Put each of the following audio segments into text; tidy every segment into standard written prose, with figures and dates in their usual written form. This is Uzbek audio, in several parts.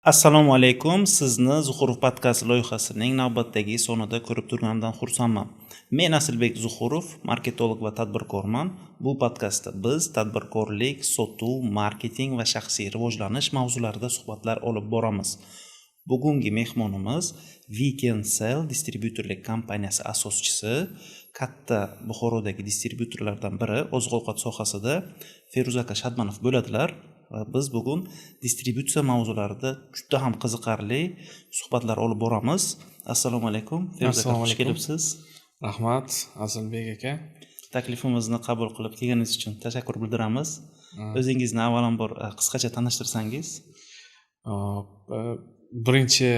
Assalomu alaykum. Sizni Zuhurov podkast loyihasining navbatdagi sonida ko'rib turganimdan xursandman. Men Asilbek Zuhurov, marketolog va tadbirkorman. Bu podkastda biz tadbirkorlik, sotuv, marketing va shaxsiy rivojlanish mavzularida suhbatlar olib boramiz. Bugungi mehmonimiz Weekend Sell distributorlik kompaniyasi asoschisi, katta Buxorodagi distributorlardan biri, oziq-ovqat sohasida Feruzaka Shadmanov bo'ladilar. Biz bugun distributsiya mavzularida juda ham qiziqarli suhbatlar olib boramiz. Assalomu alaykum. Assalomu Xush alaykum. kelibsiz. Rahmat Asilbek aka. Taklifimizni qabul qilib kelganingiz uchun tashakkur bildiramiz. O'zingizni avvalambor qisqacha tanishtirsangiz. Birinchi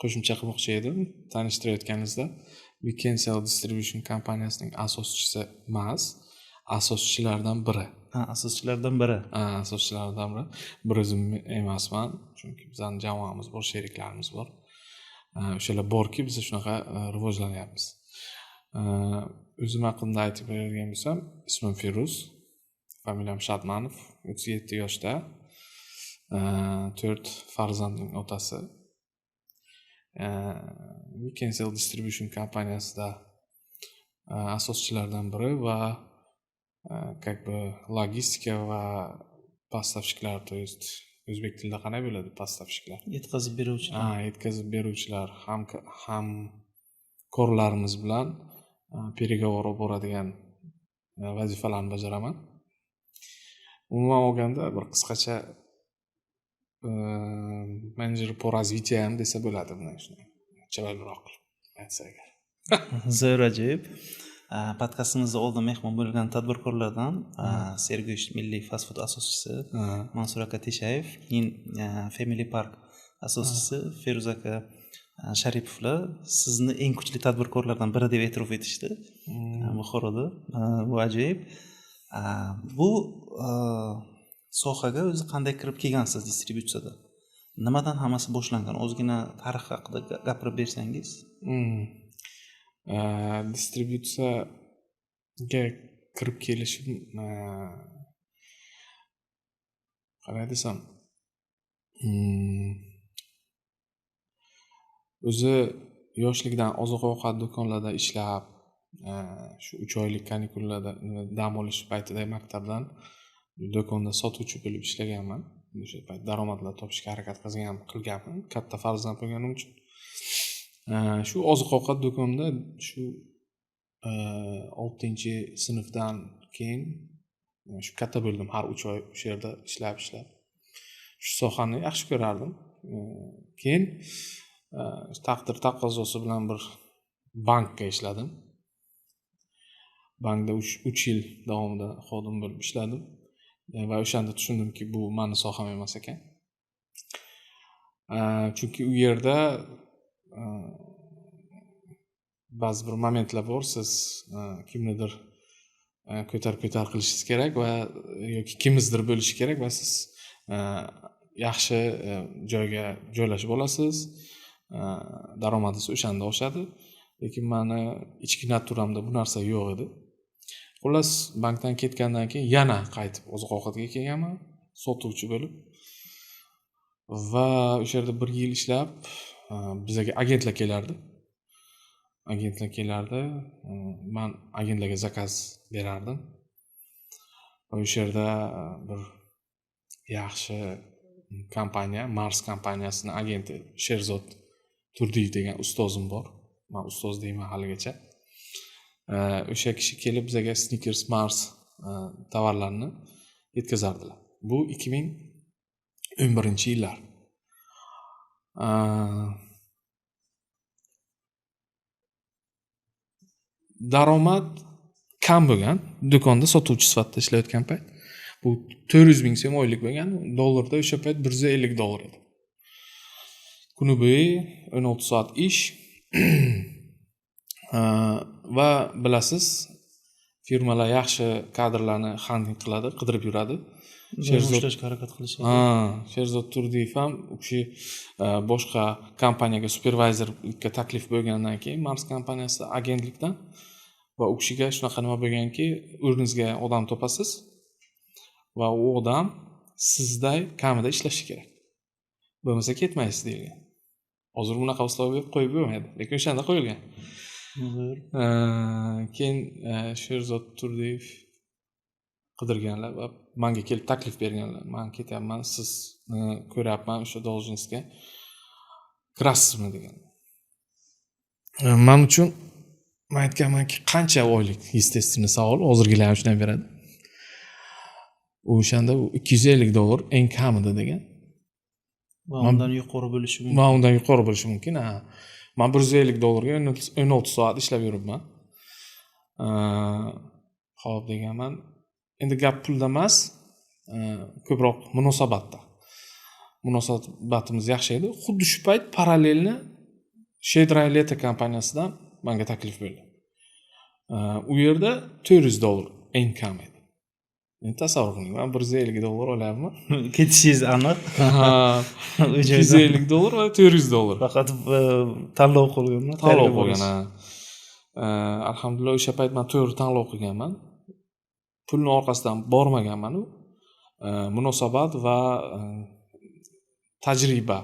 qo'shimcha qilmoqchi edim tanishtirayotganingizda. Weekend Sell Distribution kompaniyasining asoschisi emas, asoschilardan biri. Asoschilardan biri. Asoschilardan biri. Bir o'zim emasman, chunki bizning jamoamiz bor, sheriklarimiz bor. O'shalar borki, biz shunaqa rivojlanyapmiz. O'zim haqimda aytib beradigan bo'lsam, ismim Feruz, familiyam Shadmanov, 37 yoshda. 4 farzandning otasi. Weekend Sell Distribution kompaniyasida asoschilardan biri va как бы logistika va поставщикlar, то есть o'zbek tilida qanday bo'ladi поставщикlar? Yetkazib beruvchilar. Yetkazib beruvchilar ham korlarimiz bilan переговор olib boradigan vazifalarni bajaraman. Umuman olganda bir qisqacha menejer по развитию ham desa bo'ladi buni shunday. Chiroyliroq aytsa agar. Zo'r ajoyib. Podkastimizda oldin mehmon bo'lgan tadbirkorlardan Sergey milliy fast food asoschisi Mansur aka Teshayev, keyin Family Park asoschisi Feruzaka Sharipovlar sizni eng kuchli tadbirkorlardan biri deb e'tirof etishdi Buxoroda. Bu ajoyib. Bu sohaga o'zi qanday kirib kelgansiz distributsiyada? Nimadan hammasi boshlangan? Ozgina tarix haqida gapirib bersangiz. Distributsiyaga kirib kelishim qanday desam, o'zi yoshlikdan oziq-ovqat do'konlarida ishlab, shu 3 oylik kanikullarda dam olish paytida maktabdan do'konda sotuvchi bo'lib ishlaganman. O'sha payt daromadlar topishga harakat qilganman, katta farzand bo'lganim uchun. Shu oziq-ovqat do'konida shu 6-sinfdan keyin shu katta bo'ldim, har 3 oy o'sha yerda ishlab shu sohani yaxshi ko'rardim. Keyin taqdir taqozosi bilan bir bankga ishladim. Bankda 3 yil davomida xodim bo'lib ishladim va o'shanda tushundimki, bu meni soham emas ekan. Chunki u yerda ba'zi bir momentlar bor, siz kimnidir ko'tar qilishingiz kerak va yoki kimizdir bo'lishi kerak va siz yaxshi joyga joylashib olasiz. Daromadingiz o'shanda oshadi. Lekin meni ichki naturamda bu narsa yo'q edi. Xullas, bankdan ketgandan keyin yana qaytib oziq-ovqatga kelganman, sotuvchi bo'lib. Va o'sha yerda 1 yil ishlab, bizga agentlar kelardi. Men agentlarga zakaz berardim. Va o'sha yerda bir yaxshi kompaniya, Mars kompaniyasining agenti Sherzod Turdiyev degan ustozim bor. Men ustoz deyman haligacha. O'sha kishi kelib bizga Snickers, Mars tovarlarini yetkazardilar. Bu 2011-yillar. Daromad kam bo'lgan, do'konda sotuvchi sifatida ishlayotgan payt. Bu 400 ming so'm oylik bo'lgan, dollarda o'sha payt $150 edi. Kuni bo'yi 16 soat ish. Va bilasiz, firmalar yaxshi kadrlarni handling qiladi, qidirib yuradi. Ishlashga harakat qilishadi. Sherzod Turdiyev ham u kishi boshqa kompaniyaga supervizorlikka taklif bo'lgandan keyin Mars kompaniyasida agentlikdan va u kishiga shunaqa nima bo'lganki, o'rningizga odam topasiz va u odam sizday kamida ishlashi kerak. bo'lmasa ketmaysiz deyilgan. Hozir bunaqa условия qo'yib bo'lmaydi, lekin o'shanda qo'yilgan. Keyin Sherzod Turdiyev qidirganlar va menga kelib taklif berganlar. Men ketyapman, sizni ko'ryapman o'sha должностьga kirasizmi degan. Men uchun men aytganmanki, qancha oylik, естественный savol, hozirgilar ham shunday beradi. O'shanda $250 eng kamida degan. Va undan yuqori bo'lishi mumkin. Va undan yuqori bo'lishi mumkin. Men $150 ga 16 soat ishlab yuribman. Xo'p deganman. Endi gap pulda emas, ko'proq munosabatda. Munosabatimiz yaxshi edi. Xuddi shu payt parallelni Shedra Leta kompaniyasidan menga taklif bo'ldi. U yerda $400 eng kam edi. Men tasavvur qiling, men $150 olyapman. Ketishingiz aniq. $250 va $400. Faqat tanlov qilgan. Tanlov qilgan. Alhamdulillah o'sha payt men to'g'ri tanlov qilganman. Pulni orqasidan bormaganman. Munosabat va tajriba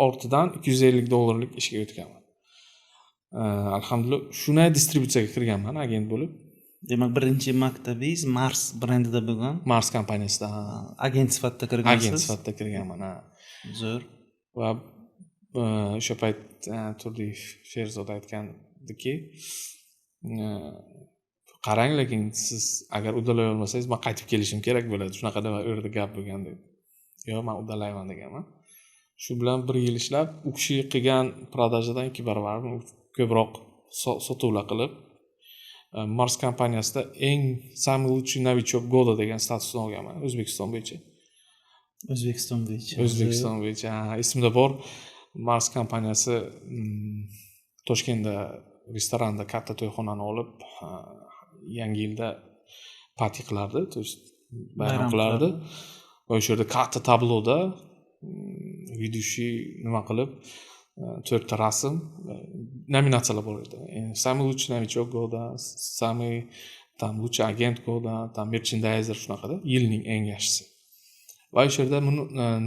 ortidan $250 lik ishga o'tganman. Alhamdulillah shunday distributsiyaga kirganman, agent bo'lib. Demak, birinchi maktabingiz Mars brendida bo'lgan. Mars kompaniyasida agent sifatida kirgansiz. Agent sifatida kirganman. Zo'r. Va o'sha payt Turdiyev Sherzod aytgandiki, qarang, lekin siz agar uddalay olmasangiz men qaytib kelishim kerak bo'ladi. Shunaqa deb o'rda gap bo'lgan deb. Yo'q, men uddalayman deganman. Shu bilan 1 yil ishlab, u kishi qilgan prodajadan 2 barobar ko'proq sotuvlar qilib, Mars kompaniyasida eng самый лучший новичок года degan statusni olganman O'zbekiston bo'yicha. O'zbekiston bo'yicha. Esimda bor, Mars kompaniyasi Toshkentda restoranda katta to'yxonani olib, yangi yilda party qilardi, to есть bayram qilardi. Va o'sha yerda katta tabloda ведущий nima qilib 4 ta rasm nominatsiyalar bor edi. Самый лучший новичок года, самый там лучший агент года, там merchandiser shunaqada, yilning eng yaxshisi. Va o'sha yerda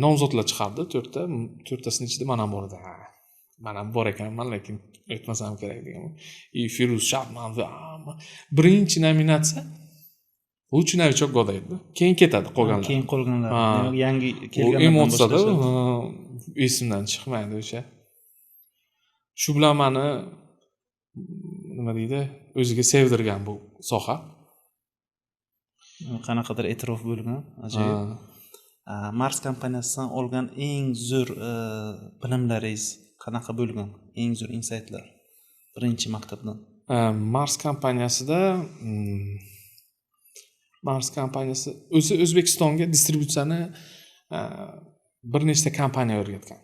nomzodlar chiqardi, 4 ta, 4tasini ichida men ham bor edi. Men ham bor ekanman, lekin aytmasam kerak degan. Firuz Shabman va birinchi nominatsiya лучший новичок года edi. Keyin ketadi qolganlar. Keyin qolganlar. Demak, yangi kelganlar. Emotsiyada esimdan chiqmaydi o'sha. Shu bilan meni nima deydi, o'ziga sevdirgan bu soha. Qanaqadir e'tirof bo'lgan, ajoyib. Mars kompaniyasidan olgan eng zo'r bilimlaringiz qanaqa bo'lgan? Eng zo'r insightlar birinchi maktabdan. Mars kompaniyasi o'zi O'zbekistonga distributsiyani bir nechta kompaniya o'rgatgan.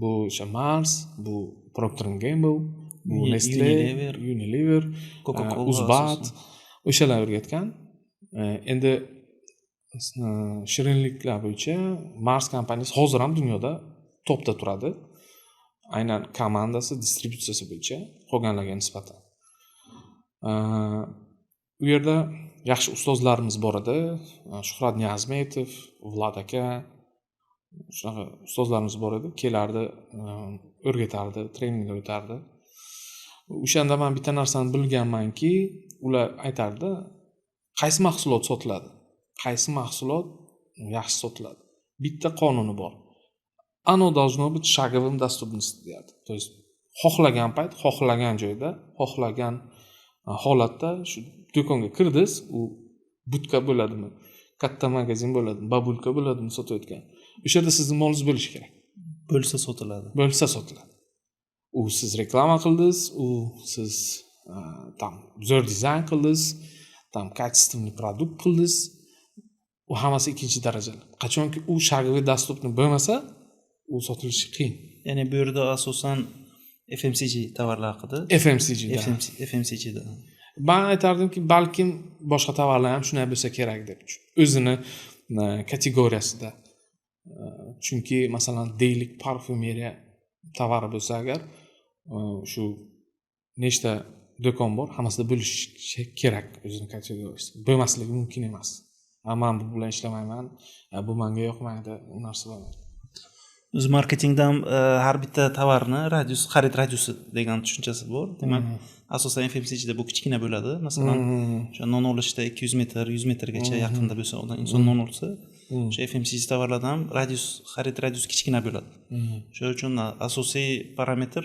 Bu o'sha Mars, bu Procter & Gamble, bu Nestle, Unilever, Coca-Cola, Uzbat, o'shalar o'rgatgan. Endi shirinliklar bo'yicha Mars kompaniyasi hozir ham dunyoda topda turadi. Aynan komandasi, distributsiyasi bo'yicha qolganlarga nisbatan. U yerda yaxshi ustozlarimiz bor edi. Shuhrat Niyazmetov, Vlad aka, shunaqa ustozlarimiz bor edi. Kelardi, o'rgatardi, treninglar o'tardi. O'shanda men bitta narsani bilganmanki, ular aytardi, qaysi mahsulot sotiladi, qaysi mahsulot yaxshi sotiladi. Bitta qonuni bor. Оно должно быть шаговым доступностью deydi. То есть xohlagan payt, xohlagan joyda, xohlagan holatda shu do'konga kirdiz, u butka bo'ladimi, katta magazin bo'ladimi, babulka bo'ladimi sotayotgan. O'sha yerda sizning molingiz bo'lishi kerak. Bo'lsa sotiladi. Bo'lsa sotiladi. U siz reklama qildingiz, u siz tam zo'r dizayn qildingiz, tam качественный produkt qildingiz. U hammasi ikkinchi darajali. Qachonki u shagoviy dostupni bo'lmasa, u sotilishi qiyin. Ya'ni bu yerda asosan FMCG tovarlar haqida. FMCGda. Men aytardimki, balkim boshqa tovarlar ham shunday bo'lsa kerak deb. O'zini kategoriyasida. Chunki masalan deylik parfumeriya tovari bo'lsa agar, shu nechta do'kon bor, hammasida bo'lishi kerak o'zini kategoriyasida. Bo'lmasligi mumkin emas. Men bu bilan ishlamayman, bu menga yoqmaydi, u narsa bo'lmaydi. o'zi marketingda ham har bitta tovarni xarid radiusi degan tushunchasi bor. Demak, asosan FMCGda bu kichkina bo'ladi. Masalan, o'sha non olishda 200 metr, 100 metrgacha yaqinda bo'lsa, inson non olsa, o'sha FMCG tovarlarda ham xarid radiusi kichkina bo'ladi. Shuning uchun asosiy parametr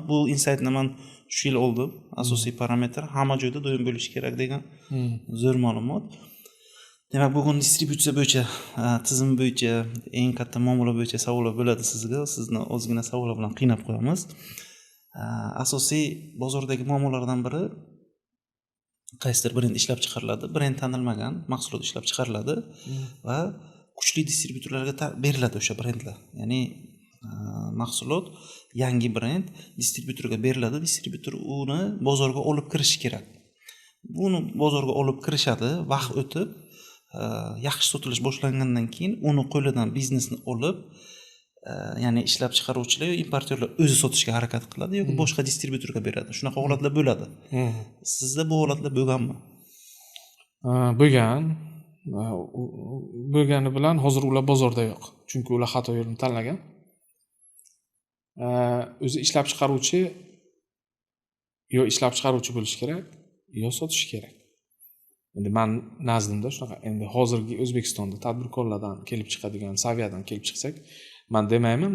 bu insightni men 3 yil oldim. Asosiy parametr hamma joyda doim bo'lishi kerak degan zo'r ma'lumot. Demak, bugun distributsiya bo'yicha, tizim bo'yicha, eng katta muammolar bo'yicha savollar bo'ladi sizga. Sizni ozgina savollar bilan qiynab qo'yamiz. Asosiy bozordagi muammolardan biri qaysidir brend ishlab chiqariladi, brend tanilmagan mahsulot ishlab chiqariladi va kuchli distributorlarga beriladi o'sha brendlar. Ya'ni mahsulot yangi brend distributorga beriladi, distributor uni bozorga olib kirishi kerak. Buni bozorga olib kirishadi, vaqt o'tib yaxshi sotilish boshlangandan keyin uni qo'lidan biznesni olib, ya'ni ishlab chiqaruvchilar yoki importyorlar o'zi sotishga harakat qiladi yoki boshqa distributorga beradi. Shunaqa holatlar bo'ladi. Sizda bu holatlar bo'lganmi? Bo'lgan. Bo'lgani bilan hozir ular bozorda yo'q. Chunki ular xato yo'lni tanlagan. O'zi ishlab chiqaruvchi yo ishlab chiqaruvchi bo'lish kerak, yo sotish kerak. Endi men nazdimda shunaqa. Endi hozirgi O'zbekistonda tadbirkorlardan kelib chiqadigan saviyadan kelib chiqsak, men demayman,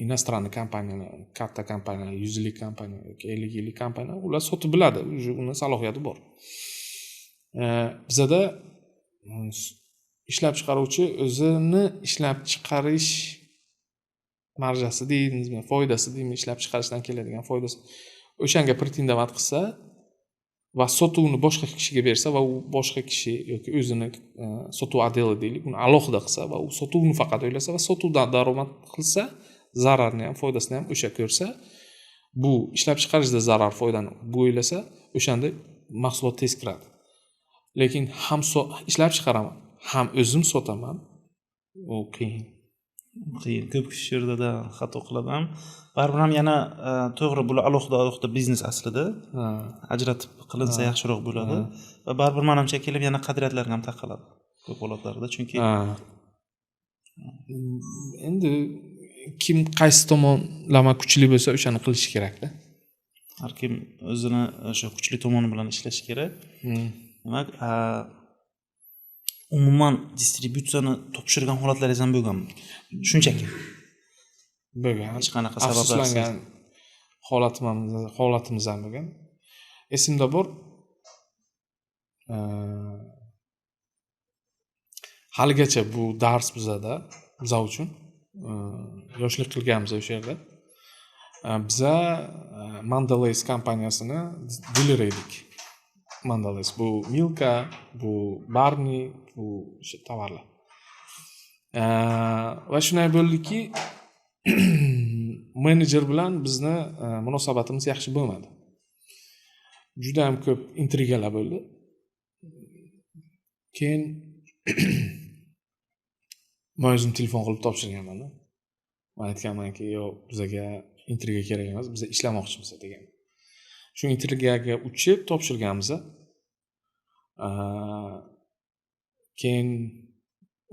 inostraniy kompaniyalar, katta kompaniyalar, 100 yillik kompaniya yoki 50 yillik kompaniyalar ular sotib biladi, uni salohiyati bor. Bizada ishlab chiqaruvchi o'zini ishlab chiqarish marjasi deymizmi, foydasi deymi, ishlab chiqarishdan keladigan foydasi o'shanga pretendovat qilsa va sotuvni boshqa kishiga bersa va u boshqa kishi yoki o'zini sotuv odeli deylik, uni alohida qilsa va u sotuvni faqat o'ylasa va sotuvdan daromad qilsa, zararni ham, foydasini ham o'sha ko'rsa, bu ishlab chiqarishda zarar, foydani bu o'ylasa, o'shanda mahsulot tez kiradi. Lekin ham ishlab chiqaraman, ham o'zim sotaman, u qiyin. Ko'p kishi shu yerda xato qiladi ham. Baribir ham yana to'g'ri, bular alohida biznes aslida. Ajratib qilinsa yaxshiroq bo'ladi va baribir menimcha kelib yana qadriyatlarga ham taqaladi ko'p holatlarda, chunki endi kim qaysi tomonlama kuchli bo'lsa o'shani qilish kerak-da. Har kim o'zini o'sha kuchli tomoni bilan ishlashi kerak. Demak, umuman distributsiyani topshirgan holatlaringiz ham bo'lganmi? Shunchaki bo'lgan. Hech qanaqa sabablarsiz afsuslangan holatimiz ham bo'lgan. Esimda bor. Haligacha bu dars bizda uchun yoshlik qilganmiz o'sha yerda. Biza Mandalays kompaniyasini diler edik. Mandalays bu Milka, bu Barney, bu o'sha tovarlar. Va shunday bo'ldiki, menejer bilan bizni munosabatimiz yaxshi bo'lmadi. Juda ham ko'p intrigalar bo'ldi. Keyin men o'zim telefon qilib topshirganman. Men aytganmanki, yo'q, bizga intriga kerak emas, biz ishlamoqchimiz degan. Shu intrigaga uchib topshirganmiz. Keyin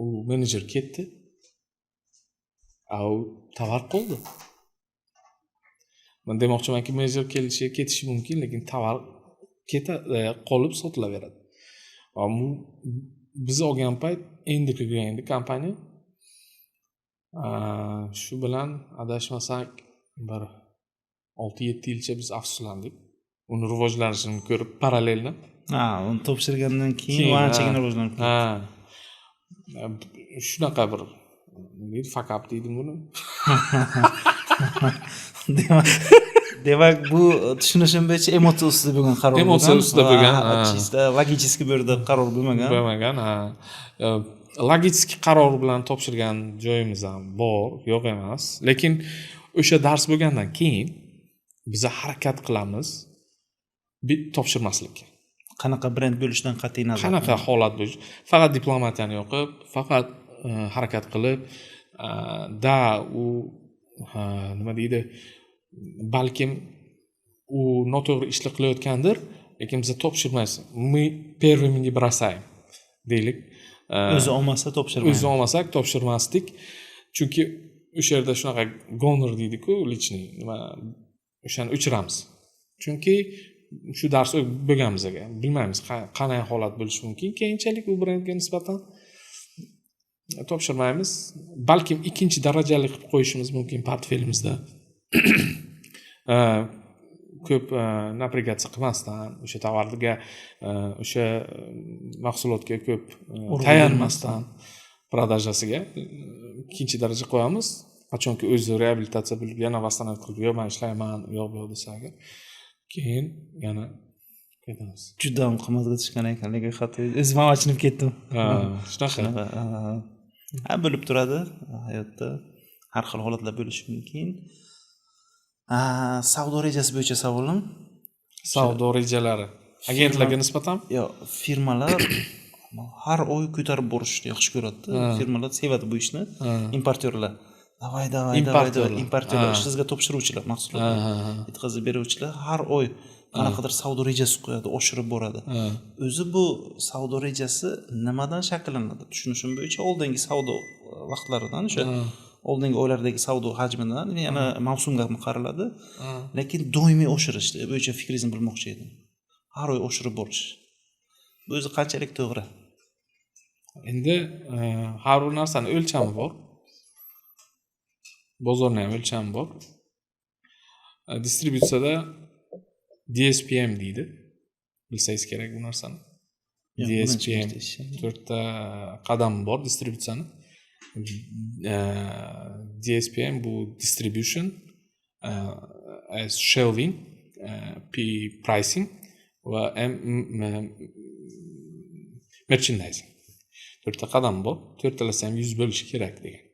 u menejer ketdi. U tovar qoldi. Men demoqchimanki, menejer ketishi mumkin, lekin tovar qolib sotilaveradi. Biz olgan payt endi kirgan kompaniya. Shu bilan adashmasak bir 6-7 yilcha biz afsuslandik. Uni rivojlanishini ko'rib parallelni. Uni topshirgandan keyin anchagina rivojlanib ketdi. Shunaqa bir fakap deydim buni. Demak, bu tushunishim bo'yicha emotsiya ustida bo'lgan qaror bo'lgan. Emotsiya ustida bo'lgan. Chista logik bu yerda qaror bo'lmagan. Logik qaror bilan topshirgan joyimiz ham bor, yo'q emas. Lekin o'sha dars bo'lgandan keyin biz harakat qilamiz topshirmaslikka. Qanaqa brend bo'lishidan qat'iy nazar. Qanaqa holat bo'lish. Faqat diplomatiyani yoqib, faqat harakat qilib, nima deydi? Balkim u noto'g'ri ishlar qilayotgandir, lekin biz topshirmaymiz. Мы первыми не бросаем deylik. O'zi olmasa topshirmaymiz. O'zi olmasak topshirmasdik. Chunki o'sha yerda shunaqa gonor deydi-ku, lichniy nima o'shani o'chiramiz. Chunki shu dars bo'lgan bizga. Bilmaymiz qanday holat bo'lishi mumkin keyinchalik u brendga nisbatan topshirmaymiz. Balkim ikkinchi darajali qilib qo'yishimiz mumkin portfelimizda. Ko'p naprigatsiya qilmasdan, o'sha tovarga, o'sha mahsulotga ko'p tayanmasdan prodajasiga ikkinchi daraja qo'yamiz. Qachonki o'zi reabilitatsiya bo'lib, yana vastonat qilib, "Yo'q, men ishlayman, yo'q, desa agar, keyin yana ketamiz. Juda ham qimmatga tushgan ekan, lekin hatto o'zim ham achinib ketdim. Shunaqa. Bo'lib turadi hayotda. Har xil holatlar bo'lishi mumkin. Savdo rejasi bo'yicha savolim. Savdo rejalari agentlarga nisbatan? Yo'q, firmalar har oy ko'tarib borishni yaxshi ko'radi. Firmalar sevadi bu ishni. Importyorlar. Davay, importyorlar, sizga topshiruvchilar mahsulotni yetkazib beruvchilar har oy qanaqadir savdo rejasi qo'yadi, oshirib boradi. O'zi bu savdo rejasi nimadan shakllanadi? Tushunishim bo'yicha oldingi savdo vaqtlaridan, o'sha oldingi oylardagi savdo hajmidan, yana mavsumga qaraladi. Lekin doimiy oshirish bo'yicha fikringizni bilmoqchi edim. Har oy oshirib borish. Bu o'zi qanchalik to'g'ri? Endi har bir narsani o'lchami bor. Bozorning ham o'lchami bor. Distributsiyada DSPM deydi. Bilsangiz kerak bu narsani. DSPM 4 ta qadam bor distributsiyani. DSPM bu distribution, as shelving, P pricing va M merchandising. 4 ta qadam bor. 4 talasi ham 100 bo'lishi kerak degan.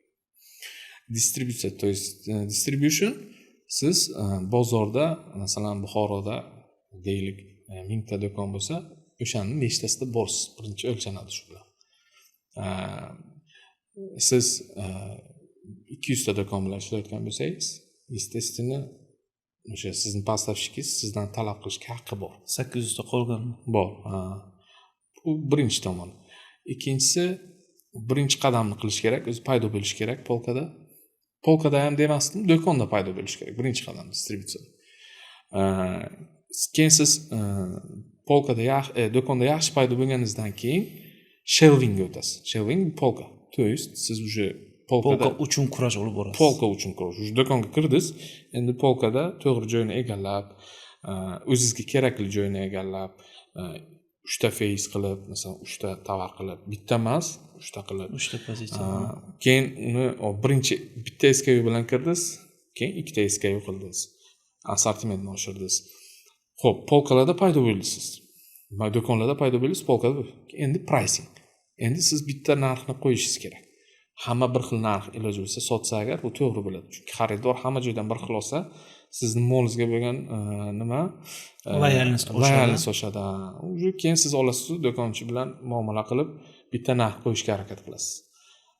Distributsiya, to есть distribution siz bozorda, masalan Buxoroda deylik 1000 ta do'kon bo'lsa, o'shaning nechtasida borsiz, birinchi o'lchanadi shu bilan. Siz 200 ta do'kon bilan ishlayotgan bo'lsangiz, естественно, o'sha sizning поставщиkingiz sizdan talab qilishga haqqi bor. 800 ta qolganmi? Bor. Bu birinchi tomon. Ikkinchisi, birinchi qadamni qilish kerak, o'zi paydo bo'lish kerak polkada. Polkada ham demasdim, do'konda paydo bo'lish kerak. Birinchi qadam distributsiya. Keyin siz polkada do'konda yaxshi paydo bo'lganingizdan keyin shelvingga o'tasiz. Shelving polka. To есть siz уже polka uchun kurash olib borasiz. Polka uchun kurash. Уже do'konga kirdingiz, endi polkada to'g'ri joyini egallab, o'zingizga kerakli joyini egallab, 3 ta face qilib, masalan 3 ta tovar qilib, bitta emas, 3 ta qilib, 3 ta pozitsiya. Keyin uni birinchi bitta SKU bilan kirdingiz, keyin 2 ta SKU qildingiz. Assortimentni oshirdingiz. Xo'p, polkalarda paydo bo'ldingiz. Do'konlarda paydo bo'ldingiz, polkada. Endi pricing. Endi siz bitta narxni qo'yishingiz kerak. Hamma bir xil narx iloji bo'lsa sotsa agar, bu to'g'ri bo'ladi. Chunki xaridor hamma joydan bir xil olsa, sizning molingizga bo'lgan nima loyalность oshadi. Uje keyin siz olasiz, do'konchi bilan muomala qilib bitta narx qo'yishga harakat qilasiz.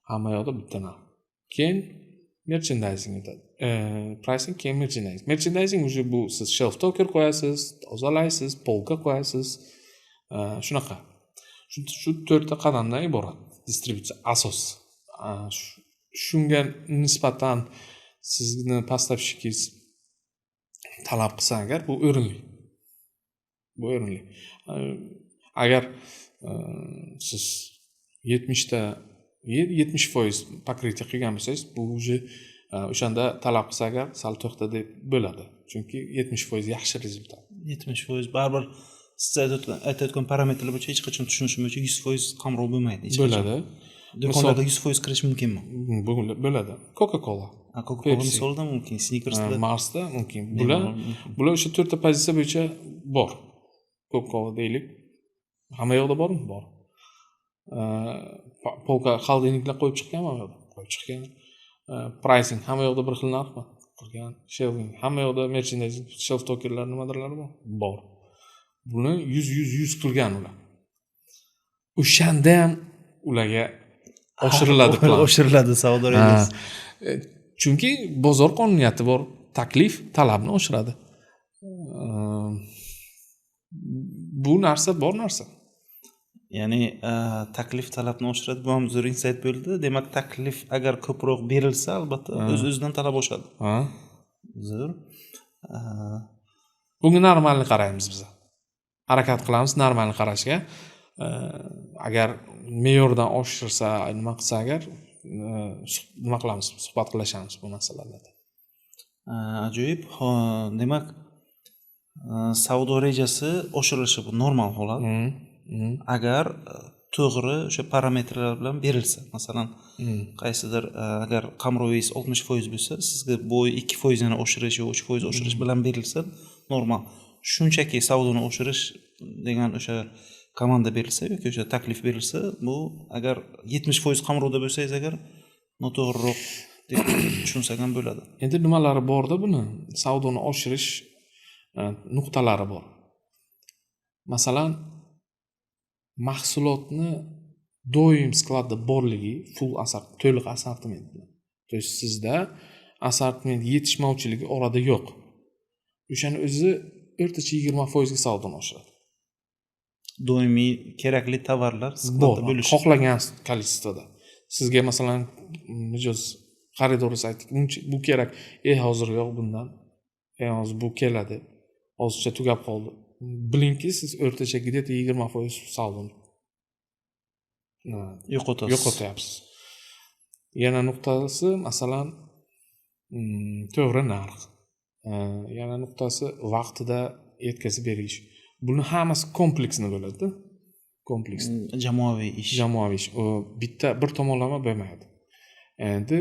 Hamma yoqda bitta narx. Keyin merchandising o'tadi. Pricing, keyin merchandising. Merchandising uje bu siz shelf stocker qo'yasiz, tozalaysiz, polka qo'yasiz. Shunaqa. Shu 4 ta qadamdan iborat distributsiya asos. Shunga nisbatan sizni поставщиkingiz talab qilsa agar, bu o'rinli. Bu o'rinli. Agar siz 70% покрытие qilgan bo'lsangiz, bu уже o'shanda talab qilsa agar sal to'xta deb bo'ladi. Chunki 70% yaxshi rezultat. 70% baribir siz aytayotgan parametrlar bo'yicha hech qachon tushunishim bo'yicha 100% qamrov bo'lmaydi. Bo'ladi. Do'konlarda 100% kirish mumkinmi? Bo'ladi. Coca-Cola. Coca-Cola misolida mumkin, Snickersda, Marsda mumkin. Bular o'sha 4 ta pozitsiya bo'yicha bor. Coca-Cola deylik. Hamma yoqda bormi? Bor. Polka xaldiniklar qo'yib chiqqanmi? Qo'yib chiqqan. Pricing hamma yoqda bir xil narxmi? Qilgan. Shelving hamma yoqda merchandising, shelf stockerlar nimadirlar bor. Buni 100 qilgan ular. O'shanda ham ularga oshiriladi plan. Oshiriladi savdo rejasi. Chunki bozor qonuniyati bor, taklif talabni oshiradi. Bu narsa bor narsa. Ya'ni taklif talabni oshiradi. Bu ham zo'r insight bo'ldi. Demak, taklif agar ko'proq berilsa, albatta o'z-o'zidan talab oshadi. Ha. Zo'r. Bunga normalni qaraymiz biz. Harakat qilamiz normalni qarashga. Agar me'yordan oshirsa, nima qilsa agar nima qilamiz? Suhbat qilamiz bu masalalarda. Ajoyib. Demak, savdo rejasi oshirilishi bu normal holat. Agar to'g'ri o'sha parametrlar bilan berilsa, masalan, qaysidir agar qamrovingiz 60% bo'lsa, sizga bu 2% yana oshirish yo 3% oshirish bilan berilsa, normal. Shunchaki savdoni oshirish degan o'sha komanda berilsa yoki o'sha taklif berilsa, bu agar 70% qamrovda bo'lsangiz agar noto'g'riroq deb tushunsak ham bo'ladi. Endi nimalari borda buni savdoni oshirish nuqtalari bor. Masalan, mahsulotni doim skladda borligi, full to'liq assortiment bilan. To есть sizda assortiment yetishmovchiligi orada yo'q. O'shani o'zi o'rtacha 20% ga savdoni oshiradi. Doimiy kerakli tovarlar skladda bo'lishi. Xohlagan kolичествоda. Sizga masalan, mijoz xaridorsiz aytdik, bu kerak. Hozir yo'q bundan. Hozir bu keladi. Hozircha tugab qoldi. Bilingki, siz o'rtacha где-то 20% savdoni yo'qotyapsiz. Yana nuqtasi masalan to'g'ri narx. Yana nuqtasi vaqtida yetkazib berish. Buni hammasi kompleksni bo'ladi. Kompleks. Jamoaviy ish. U bitta bir tomonlama bo'lmaydi. Endi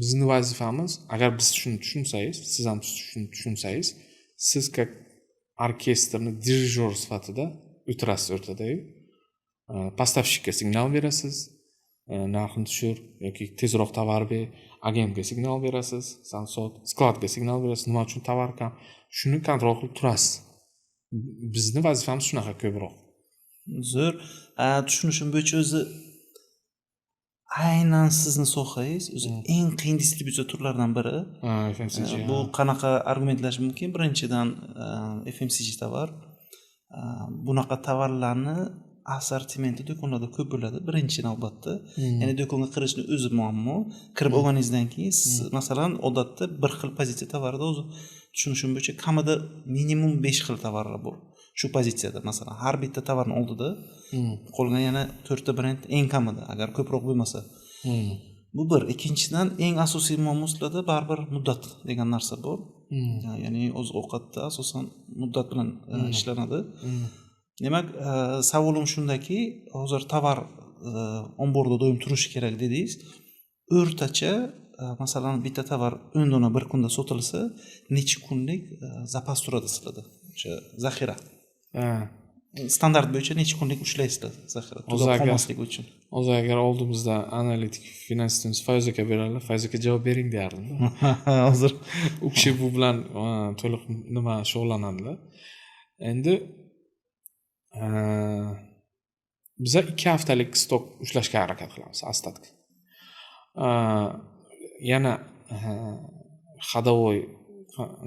bizning vazifamiz, agar biz shuni tushunsangiz, siz ham shuni tushunsangiz, siz как orkestrni dirijor sifatida o'tirasiz o'rtada. Поставщикка signal berasiz, narxni tushir yoki tezroq tovar ber, agentga signal berasiz, sansot, skladga signal berasiz, nima uchun tovar kam, shuni kontrol qilib turasiz. Bizning vazifamiz shunaqa ko'proq. Zo'r. Tushunishim bo'yicha o'zi aynan sizni sohangiz o'zi eng qiyin distributsiya turlaridan biri. FMCG. Bu qanaqa argumentlash mumkin? Birinchidan FMCG tovar. Bunaqa tovarlarni assortimenti do'konlarda ko'p bo'ladi. Birinchi navbatda, ya'ni do'konga kirishni o'zi muammo. Kirib olganingizdan keyin masalan, odatda bir xil pozitsiya tovarda o'zi tushunishim bo'yicha kamida minimum 5 xil tovarlar bor. Shu pozitsiyada masalan har bitta tovarni oldida qolgan yana 4 ta brend eng kamida, agar ko'proq bo'lmasa. Bu bir. Ikkinchidan eng asosiy muammo sizlarda baribir muddat degan narsa bor. Ya'ni oziq-ovqatda asosan muddat bilan ishlanadi. Demak, savolim shundaki, hozir tovar omborda doim turishi kerak dedingiz. O'rtacha masalan bitta tovar 10 dona bir kunda sotilsa, necha kunlik zapas turadi sizlarda? O'sha zaxira. Standart bo'yicha necha kunlik ushlaysizlar zaxira tugab qolmasligi uchun? Hozir agar oldimizda analitik finansistimiz Fayz aka beradilar, Fayz aka javob bering derdim. Hozir u kishi bu bilan to'liq nima shug'ullanadilar. Endi biz 2 haftalik stok ushlashga harakat qilamiz ostatki. Yana xadovoy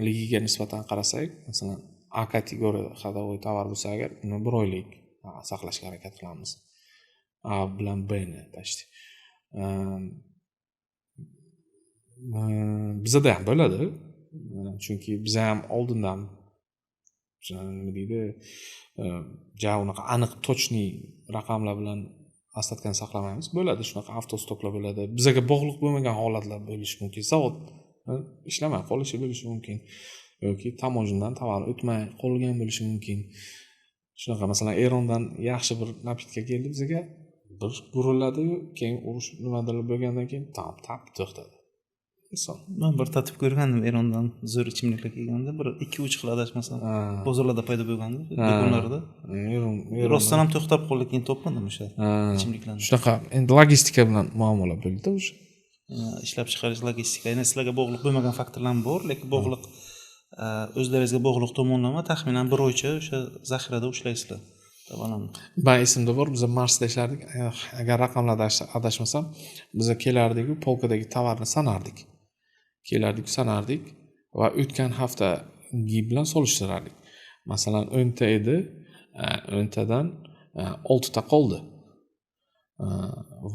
ligiga nisbatan qarasak, masalan A kategoriya xadovoy tovar bo'lsa agar, uni 1 oylik saqlashga harakat qilamiz. A bilan B ni tashdi. Bizda ham bo'ladi. Chunki biz ham oldindan nima deydi, unaqa aniq точный raqamlar bilan ostatkani saqlamaymiz. Bo'ladi, shunaqa avtostoklar bo'ladi. Bizga bog'liq bo'lmagan holatlar bo'lishi mumkin. Zavod ishlamay qolishi bo'lishi mumkin. Yoki tamojidan tovar o'tmay qolgan bo'lishi mumkin. Shunaqa masalan Erondan yaxshi bir napitka keldi bizga, bir gurulladi-yu, keyin urush nimadir bo'lgandan keyin tap to'xtadi. Misol, men bir tatib ko'rgandim Erondan zo'r ichimliklar kelganda, bir 2-3 xil adashmasam bozorlarda paydo bo'lgandi, do'konlarda. Rostdan ham to'xtab qoldi, keyin topmadim o'sha ichimliklarni. Shunaqa endi logistika bilan muammolar bo'ldi o'sha. Ishlab chiqarish logistika, ya'ni sizlarga bog'liq bo'lmagan faktorlar bor, lekin bog'liq o'zlaringizga bog'liq tomonlama taxminan 1 oycha o'sha zaxirada ushlaysizlar. Men esimda bor, biz Marsda ishlardik. Agar raqamlarda adashmasam, biz kelardik-ku, polkadagi tovarni sanardik. Sanardik va o'tgan haftagi bilan solishtirardik. Masalan, 10 ta edi, 10 tadan 6 ta qoldi.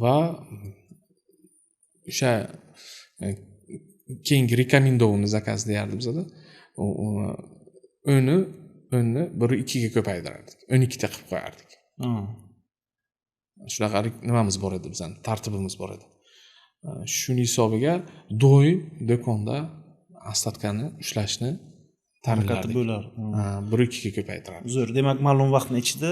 Va o'sha keyingi rekomendovni zakaz deyardi bizada. O'nni 1-2 ga ko'paytirardik. 12 ta qilib qo'yardik. Shunaqa nimamiz bor edi bizning, tartibimiz bor edi. Shuning hisobiga doim do'konda ostatkani ushlashni ta'minlardik. bo'lar. 1-2 ga ko'paytirardik. Zo'r. Demak, ma'lum vaqtning ichida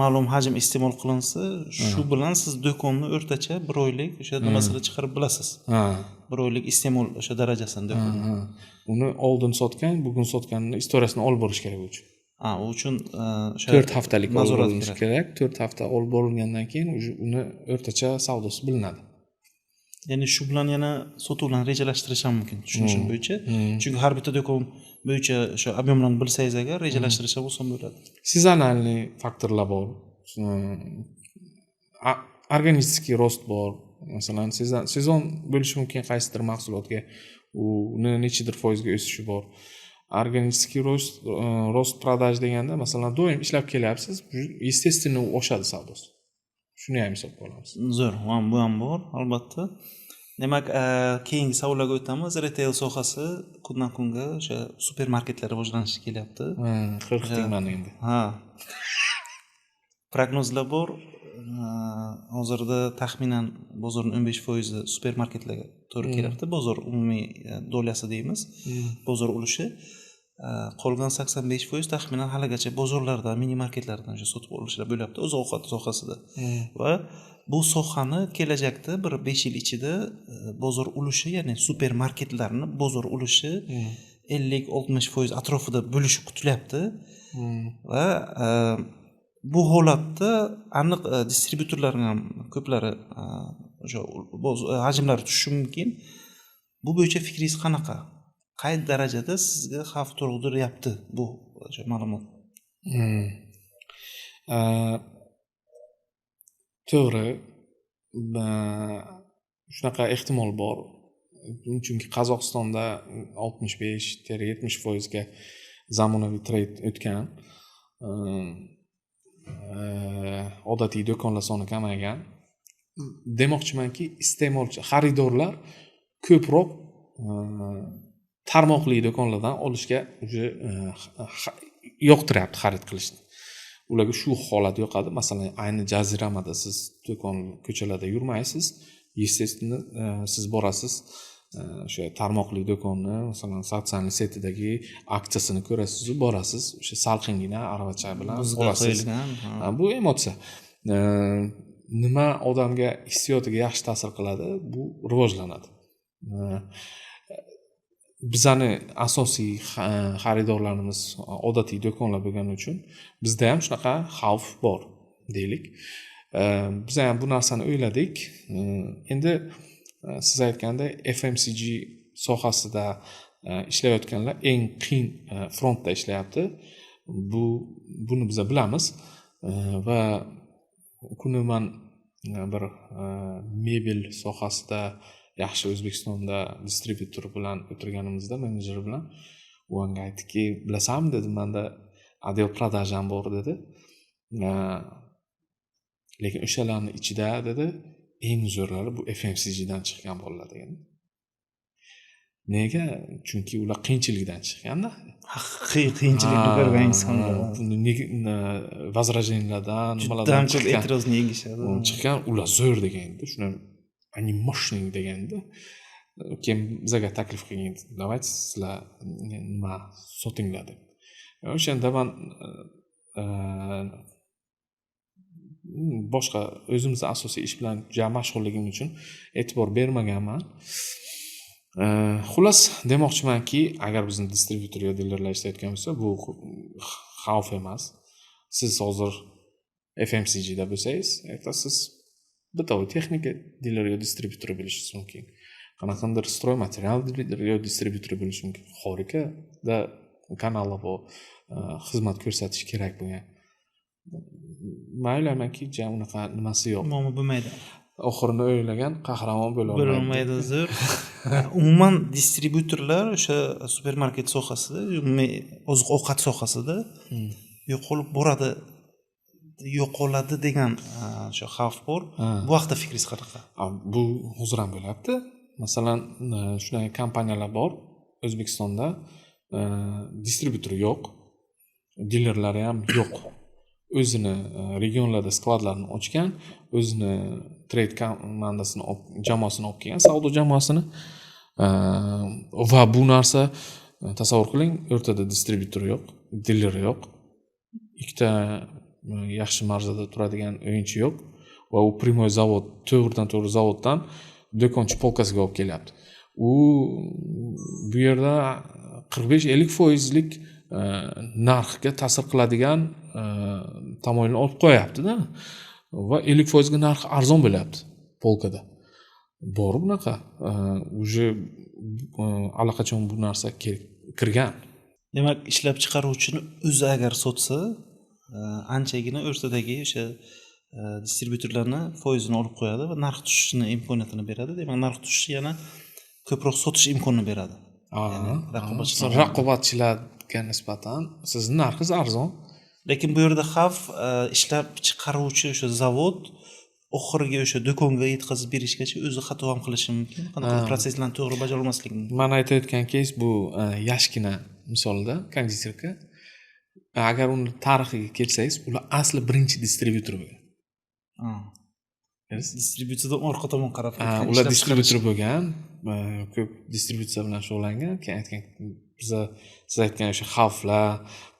ma'lum hajm iste'mol qilinsa, shu bilan siz do'konni o'rtacha 1 oylik o'sha nimasini chiqarib bilasiz. 1 oylik iste'mol o'sha darajasini do'konni. Uni oldin sotgan, bugun sotganini istoriyasini olib borish kerak u uchun. U uchun o'sha 4 haftalik nazorat qilish kerak. 4 hafta olib borilgandan keyin uni o'rtacha savdosi bilinadi. Ya'ni shu bilan yana sotuvlarni rejalashtirish ham mumkin, tushunishim bo'yicha. Chunki har bitta do'kon bo'yicha o'sha ob'emlarni bilsangiz agar rejalashtirish ham oson bo'ladi. Sezonalniy faktorlar bor. Organizmskiy rost bor. Masalan, sezon bo'lishi mumkin qaysidir mahsulotga uni nechidir foizga o'sishi bor. Organizmskiy rost продаж deganda, masalan, doim ishlab kelyapsiz, естественно oshadi savdosi. Shuni ham hisobga olamiz. Zo'r, bu ham bor, albatta. Demak, keyingi savollarga o'tamiz. Retail sohasi kundan kunga o'sha supermarketlar rivojlanishga kelyapti. Qo'rqitdingman endi. Prognozlar bor. Hozirda taxminan bozorning 15% supermarketlarga to'g'ri kelyapti. Bozor umumiy dolyasi deymiz. Bozor ulushi. Qolgan 85% taxminan haligacha bozorlarda, mini marketlarda o'sha sotib olishlar bo'lyapti, oziq-ovqat sohasida. Va bu sohani kelajakda bir 5 yil ichida bozor ulushi, ya'ni supermarketlarning bozor ulushi 50-60% atrofida bo'lishi kutilyapti. Va bu holatda aniq distributorlarning ham ko'plari o'sha hajmlari tushishi mumkin. Bu bo'yicha fikringiz qanaqa? Qay darajada sizga xavf tug'diryapti bu o'sha ma'lumot? To'g'ri. Shunaqa ehtimol bor. Chunki Qozog'istonda 65-70% ga zamonaviy trade o'tgan. Odatiy do'konlar soni kamaygan. Demoqchimanki, iste'molchi, xaridorlar ko'proq tarmoqli do'konlardan olishga yoqtiryapti xarid qilishni. Ularga shu holat yoqadi. Masalan, ayni jaziramada siz do'kon ko'chalarda yurmaysiz, естественно, siz borasiz o'sha tarmoqli do'konni, masalan, sotsial setidagi aksiyasini ko'rasiz, borasiz, o'sha salqingina aravacha bilan olasiz. Bu emotsiya. Nima odamga hissiyotiga yaxshi ta'sir qiladi, bu rivojlanadi. Bizani asosiy xaridorlarimiz odatiy do'konlar bo'lgani uchun bizda ham shunaqa xavf bor, deylik. Biz ham bu narsani o'yladik. Endi siz aytganda FMCG sohasida ishlayotganlar eng qiyin frontda ishlayapti. Buni biz bilamiz va kuni men bir mebel sohasida yaxshi O'zbekistonda distributor bilan o'tirganimizda, menejer bilan u menga aytdiki, bilasanmi dedi, menda отдел продаж ham bor dedi. Lekin o'shalarning ichida dedi, eng zo'rlari bu FMCG dan chiqqan bolalar degan. Nega? Chunki ular qiyinchilikdan chiqqanda. Haqiqiy qiyinchilikni ko'rgan insonlar. Возраженияларdan, nimalardan ko'p e'tirozni yengishadi. Chiqqan ular zo'r deganda, shuni они mощный deganda, keyin bizga taklif qilgan, "Давайте sizlar nima sotinglar" deb. O'shanda men boshqa o'zimizning asosiy ish bilan juda mashg'ulligim uchun e'tibor bermaganman. Xullas, demoqchimanki, agar bizni distributor yo dilerlar ishlayotgan bo'lsa, bu xavf emas. Siz hozir FMCG da bo'lsangiz, ertasiz bitovoy texnika diler yo distributor bo'lishingiz mumkin. Qanaqandir stroy material diler yo distributor bo'lishi mumkin. Xorikada kanallar bor, xizmat ko'rsatish kerak bo'lgan. Maylamanki, unaqa nimasi yo'q. Muammo bo'lmaydi. Oxirini o'ylagan qahramon bo'lolmaydi. Zo'r. Umuman distributorlar o'sha supermarket sohasida, oziq-ovqat sohasida yo'qolib boradi yo'qoladi degan o'sha xavf bor. Bu haqda fikringiz qanaqa? Bu hozir ham bo'lyapti. Masalan, shunday kompaniyalar bor O'zbekistonda, distributor yo'q, dilerlari ham yo'q. O'zini regionlarda skladlarni ochgan, o'zini trade komandasini, jamoasini olib kelgan, savdo jamoasini. Va bu narsa, tasavvur qiling, o'rtada distributor yo'q, diler yo'q. Ikkita yaxshi marzada turadigan o'yinchi yo'q va u primoy zavod, to'g'ridan-to'g'ri zavoddan do'konchi polkasiga olib kelyapti. U bu yerda 45-50% narxga ta'sir qiladigan tamoyilni olib qo'yapti-da. Va 50% ga narxi arzon bo'lyapti polkada. Bor bunaqa. Uje allaqachon bu narsa kirgan. Demak, ishlab chiqaruvchini o'zi agar sotsa, anchagina o'rtadagi o'sha distributorlarni foizini olib qo'yadi va narx tushishini imkoniyatini beradi. Demak, narx tushishi yana ko'proq sotish imkonini beradi. Raqobatchilarga nisbatan sizning narxingiz arzon. Lekin bu yerda xavf ishlab chiqaruvchi o'sha zavod oxiriga o'sha do'konga yetkazib berishgacha o'zi xato ham qilishi mumkin. Qanaqa protsesslarni to'g'ri bajara olmasligi mumkin. Men aytayotgan keys bu yashkina misolida konditerka. Agar uni tarixiga kelsangiz, ular asli birinchi distributor bo'lgan. Distributsiyadan orqa tomon qarab ketgan. Ular distributor bo'lgan, ko'p distributsiya bilan shug'ullangan. Keyin aytgan siz aytgan o'sha xavflar,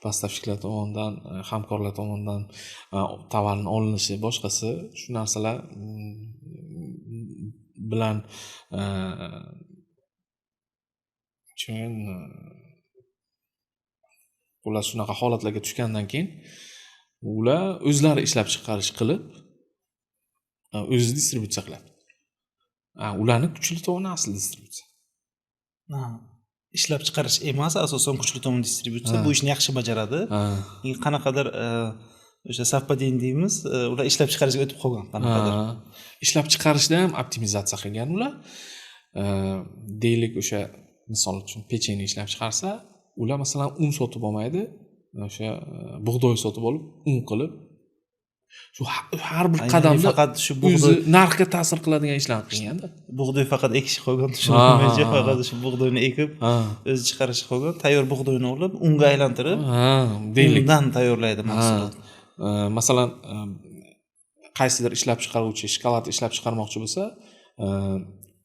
поставщикlar tomonidan, hamkorlar tomonidan tovarning olinishi, boshqasi shu narsalar bilan ular shunaqa holatlarga tushgandan keyin ular o'zlari ishlab chiqarish qilib o'zi distributsiya qiladi. Ularni kuchli tomoni asli distributsiya. Ishlab chiqarish emas, asosan kuchli tomon distributsiya. Bu ishni yaxshi bajaradi. Qanaqadir o'sha savpadin deymiz, ular ishlab chiqarishga o'tib qolgan qanaqadir. Ishlab chiqarishda ham optimizatsiya qilgan ular. Deylik o'sha misol uchun pecheni ishlab chiqarsa, ular masalan un sotib olmaydi, o'sha bug'doy sotib olib, un qilib shu har bir qadamda faqat shu bug'doy narxga ta'sir qiladigan ishlarni qilganda. Bug'doy faqat ekish qolgan, tushunmaydi, faqat shu bug'doyni ekib, o'zi chiqarish qolgan, tayyor bug'doyni olib, unga aylantirib, undan tayyorlaydi mahsulot. Masalan, qaysidir ishlab chiqaruvchi shokolad ishlab chiqarmoqchi bo'lsa,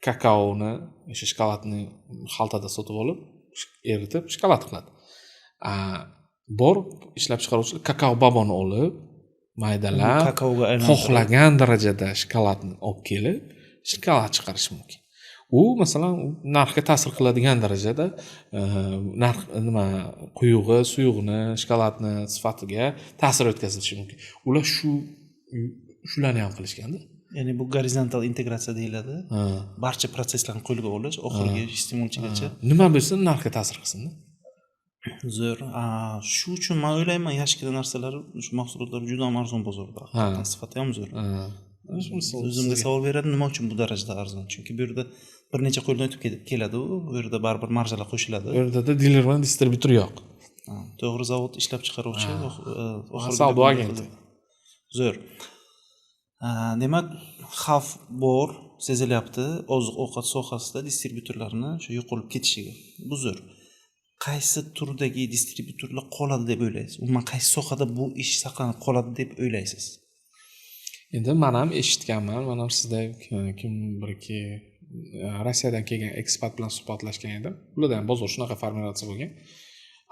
kakaoni, o'sha shokoladni xaltada sotib olib, eritib shokolad qiladi. Bor ishlab chiqaruvchilar kakao baboni olib, maydalab, xohlagan darajada shokoladni olib kelib, shokolad chiqarish mumkin. U masalan narxga ta'sir qiladigan darajada quyug'i, suyug'ini, shokoladni sifatiga ta'sir o'tkazishi mumkin. Ular shularni ham qilishganda. Ya'ni bu gorizontal integratsiya deyiladi. Barcha protsesslarni qo'lga olish, oxirgi iste'molchigacha. Nima bo'lsa narxga ta'sir qilsin-da. Zo'r. Shu uchun men o'ylayman, yashkina narsalar, shu mahsulotlar juda ham arzon bozorda. Sifati ham zo'r. O'zimga savol beradi, nima uchun bu darajada arzon? Chunki bu yerda bir necha qo'ldan o'tib keladi u, bu yerda baribir marjalar qo'shiladi. Bu yerda diler bilan distributor yo'q. To'g'ri, zavod ishlab chiqaruvchi, oxirgi savdo agenti. Zo'r. Demak, xavf bor, sezilyapti oziq-ovqat sohasida distributorlarni shu yo'qolib ketishiga. Bu zo'r. Qaysi turdagi distributorlar qoladi deb o'ylaysiz? Umuman qaysi sohada bu ish saqlanib qoladi deb o'ylaysiz? Endi men ham eshitganman, men ham sizda kim birki Rossiyadan kelgan ekspat bilan suhbatlashgan edim. Ularda ham bozor shunaqa formulyatsiya bo'lgan.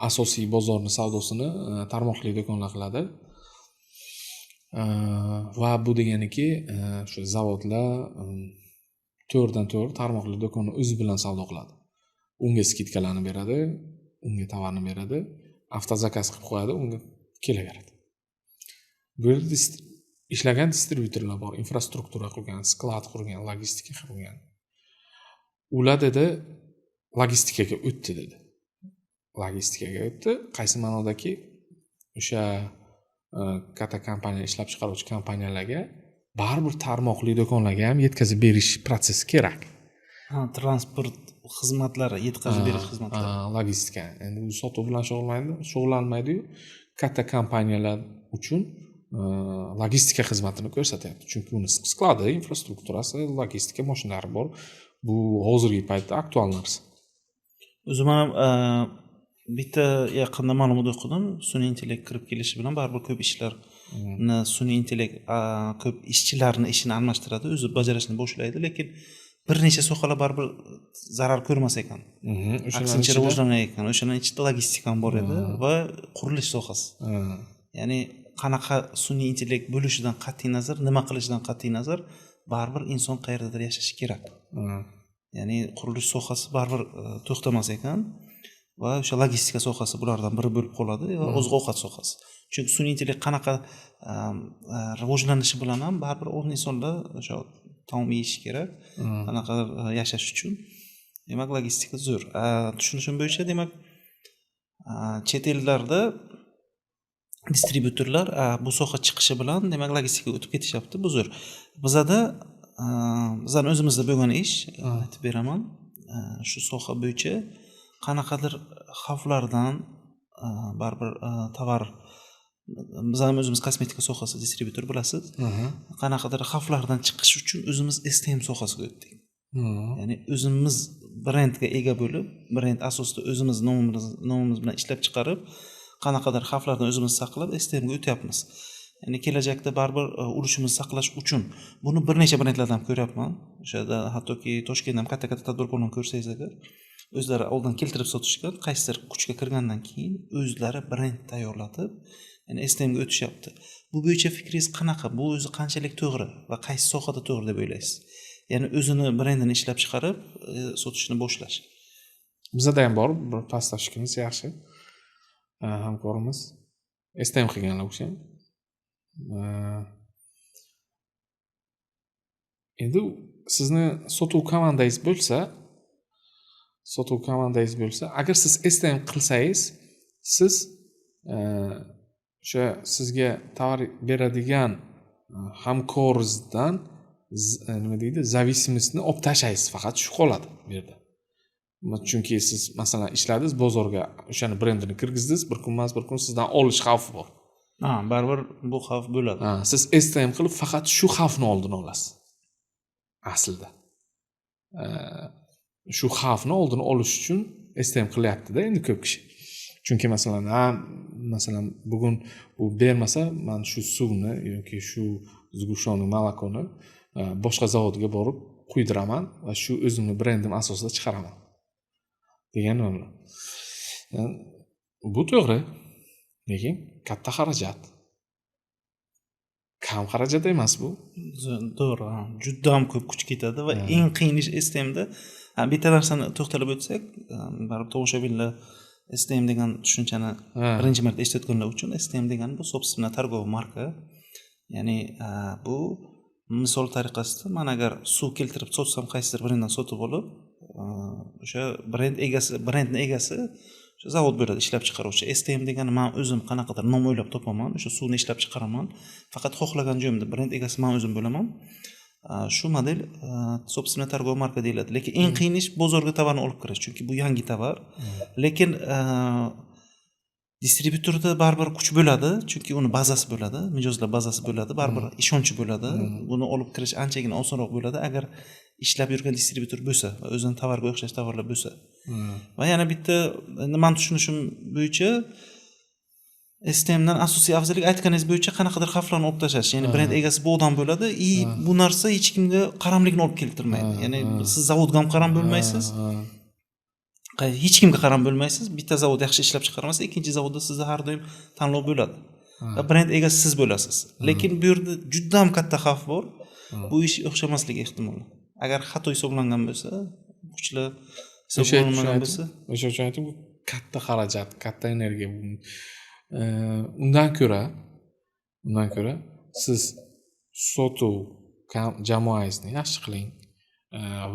Asosiy bozorni savdosini tarmoqli do'konlar qiladi. Va bu deganiki, shu zavodlar to'g'ridan-to'g'ri tarmoqli do'konni o'zi bilan savdo qiladi. Unga skidkalarni beradi, unga tovarni beradi, avtozakaz qilib qo'yadi, unga kelaveradi. Bu yerda ishlagan distributorlar bor, infrastruktura qurgan, sklad qurgan, logistika qurgan. Ular dedi, logistikaga o'tdi dedi. Logistikaga o'tdi, qaysi ma'nodaki o'sha katta kompaniya, ishlab chiqaruvchi kompaniyalarga baribir tarmoqli do'konlarga ham yetkazib berish protsessi kerak. Transport xizmatlari, yetkazib berish xizmatlari. Logistika. Endi u sotuv bilan shug'ullanmaydi-yu, katta kompaniyalar uchun logistika xizmatini ko'rsatyapti. Chunki uni skladi, infrastrukturasi, logistika mashinalari bor. Bu hozirgi paytda aktual narsa. O'zim ham bitta yaqinda ma'lumot o'qidim. Sun'iy intellekt kirib kelishi bilan baribir ko'p ishlarni sun'iy intellekt ko'p ishchilarni ishini almashtiradi, o'zi bajarishni boshlaydi, lekin bir necha sohalar baribir zarar ko'rmas ekan. Aksincha rivojlanar ekan. O'shaning ichida logistika ham bor edi va qurilish sohasi. Ya'ni qanaqa sun'iy intellekt bo'lishidan qat'iy nazar, nima qilishidan qat'iy nazar, baribir inson qayerdadir yashashi kerak. Ya'ni qurilish sohasi baribir to'xtamas ekan va o'sha logistika sohasi bulardan biri bo'lib qoladi va oziq-ovqat sohasi. Chunki sun'iy intellekt qanaqa rivojlanishi bilan ham baribir insonlar o'sha taom yeyishi kerak, qanaqadir yashash uchun. Demak, logistika zo'r. Tushunishim bo'yicha, demak, chet ellarda distributorlar bu soha chiqishi bilan demak logistikaga o'tib ketishyapti. Bu zo'r. Bizada bizning o'zimizda bo'lgan ish, aytib beraman. Shu soha bo'yicha qanaqadir xavflardan baribir tovar, bizning o'zimiz kosmetika sohasi distributor bilasiz. Qanaqadir xavflardan chiqish uchun o'zimiz STM sohasiga o'tdik. Ya'ni o'zimiz brendga ega bo'lib, brend asosida o'zimiz nomimiz bilan ishlab chiqarib, qanaqadir xavflardan o'zimiz saqlab STMga o'tyapmiz. Ya'ni kelajakda baribir urushimizni saqlash uchun buni bir necha brendlardan ko'ryapman. O'shada hattoki Toshkentda ham katta-katta tadbirkorlarni ko'rsangiz agar, o'zlari oldin keltirib sotishgan, qaysidir kuchga kirgandan keyin o'zlari brend tayyorlatib, ya'ni STMga o'tishyapti. Bu bo'yicha fikringiz qanaqa? Bu o'zi qanchalik to'g'ri va qaysi sohada to'g'ri deb o'ylaysiz? Ya'ni o'zini brendini ishlab chiqarib, sotishni boshlash. Bizda ham bor, bir поставщикimiz yaxshi. Hamkorimiz STM qilganlar o'sha. Endi sizni sotuv komandangiz bo'lsa, agar siz STM qilsangiz, siz o'sha sizga tovar beradigan hamkoringizdan nima deydi, zavisимостьni olib tashlaysiz, faqat shu qoladi bu yerda. Chunki siz masalan ishladingiz, bozorga o'shani brendini kirgizdingiz, bir kun sizdan olish xavfi bor. Baribir bu xavf bo'ladi. Siz STM qilib faqat shu xavfni oldini olasiz. Aslida. Shu xavfni oldini olish uchun STM qilyapti-da endi ko'p kishi. Chunki masalan bugun bu bermasa, men shu suvni yoki shu zgushoni molokoni boshqa zavodga borib quydiraman va shu o'zimni brendim asosida chiqaraman degan o'ylar. Bu to'g'ri, lekin katta xarajat. Kam xarajat emas bu. To'g'ri, juda ham ko'p kuch ketadi va eng qiyin ish STMda. Bitta narsani to'xtalib o'tsak, baribir tomoshabinlar STM degan tushunchani birinchi marta eshitayotganlar uchun STM degani bu собственная торговая marka. Ya'ni bu misol tariqasida men agar suv keltirib sotsam, qaysidir brenddan sotib olib, o'sha brendning egasi o'sha zavod bo'ladi, ishlab chiqaruvchi. STM degani men o'zim qanaqadir nom o'ylab topaman, o'sha suvni ishlab chiqaraman. Faqat xohlagan joyimda brend egasi men o'zim bo'laman. Shu model собственная торговая marka deyiladi. Lekin eng qiyin ish bozorga tovarni olib kirish, chunki bu yangi tovar. Lekin distributorda baribir kuch bo'ladi, chunki uni bazasi bo'ladi, mijozlar bazasi bo'ladi, baribir ishonchi bo'ladi. Buni olib kirish anchagina osonroq bo'ladi agar ishlab yurgan distributor bo'lsa va o'zining tovarga o'xshash tovarlar bo'lsa. Va yana bitta, men tushunishim bo'yicha STMdan asosiy afzallik aytganingiz bo'yicha qanaqadir xavflarni olib tashlash. Ya'ni brend egasi bu odam bo'ladi, bu narsa hech kimga qaramlikni olib keltirmaydi. Ya'ni siz zavodga ham qaram bo'lmaysiz. Hech kimga qaram bo'lmaysiz. Bitta zavod yaxshi ishlab chiqarmasa, ikkinchi zavodda sizda har doim tanlov bo'ladi. Va brend egasi siz bo'lasiz. Lekin bu yerda juda ham katta xavf bor. Bu ish o'xshamasligi ehtimoli. Agar xato hisoblangan bo'lsa, kuchlar hisoblanmagan bo'lsa, o'sha uchun aytdim, bu katta xarajat, katta energiya. Undan ko'ra siz sotuv jamoangizni yaxshi qiling,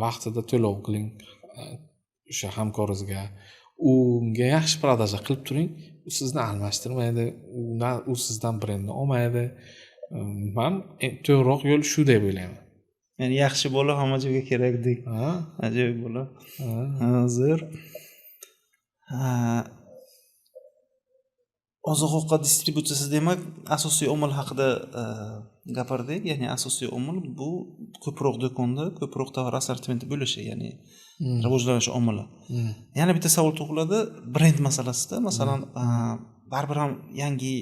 vaqtida to'lov qiling o'sha hamkoringizga, unga yaxshi prodaja qilib turing, u sizni almashtirmaydi, u sizdan brendni olmaydi. Men to'g'riroq yo'l shu deb o'ylayman. Ya'ni yaxshi bola hamma joyga kerakdek. Ajoyib bola. Hozir oziq-ovqat distributsiyasi demak asosiy omil haqida gapirdik, ya'ni asosiy omil bu ko'proq do'konda ko'proq tovar assortimenti bo'lishi, ya'ni rivojlanish omili. Yana bitta savol tug'iladi brend masalasida. Masalan, baribir ham yangi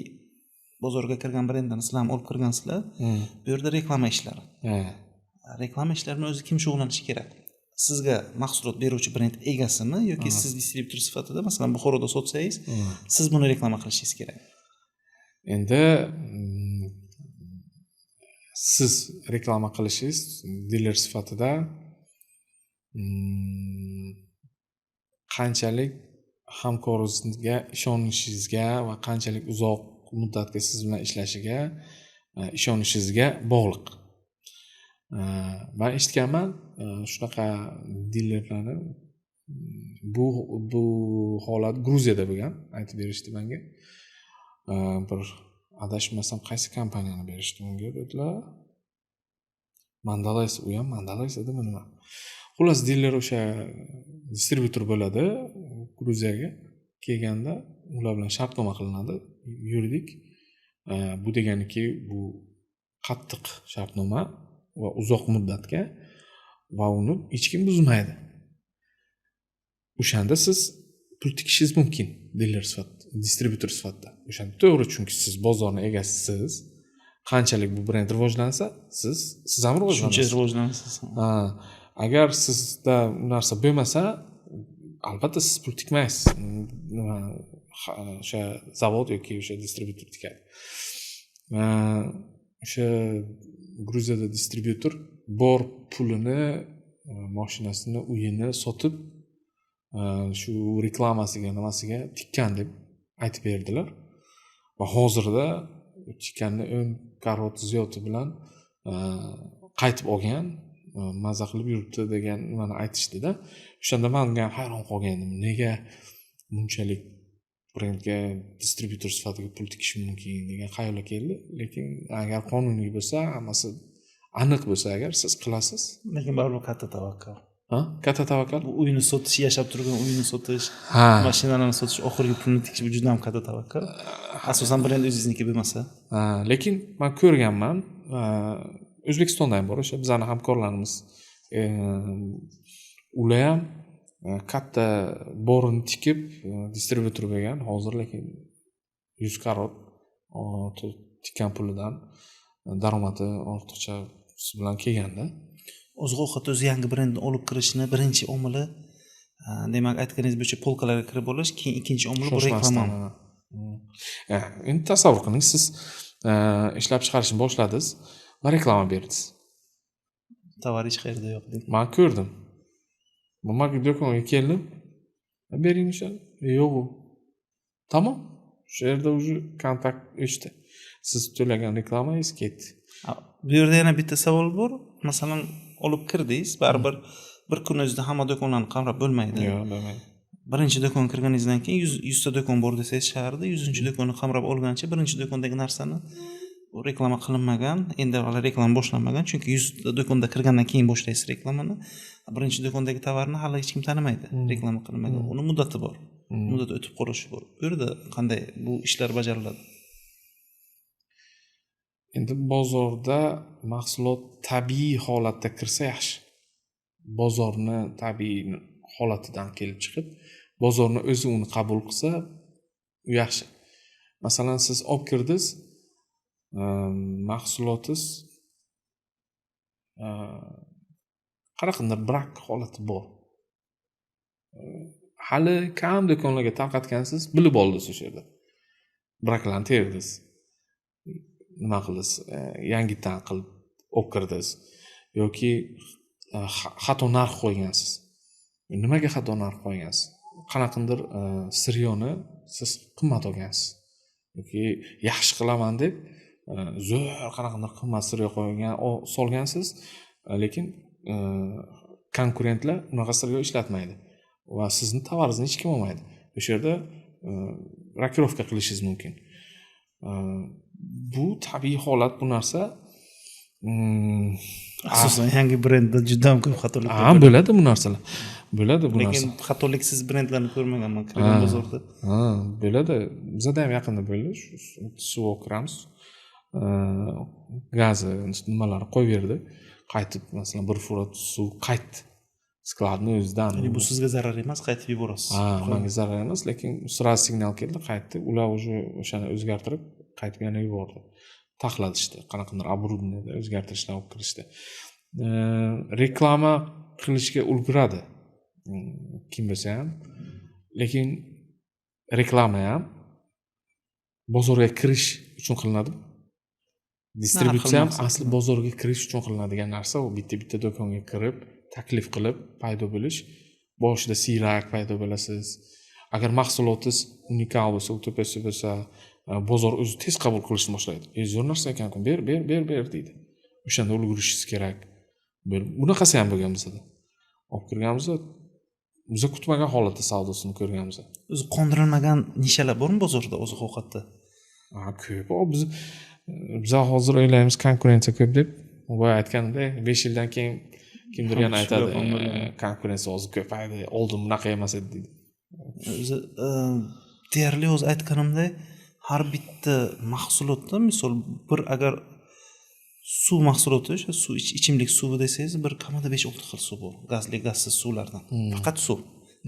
bozorga kirgan brendni sizlar ham olib kirgansizlar. Bu yerda reklama ishlari. Reklama ishlarini o'zi kim shug'ullanishi kerak? Sizga mahsulot beruvchi brend egasimi yoki siz distributor sifatida, masalan, Buxoroda sotsangiz, siz buni reklama qilishingiz kerak? Endi siz reklama qilishingiz diler sifatida qanchalik hamkoringizga ishonishingizga va qanchalik uzoq muddatga siz bilan ishlashiga ishonishingizga bog'liq. Men eshitganman shunaqa dilerlarni, bu holat Gruziyada bo'lgan, aytib berishdi menga. Bir adashmasam qaysi kompaniyani berishdi unga dedilar. Mandalays, u ham Mandalays edimi nima? Xullas diler o'sha distributor bo'ladi. Gruziyaga kelganda ular bilan shartnoma qilinadi, yuridik. Bu deganiki bu qattiq shartnoma va uzoq muddatga va uni hech kim buzmaydi. O'shanda siz pul tikishingiz mumkin diler sifatida, distributor sifatida. O'shanda to'g'ri, chunki siz bozorni egasiz. Qanchalik bu brend rivojlansa, siz ham rivojlanasiz. Shuncha rivojlanasiz. Agar sizda u narsa bo'lmasa, albatta siz pul tikmaysiz. O'sha zavod yoki o'sha distributor tikadi. O'sha Gruziyada distributor bor pulini, mashinasini, uyini sotib, shu reklamasiga, nimasiga tikkan deb aytib berdilar. Va hozirda tikkanni 10 karot ziyoti bilan qaytib olgan, maza qilib yuribdi degan nimani aytishdi-da. O'shanda men hayron qolgandim. Nega bunchalik brendga distributor sifatida pul tikish mumkin degan xayolga keldi. Lekin agar qonuniy bo'lsa, hammasi aniq bo'lsa, agar siz qilasiz. Lekin baribir katta tavakkal. Katta tavakkal. Bu uyni sotish, yashab turgan uyni sotish, mashinalarni sotish, oxirgi pulni tikish bu juda ham katta tavakkal. Asosan brend o'zingizniki bo'lmasa. Lekin men ko'rganman, O'zbekistonda ham bor o'sha bizning hamkorlarimiz. Ular ham katta borini tikib distributor bo'lgan, hozir lekin 100 karot tikkan pulidan daromadi ortiqcha bilan kelganda. Oziq-ovqat o'zi yangi brendni olib kirishni birinchi omili, demak aytganingiz bo'yicha polkalarga kirib olish, keyin ikkinchi omili bu reklama. Endi tasavvur qiling, siz ishlab chiqarishni boshladingiz va reklama berdingiz. Tovar hech qayerda yo'q deb. Men ko'rdim. Men do'konga keldim. Bering o'sha. Yo'q u. Tamom. Shu yerda уже kontakt o'chdi. Siz to'lagan reklamangiz ketdi. Bu yerda yana bitta savol bor. Masalan, olib kirdingiz, baribir bir kun o'zida hamma do'konlarni qamrab bo'lmaydi. Yo'q, bo'lmaydi. Birinchi do'kon kirganingizdan keyin 100 ta do'kon bor desangiz shaharda, 100-do'konni qamrab olgancha birinchi do'kondagi narsani reklama qilinmagan, endi hali reklama boshlanmagan, chunki 100 ta do'konda kirgandan keyin boshlaysiz reklamani. Birinchi do'kondagi tovarni hali hech kim tanimaydi, reklama qilinmagan. Uni muddati bor. Muddat o'tib qolishi bor. Bu yerda qanday bu ishlar bajariladi? Endi bozorda mahsulot tabiiy holatda kirsa yaxshi. Bozorni tabiiy holatidan kelib chiqib, bozorni o'zi uni qabul qilsa, u yaxshi. Masalan, siz olib kirdingiz, mahsulotingiz qanaqadir brak holati bor. Hali kam do'konlarga tarqatgansiz, bilib oldingiz o'sha yerda. Braklarni terdingiz. Nima qildingiz? Yangidan qilib olib kirdingiz yoki xato narx qo'ygansiz. Nimaga xato narx qo'ygansiz? Qanaqadir siryoni siz qimmat olgansiz yoki yaxshi qilaman deb zo'r qanaqadir qimmat siryo solgansiz, lekin konkurentlar unaqa siryo ishlatmaydi va sizni tovaringizni hech kim olmaydi. O'sha yerda rokirovka qilishingiz mumkin. Bu tabiiy holat, bu narsa Asosan yangi brendda juda ham ko'p xatoliklar bor. bo'ladi bu narsalar. Bo'ladi bu Lekin narsa. xatoliksiz brendlarni ko'rmaganman kirgan bozorda. Bo'ladi. Bizda ham yaqinda bo'ldi. Shu suv kiramiz. Gazi nimalari qo'yib berdi. Qaytib masalan bir fura suv qaytdi. Skladni o'zidan. Ya'ni bu sizga zarar emas, qaytib yuborasiz. Menga zarar emas, lekin sraz signal keldi, qaytdi. Ular o'shani o'zgartirib, qaytib yana yubordi. Taxladishdi. Qanaqadir оборудованияda o'zgartirishlar olib kirishdi. Reklama qilishga ulguradi. Kim bo'lsa ham. Lekin reklama ham bozorga kirish uchun qilinadi. Distributsiya ham asli bozorga kirish uchun qilinadigan narsa. U bitta do'konga kirib, taklif qilib paydo bo'lish. Boshida siyrak paydo bo'lasiz. Agar mahsulotingiz unikal bo'lsa, utopiyasi bo'lsa, bozor o'zi tez qabul qilishni boshlaydi. Zo'r narsa ekan-ku, ber deydi. O'shanda ulgurishingiz kerak. Bunaqasi ham bo'lgan bizda. Olib kirganimizda biz kutmagan holatda savdosini ko'rganmiz. O'zi qondirilmagan nishalar bormi bozorda oziq-ovqatda? Ko'p. Biz hozir o'ylaymiz konkurensiya ko'p deb. Boya aytganimdek, 5 yildan keyin kimdir yana aytadi, konkurensiya hozir ko'paydi, oldin bunaqa emas edi deydi. O'zi deyarli o'zi aytganimdek, har bitta mahsulotda, misol bir agar suv mahsuloti, o'sha suv ichimlik suvi desangiz, bir kamida 5-6 xil suv bor. Gazli, gazsiz suvlardan. Faqat suv.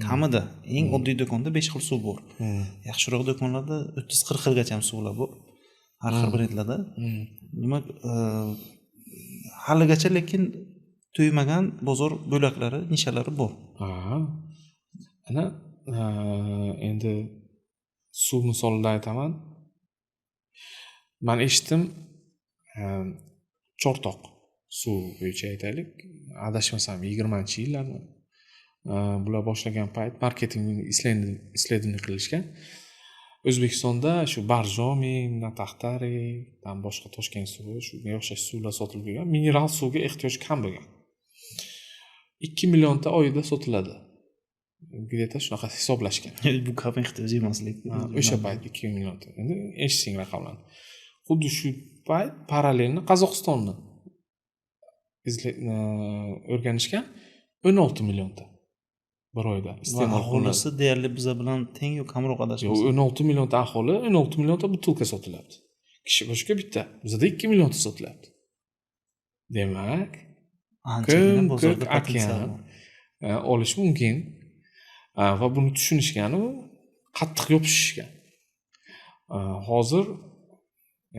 Kamida eng oddiy do'konda 5 xil suv bor. Yaxshiroq do'konlarda 30-40 xilgacha suvlar bor. Har xil brendlarda. Demak, haligacha lekin to'ymagan bozor bo'laklari, nishalari bor. Ana endi suv misolida aytaman. Men eshitdim, Chortoq suv bo'yicha aytaylik, adashmasam 20-yillarni bular boshlagan payt marketing исследование qilishgan. O'zbekistonda shu Barjomi, Nataxtari, dan boshqa Toshkent suvi, shunga o'xshash suvlar sotilib yurgan. Mineral suvga ehtiyoj kam bo'lgan. 2 millionta oyda sotiladi. Где-то shunaqa hisoblashgan. Bu kam ehtiyoj emaslik. O'sha payt 2 millionta. Endi eshitsing raqamlarni. Xuddi shu payt parallelni Qozog'istonni o'rganishgan 16 millionta bir oyda iste'mol aholisi deyarli biz bilan teng yo'q, kamroq adashmasam. 16 millionta aholi, 16 millionta butilka sotilyapti. Kishi boshiga bitta. Bizda 2 millionta sotilyapti. Demak, anchagina bozorda potensial olish mumkin. Va buni tushunishgan u qattiq yopishishgan. Hozir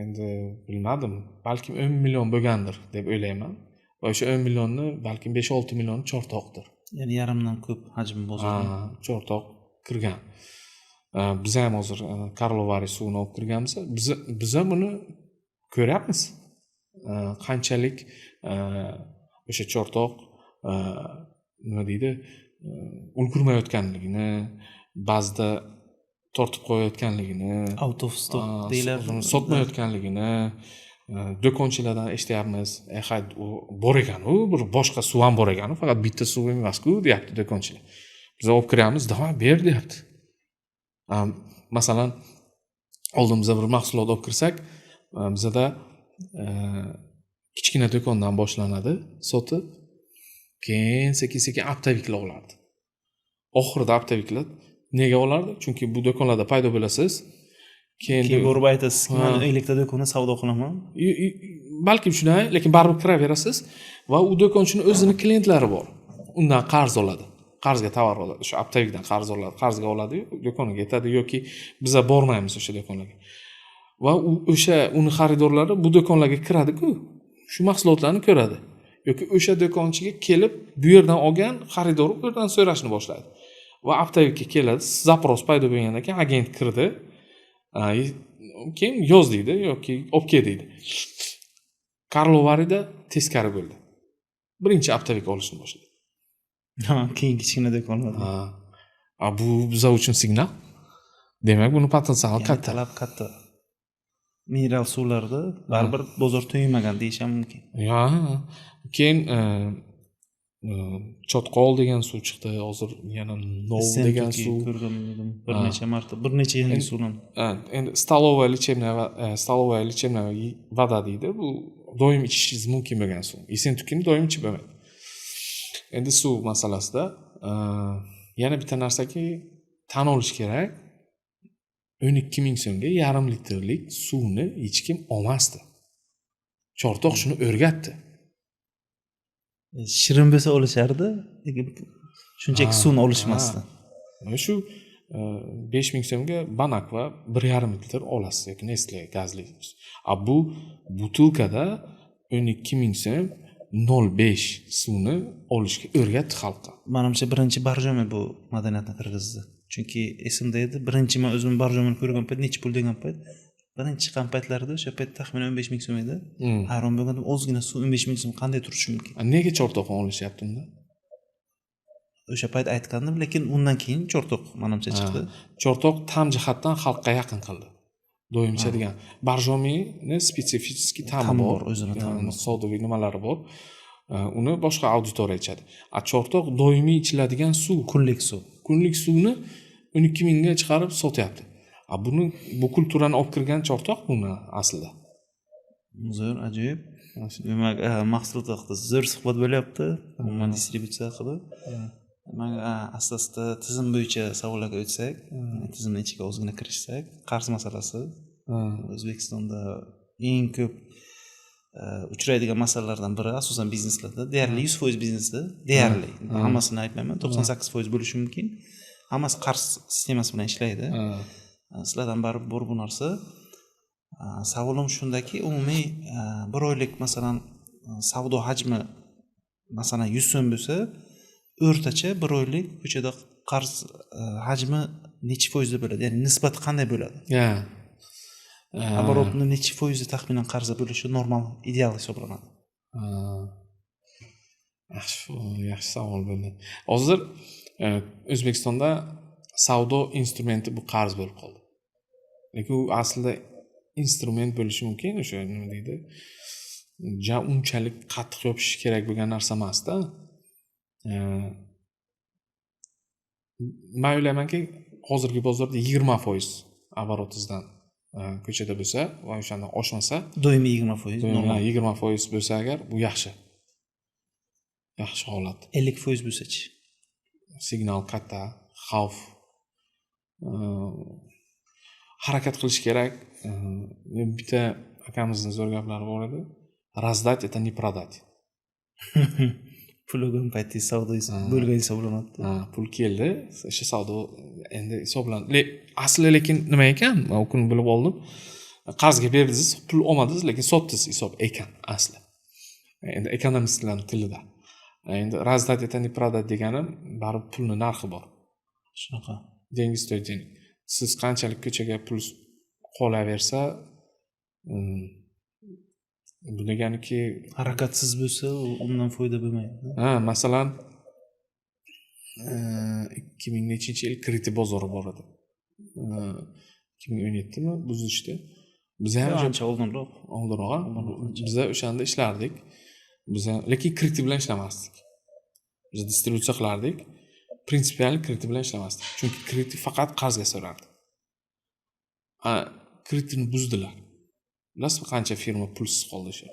endi bilmadim, balkim 10 million bo'lgandir deb o'ylayman. Va o'sha 10 millionni balkim 5-6 millioni Chortoqdir. Ya'ni yarimdan ko'p hajm bozorda. Chortoq kirgan. Biz ham hozir Karlovari suvini olib kirganmiz. Biz buni ko'ryapmiz. Qanchalik o'sha Chortoq nima deydi, ulgurmayotganligini, ba'zida tortib qo'yayotganligini, out of stock deylar, sotmayotganligini do'konchilardan eshityapmiz. Bor ekan, u bir boshqa suv ham bor ekan, faqat bitta suv emas-ku, deyapti do'konchilar. Biz olib kiryapmiz, "Davay, ber", deyapti. Masalan, oldimizda bir mahsulot olib kirsak, bizda kichkina do'kondan boshlanadi, sotib, keyin sekin-sekin optaviklar olardi. Oxirida optaviklar nega olardi? Chunki bu do'konlarda paydo bo'lasiz. Keyin borib aytasiz, "Men o'ylikda do'konda savdo qilaman." Balkim shunday, lekin baribir kiraverasiz va u do'konchining o'zining klientlari bor. Undan qarz oladi. Qarzga tovar oladi. Shu optavikdan qarz oladi, qarzga oladi, do'konga yetadi yoki biza bormaymiz o'sha do'konlarga. Va uni xaridorlari bu do'konlarga kiradi-ku, shu mahsulotlarni ko'radi. Yoki o'sha do'konchiga kelib, bu yerdan olgan xaridor u yerdan so'rashni boshlaydi. Va optavikka keladi, zapros paydo bo'lgandan keyin agent kirdi. Keyin yoz deydi yoki olib kel deydi. Karlovarida teskari bo'ldi. Birinchi optavik olishni boshladi. Keyin kichkina do'konlar. Bu bizlar uchun signal. Demak, buni potensiali katta. Talab katta. Mineral suvlarda baribir bozor to'ymagan deyish ham mumkin. Keyin Chotqol degan suv chiqdi, hozir yana Nov degan suv ko'rdim. Bir necha marta, bir necha yangi suvlar. Endi stolovaya lechebная voda deydi. Bu doim ichishingiz mumkin bo'lgan suv. Esentukini doim ichib bo'lmaydi. Endi suv masalasida yana bitta narsaki tan olish kerak. 12 ming so'mga yarim litrlik suvni hech kim olmasdi. Chortoq shuni o'rgatdi. Shirin bo'lsa olishardi, lekin shunchaki suvni olishmasdi. Shu 5 ming so'mga Banakva 1,5 litr olasiz yoki Nestle gazli. Bu butilkada 12 ming so'm 0,5 suvni olishga o'rgatdi xalqqa. Menimcha birinchi Barjomi bu madaniyatni kirgizdi. Chunki esimda edi, birinchi men o'zim Barjomini ko'rgan payt necha pul degan payt, birinchi chiqqan paytlarida o'sha payt taxminan 15 ming so'm edi. Hayron bo'lgandim, ozgina suv 15 ming so'm qanday turishi mumkin? Nega Chortoqni olishyapti unda? O'sha payt aytgandim, lekin undan keyin Chortoq menimcha chiqdi. Chortoq ta'm jihatdan xalqqa yaqin qildi. Doim ichadigan. Barjomini spetsifik ta'mi bor, o'zini ta'mi, sodaviy nimalari bor. Uni boshqa auditoriya ichadi. Chortoq doimiy ichiladigan suv, kunlik suv. Kunlik suvni 12 mingga chiqarib sotyapti. Buni bu kulturani olib kirgan Chortoq buni aslida. Zo'r, ajoyib. Demak, Maqsud haqida zo'r suhbat bo'lyapti. Men distributsiya qilib. Demak, asosda tizim bo'yicha savollarga o'tsak, tizimning ichiga ozgina kirishsak, qarz masalasi O'zbekistonda eng ko'p uchraydigan masalalardan biri, asosan bizneslarda, deyarli 100% biznesda, deyarli, hammasini aytmayman, 98% bo'lishi mumkin. Hammasi qarz sistemasi bilan ishlaydi. Sizlardan bor bu narsa. Savolim shundaki, umumiy bir oylik masalan savdo hajmi masalan 100 so'm bo'lsa, o'rtacha bir oylik ko'chada qarz hajmi necha foizda bo'ladi? Ya'ni nisbati qanday bo'ladi? Оборотni necha foizda taxminan qarz bo'lishi normal, ideal hisoblanadi? Yaxshi savol bo'ldi. Hozir O'zbekistonda savdo instrumenti bu qarz bo'lib qoldi. Lekin u aslida instrument bo'lishi mumkin, o'sha nima deydi? Unchalik qattiq yopish kerak bo'lgan narsa emas-da. Men o'ylaymanki, hozirgi bozorda 20% oborotizdan ko'chada bo'lsa va o'shandan oshmasa, doimiy 20%, normal 20% bo'lsa agar, bu yaxshi. Yaxshi holat. 50% bo'lsa-chi? Signal katta, xavf. Harakat qilish kerak. Bitta akamizning zo'r gaplari bor edi. Razdать это не продать. Pul bo'lgan paytda savdo bo'lgan hisoblanadi. Pul keldi, o'sha savdo endi hisoblanadi. Asli lekin nima ekan? Men u kun bilib oldim. Qarzga berdingiz, pul olmadingiz, lekin sotdingiz hisob ekan asli. Endi ekonomistlarning tilida. Endi razdать это не продать degani baribir pulning narxi bor. Shunaqa. Dengiz to'ydi. Siz qanchalik ko'chaga pul qolaversa, bu deganiki harakatsiz bo'lsa, undan foyda bo'lmaydi. Masalan 2000-yil kredit bozori bor edi. 2017 mi buzishdi. Biz ham ancha oldinroq. Biz o'shanda ishlardik. Biz lekin kredit bilan ishlamasdik. Biz distributsiya qilardik. Prinsipial kredit bilan ishlamasdik. Chunki kredit faqat qarzga so'rardi. Kreditni buzdilar. Bilasizmi qancha firma pulsiz qoldi o'sha?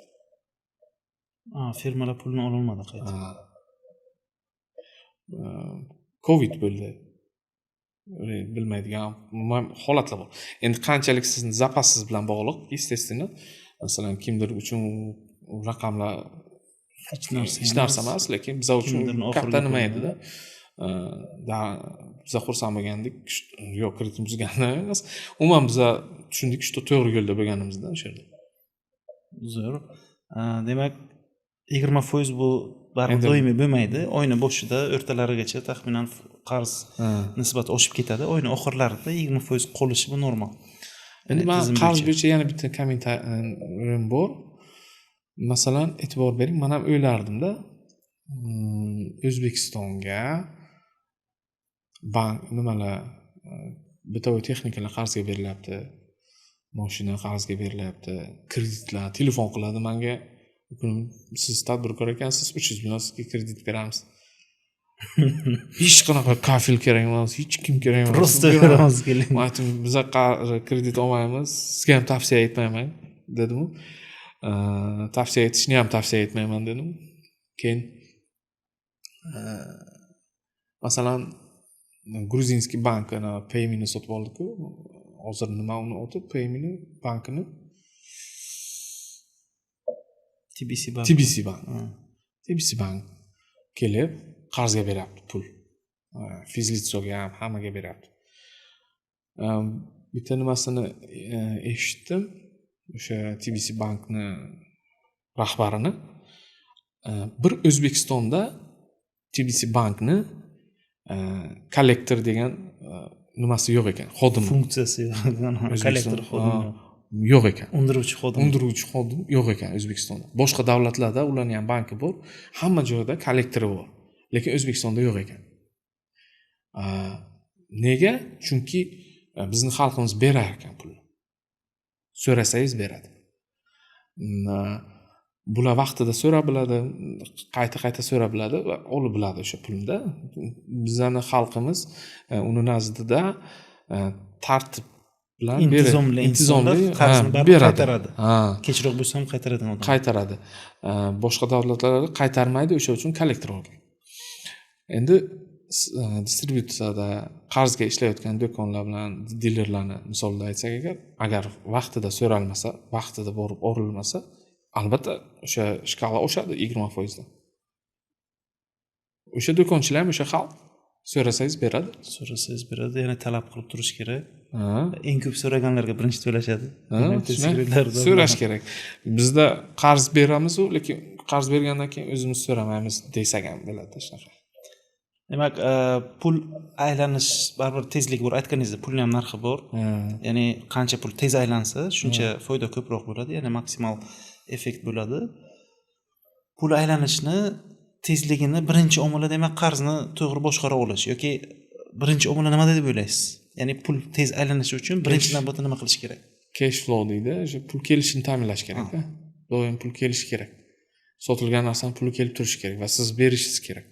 Firmalar pulni ololmadi qayta. Covid bo'ldi. Bilmaydigan holatlar bor. Endi qanchalik sizni zapassiz bilan bog'liq, естественно, masalan, kimdir uchun raqamlar hech narsa emas, lekin biz uchun katta nima edi-da. Biz xursand bo'lgandik, yo'q kreditimiz buzganda emas. Umuman biz tushundik, что to'g'ri yo'lda bo'lganimizdan o'sha yerda. Zo'r. Demak, 20% bu baribir doimiy bo'lmaydi. Oyning boshida o'rtalarigacha taxminan qarz nisbati oshib ketadi. Oyning oxirlarida 20% qolishi bu normal. Endi men qarz bo'yicha yana bitta kommentariym bor. Masalan, e'tibor bering, men ham o'ylardim-da. O'zbekistonga bank nimalar bitoy texnikalar qarzga berilyapti, mashina qarzga berilyapti, kreditlar, telefon qiladi menga, siz tadbirkor ekansiz, 300 million sizga kredit beramiz. Hech qanaqa kafil kerak emas, hech kim kerak emas. Prosta beramiz keling. Aytdim, biz kredit olmaymiz, sizga ham tavsiya etmayman, dedim. tavsiya etishni ham tavsiya etmayman dedim. Keyin masalan gruzinskiy bankini paymini sotib oldik-ku. Hozir nima uni oti paymini bankini TBC bank. TBC bank kelib qarzga beryapti pul. Fizlitsoga ham hammaga beryapti. Bitta nimasini eshitdim. O'sha TBC bankni rahbarini bir O'zbekistonda TBC bankni kollektor degan nimasi yo'q ekan, xodim Funksiyasi kollektor xodim yo'q ekan. undiruvchi xodim yo'q ekan O'zbekistonda. Boshqa davlatlarda ularning ham banki bor, hamma joyda kollektori bor, lekin O'zbekistonda yo'q ekan. Nega? Chunki bizni xalqimiz berar ekan pulni. So'rasangiz beradi. Bular vaqtida so'rab biladi, qayta so'rab biladi va olib biladi o'sha pulni. Bizning xalqimiz uni nazdida tartib bilan intizomli qarzni baribir qaytaradi. Kechroq bo'lsa ham qaytaradigan odam. Qaytaradi. Boshqa davlatlarda qaytarmaydi, o'sha uchun kollektor olgan. Endi distributsiyada qarzga ishlayotgan do'konlar bilan dilerlarni misolida aytsak agar vaqtida so'ralmasa, vaqtida borib o'rilmasa, albatta o'sha shkala oshadi 20%. O'sha do'konchilar ham o'sha xalq so'rasangiz beradi. Yana talab qilib turish kerak. Eng ko'p so'raganlarga birinchi to'lashadi. So'rash kerak. Bizda qarz beramiz, lekin qarz bergandan keyin o'zimiz so'ramaymiz desak ham bo'ladi shunaqa. Demak, pul aylanish baribir tezlik bor. Aytganingizda pulning ham narxi bor. Ya'ni qancha pul tez aylansa, shuncha foyda ko'proq bo'ladi, ya'ni maksimal effekt bo'ladi. Pul aylanishni tezligini birinchi omili demak qarzni to'g'ri boshqara olish yoki birinchi omili nima deb o'ylaysiz? Ya'ni pul tez aylanishi uchun birinchi navbatda nima qilish kerak? Cash flow deydi. O'sha pul kelishini ta'minlash kerak. Doim pul kelishi kerak. Sotilgan narsani puli kelib turishi kerak va siz berishingiz kerak.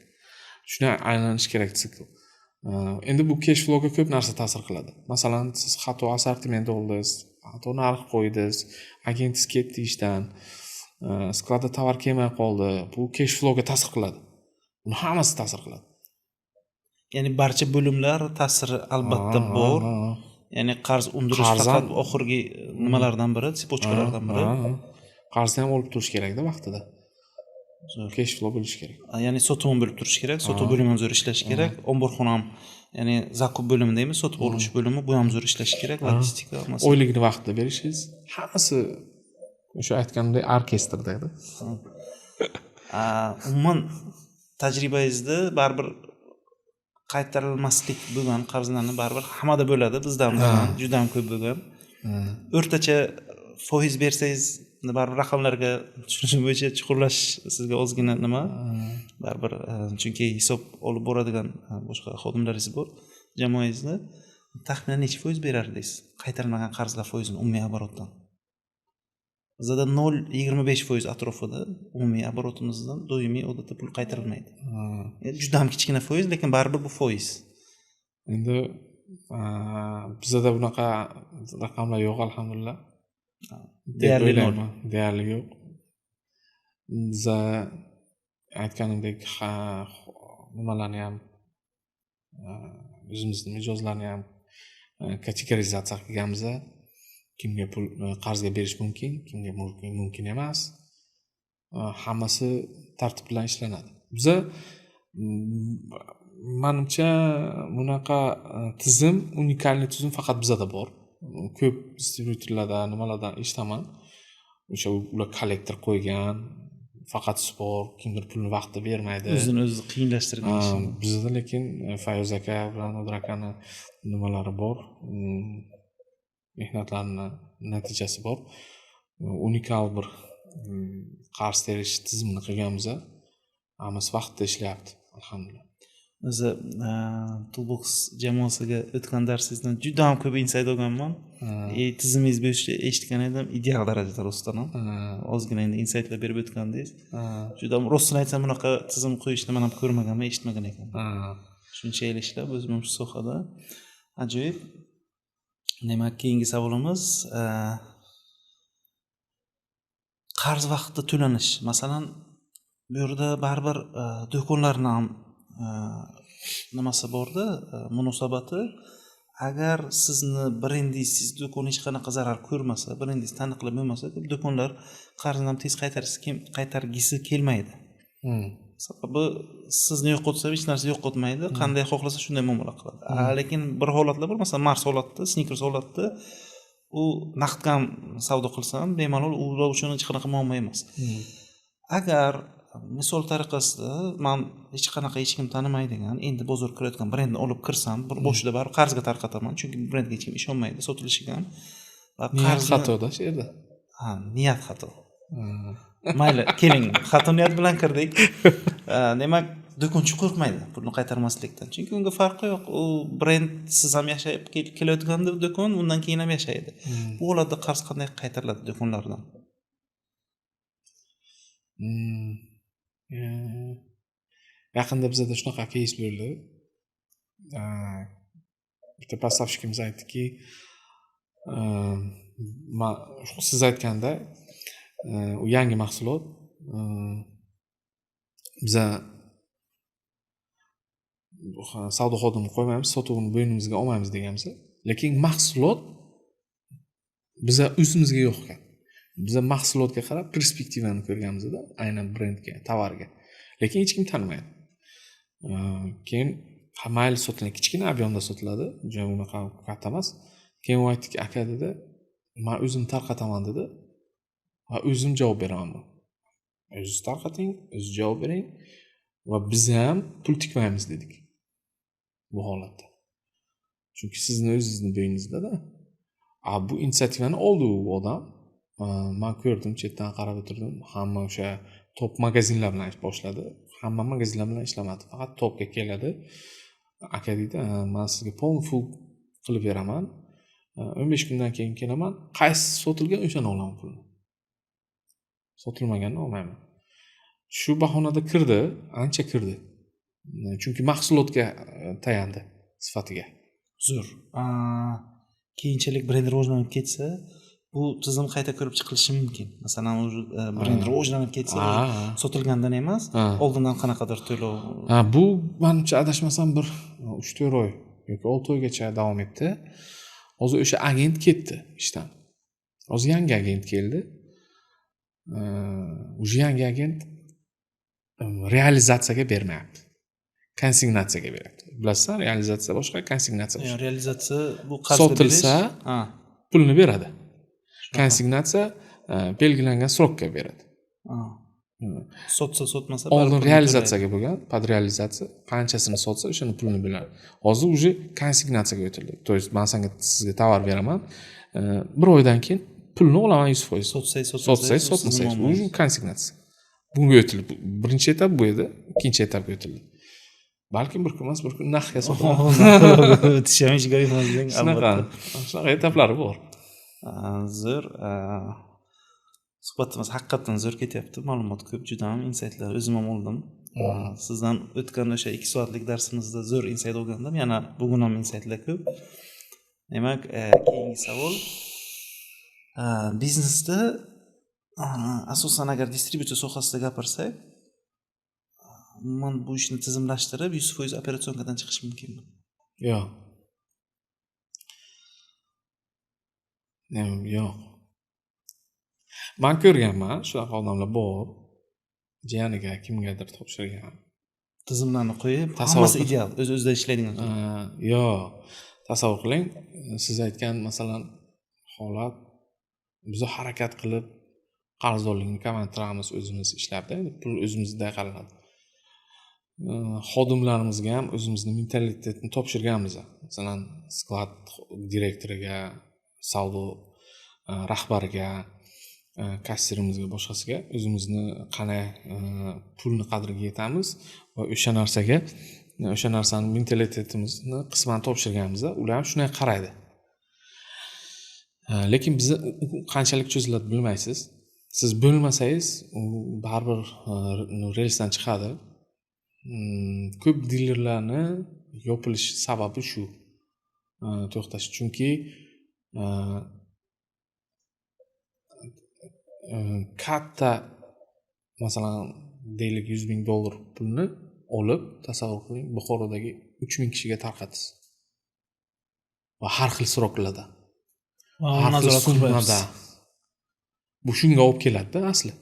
Shuna aylanish kerak sikl. Endi bu cash flowga ko'p narsa ta'sir qiladi. Masalan, siz xato assortiment oldingiz, xato narx qo'ydingiz, agentingiz ketdi ishdan, skladda tovar kelmay qoldi. Bu cash flowga ta'sir qiladi. Buni hammasi ta'sir qiladi. Ya'ni barcha bo'limlar ta'siri albatta bor. Ya'ni qarz undirish faqat oxirgi nimalardan biri, sipochkalardan biri. Qarzni ham olib turish kerak-da vaqtida. Cash flow bo'lishi kerak. Ya'ni sotuv bo'lib turishi kerak, sotuv bo'limi ham zo'r ishlashi kerak, omborxona ham, ya'ni zakup bo'limi deymiz, sotib olish bo'limi, bu ham zo'r ishlashi kerak, logistika masalan. Oyligini vaqtida berishingiz, hammasi o'sha aytganimdek orkestrda edi. Umuman tajribangizda baribir qaytarilmaslik bo'lgan qarzlarni baribir hammada bo'ladi, bizda ham juda ham ko'p bo'lgan. O'rtacha foiz bersangiz baribir raqamlarga tushunish bo'yicha chuqurlash sizga ozgina nima baribir chunki hisob olib boradigan boshqa xodimlaringiz bor jamoangizda. Taxminan necha foiz berardingiz qaytarilmagan qarzlar foizini umumiy oborotdan? Bizda 0.25% atrofida umumiy oborotimizdan doimiy odatda pul qaytarilmaydi. Juda ham kichkina foiz, lekin baribir bu foiz. Endi bizda bunaqa raqamlar yo'q, alhamdulillah. Deyarli yo'q. Biza aytganimdek nimalarni ham o'zimizning mijozlarni ham kategorizatsiya qilganmiz. Kimga pul qarzga berish mumkin, kimga mumkin emas. Hammasi tartib bilan ishlanadi. Biza menimcha bunaqa tizim, unikalniy tizim faqat bizda bor. Ko'p distributorlarda nimalardan eshitaman. O'sha ular kollektor qo'ygan, faqat spor, kimdir pulni vaqtida bermaydi. O'zini qiyinlashtirgan. Bizda lekin Fayoz aka bilan Nodir akani nimalari bor. Mehnatlarning natijasi bor. Unikal bir qarz berish tizimini qilganmiz. Hammasi vaqtida ishlayapti, alhamdulillah. O'zi Toolbox jamoasiga o'tgan darsingizdan juda ham ko'p insight olganman. Tizimingiz bo'yicha eshitgan edim, ideal darajada rostdan ham. Ozgina endi insightlar berib o'tgandingiz. Juda ham rostini aytsam bunaqa tizim qo'yishni men ham ko'rmaganman, eshitmagan ekanman. Shuncha yil ishlab o'zim ham shu sohada. Ajoyib. Demak, keyingi savolimiz qarz vaqtida to'lanish. Masalan, bu yerda baribir do'konlarni ham nimasi borda, munosabati. Agar sizni brendingiz do'kon hech qanaqa zarar ko'rmasa, brendingiz taniqli bo'lmasa, do'konlar qarzni ham tez qaytargisi kelmaydi. Sababi sizni yo'qotsa hech narsa yo'qotmaydi, qanday xohlasa shunday muomala qiladi. Lekin bir holatlar bor, masalan, Mars holatida, Snickers holatida u naqddan savdo qilsa ham bemalol ular uchun hech qanaqa muammo emas. Agar misol tariqasida men hech qanaqa hech kim tanimaydigan, endi bozorga kirayotgan brendni olib kirsam, boshida baribir qarzga tarqataman, chunki brendga hech kim ishonmaydi sotilishiga ham. Niyat xatoda shu yerda. Niyat xato. Mayli, keling, xato niyat bilan kirdik. Demak, do'konchi qo'rqmaydi pulni qaytarmaslikdan. Chunki unga farqi yo'q. U brend siz ham yashab kelayotganda do'kon undan keyin ham yashaydi. Bu holatda qarz qanday qaytariladi do'konlardan? Yaqinda bizda shunaqa keys bo'ldi. Bitta поставщикimiz aytdiki, siz aytganda u yangi mahsulot biza savdo xodimi qo'ymaymiz, sotuvni bo'ynimizga olmaymiz deganmiz. Lekin mahsulot biza o'zimizga yo'q ekan. Biza mahsulotga qarab perspektivani ko'rganmiz-da, aynan brendga, tovarga. Lekin hech kim tanimaydi. Keyin mayli sotiladi, kichkina ob'yomda sotiladi, juda unaqa katta emas. Keyin u aytdiki, aka dedi, men o'zim tarqataman dedi. Va o'zim javob beraman. O'zingiz tarqating, o'zingiz javob bering va biz ham pul tikmaymiz dedik. Bu holatda. Chunki sizni o'zingizni bo'yningizda-da. Bu inisiativani oldi u odam. Men ko'rdim, chetdan qarab o'tirdim. Hamma o'sha top magazinlar bilan ish boshladi. Hamma magazinlar bilan ishlamadi. Faqat topga keladi. Aka deydi, men sizga polni full qilib beraman. 15 kundan keyin kelaman. Qaysi sotilgan o'shani olaman pulni. Sotilmaganini olmayman. Shu bahonada kirdi, ancha kirdi. Chunki mahsulotga tayandi sifatiga. Zo'r. Keyinchalik brend rivojlanib ketsa, bu tizim qayta ko'rib chiqilishi mumkin. Masalan, brend rivojlanib ketsa, sotilgandan emas, oldindan qanaqadir to'lov. Bu menimcha adashmasam bir 3-4 oy yoki 6 oygacha davom etdi. Hozir o'sha agent ketdi ishdan. Hozir yangi agent keldi. O'sha yangi agent realizatsiyaga bermayapti. Konsignatsiyaga beryapti. Bilasizmi, realizatsiya boshqa, konsignatsiya boshqa. Realizatsiya bu qarzga sotilsa pulni beradi. Konsignatsiya belgilangan srokka beradi. Sotsa sotmasa oldin realizatsiyaga bo'lgan, pod realizatsiya qanchasini sotsa o'shani pulini beradi. Hozir уже konsignatsiyaga o'tildi. То есть men sizga tovar beraman, bir oydan keyin pulni olaman 100%. Sotsangiz, sotmasangiz, bu konsignatsiya. Bunga o'tildi. Birinchi etap bu edi, ikkinchi etapga o'tildi. Balkim bir kun emas, bir kun naqdga sotaman. O'tishish kerak emaslik, albatta. Shunaqa etaplari bor. Zo'r. Suhbatimiz haqiqatan zo'r ketyapti. Ma'lumot ko'p, juda ham insaytlar o'zim ham oldim. Sizdan o'tgan o'sha 2 soatlik darsimizda zo'r insayt olgandim. Yana bugun ham insaytlar ko'p. Demak, keyingi savol. Biznesda asosan agar distributsiya sohasida gapirsak, men bu ishni tizimlashtirib 100% operatsiyonkadan chiqish mumkinmi? Yo'q. Yo'q. Men ko'rganman, shunaqa odamlar bor. Jiyaniga kimgadir topshirgan. Tizimlarni qo'yib, hammasi ideal, o'z-o'zidan ishlaydigan. Yo'q. Tasavvur qiling, siz aytgan masalan holat biz harakat qilib qarzdorlikni kamaytiramiz, o'zimiz ishlabda, pul o'zimizda qalanadi. Xodimlarimizga ham o'zimizni mentalitetni topshirganmiz. Masalan, sklad direktoriga, savdo rahbariga, kassirimizga, boshqasiga o'zimizni qanday pulni qadriga yetamiz va o'sha narsaga, o'sha narsani mentalitetimizni qisman topshirganmiz. Ular ham shunday qaraydi. Lekin biz qanchalik cho'ziladi bilmaysiz. Siz bo'lmasangiz, u baribir relsdan chiqadi. Ko'p dilerlarni yopilish sababi shu. To'xtash, chunki katta masalan deylik $100,000 pulni olib tasavvur qiling Buxorodagi 3,000 kishiga tarqatasiz va har xil sroklarda har xil summada bu shunga olib keladi-da asli.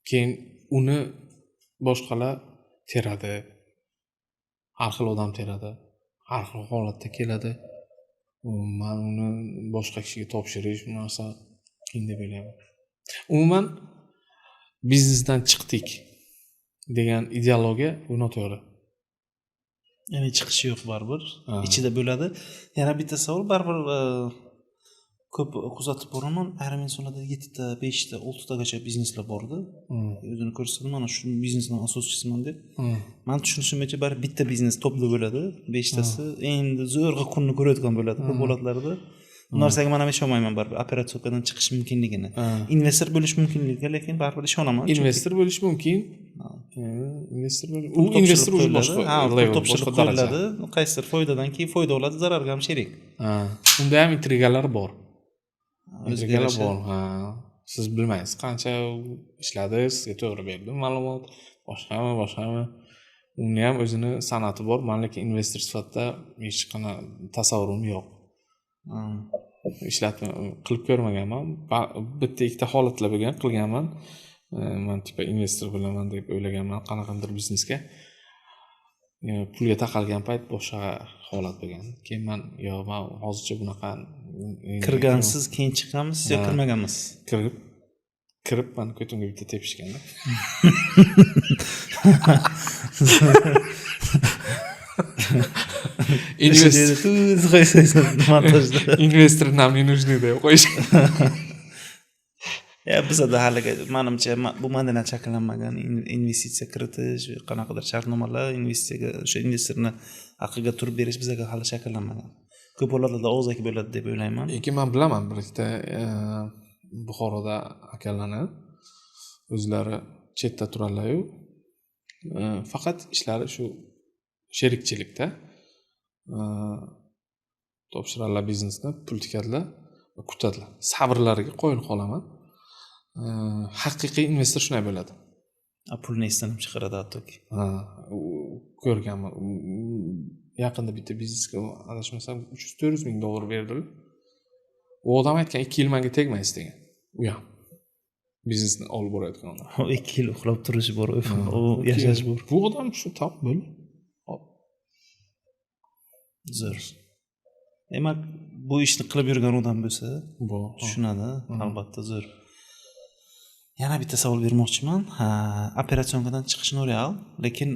Keyin uni boshqalar teradi, har xil odam teradi, har xil holatda keladi. Men uni boshqa kishiga topshirish bu narsa qiyin deb o'ylayman. Umuman biznesdan chiqdik degan ideologiya bu noto'g'ri. Ya'ni chiqishi yo'q baribir. Ichida bo'ladi. Yana bitta savol baribir ko'p kuzatib boraman. Ayrim insonlarda 7 ta, 5 ta, 6 tagacha bizneslar bor-da. O'zini ko'rsatdim, mana shu biznesning asoschisiman deb. Men tushunishimcha baribir bitta biznes topda bo'ladi. 5 tasi endi zo'rg'a kunni ko'rayotgan bo'ladi ko'p holatlarda. Bu narsaga men ham ishonmayman baribir operatsiyadan chiqish mumkinligini. Investor bo'lish mumkinligiga lekin baribir ishonaman. Investor bo'lish mumkin. Investor o'zi boshqa topshiriq qo'yiladi. Qaysidir foydadan keyin foyda oladi, zararga ham sherik. Unda ham intrigalar bor. Intrigalar bor. Siz bilmaysiz qancha ishladi, sizga to'g'ri berdi ma'lumot, boshqami. Uni ham o'zini san'ati bor. Men lekin investor sifatida hech qanday tasavvurim yo'q. Ishlatma qilib ko'rmaganman. Bitta ikkita holatlar bo'lgan, qilganman. Men tipa investor bo'laman deb o'ylaganman qanaqadir biznesga. Pulga taqalgan payt boshqa holat bo'lgan. Keyin men hozircha bunaqa kirgansiz, keyin chiqqanmisiz yo kirmaganmisiz? Kirib men ko'timga bitta tepishganda. Investor нам не нужны deb qo'yish. Bizda haliga menimcha bu madaniyat shakllanmagan investitsiya kiritish, qanaqadir shartnomalar investitsiyaga o'sha investorni haqqiga turib berish bizga hali shakllanmagan. Ko'p holatlarda og'zaki bo'ladi deb o'ylayman. Lekin men bilaman bir ikkita Buxoroda akalarni o'zlari chetda turadilar-yu. Faqat ishlari shu sherikchilikda. Topshiradilar biznesni, pul tikadilar va kutadilar. Sabrlariga qoyil qolaman. Haqiqiy investor shunday bo'ladi. Pulni istanib chiqaradi hattoki. Ko'rganman. Yaqinda bitta biznesga adashmasam $300,000-400,000 berdilar. U odam aytgan 2 yil menga tegmaysiz degan. U ham biznesni olib borayotgan odam. 2 yil uxlab turishi bor, u yashash bor. Bu odam shu top bo'l. Zo'r. Demak, bu ishni qilib yurgan odam bo'lsa, tushunadi, albatta zo'r. Yana bitta savol bermoqchiman. Operatsiyadan chiqish noreal, lekin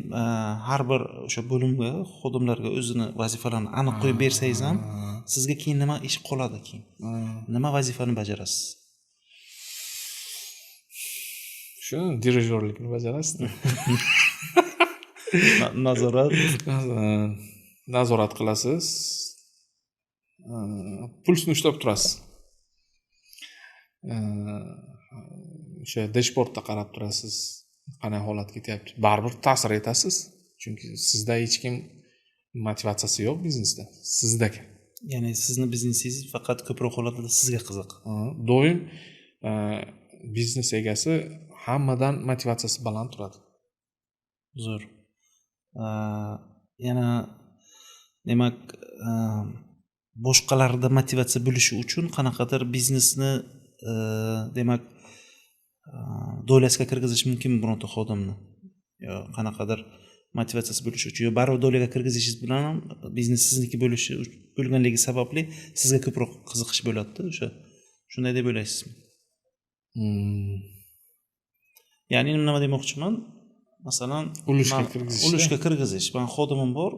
har bir o'sha bo'limga, xodimlarga o'zini vazifalarini aniq qo'yib bersangiz ham, sizga keyin nima ish qoladi keyin? Nima vazifani bajarasiz? Shu dirijorlikni bajarasiz. Nazorat qilasiz. Pulsni ushlab turasiz. O'sha dashbordda qarab turasiz, qanday holat ketyapti. Baribir ta'sir etasiz, chunki sizda hech kim motivatsiyasi yo'q biznesda, sizdagi. Ya'ni sizni biznesingiz faqat ko'proq holatlarda sizga qiziq. Doim biznes egasi hammadan motivatsiyasi baland turadi. Zo'r. Yana demak, boshqalarda motivatsiya bo'lishi uchun qanaqadir biznesni demak dolyasiga kirgizish mumkin birorta xodimni. Yo qanaqadir motivatsiyasi bo'lishi uchun yo baribir dolyaga kirgizishingiz bilan ham biznes sizniki bo'lganligi sababli sizga ko'proq qiziqish bo'ladi-da o'sha. Shunday deb o'ylaysizmi? Ya'ni nima demoqchiman? Masalan, ulushga kirgizish. Men xodimim bor.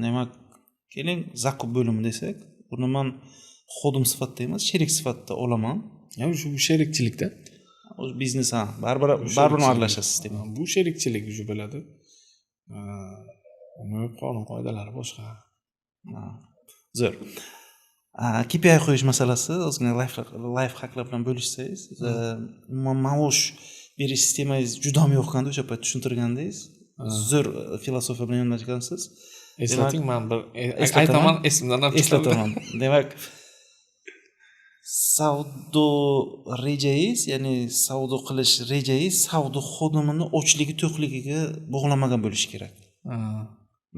Demak, keling zakup bo'limi desak, buni men xodim sifatida emas, sherik sifatida olaman. Shu sherikchilikda o'z biznes baribir aralashasiz deyman. Bu sherikchilik уже bo'ladi. Uni qonun qoidalari boshqa. Zo'r. KPI qo'yish masalasi, ozgina life hacklar bilan bo'lishsangiz, maosh berish sistemangiz juda ham yoqqanda o'sha payt tushuntirgandingiz. Zo'r filosofiya bilan yondashgansiz. Eslating, men bir aytaman, esimdan eslataman. Demak, savdo rejangiz, ya'ni savdo qilish rejangiz savdo xodimini ochligi to'qligiga bog'lamagan bo'lishi kerak.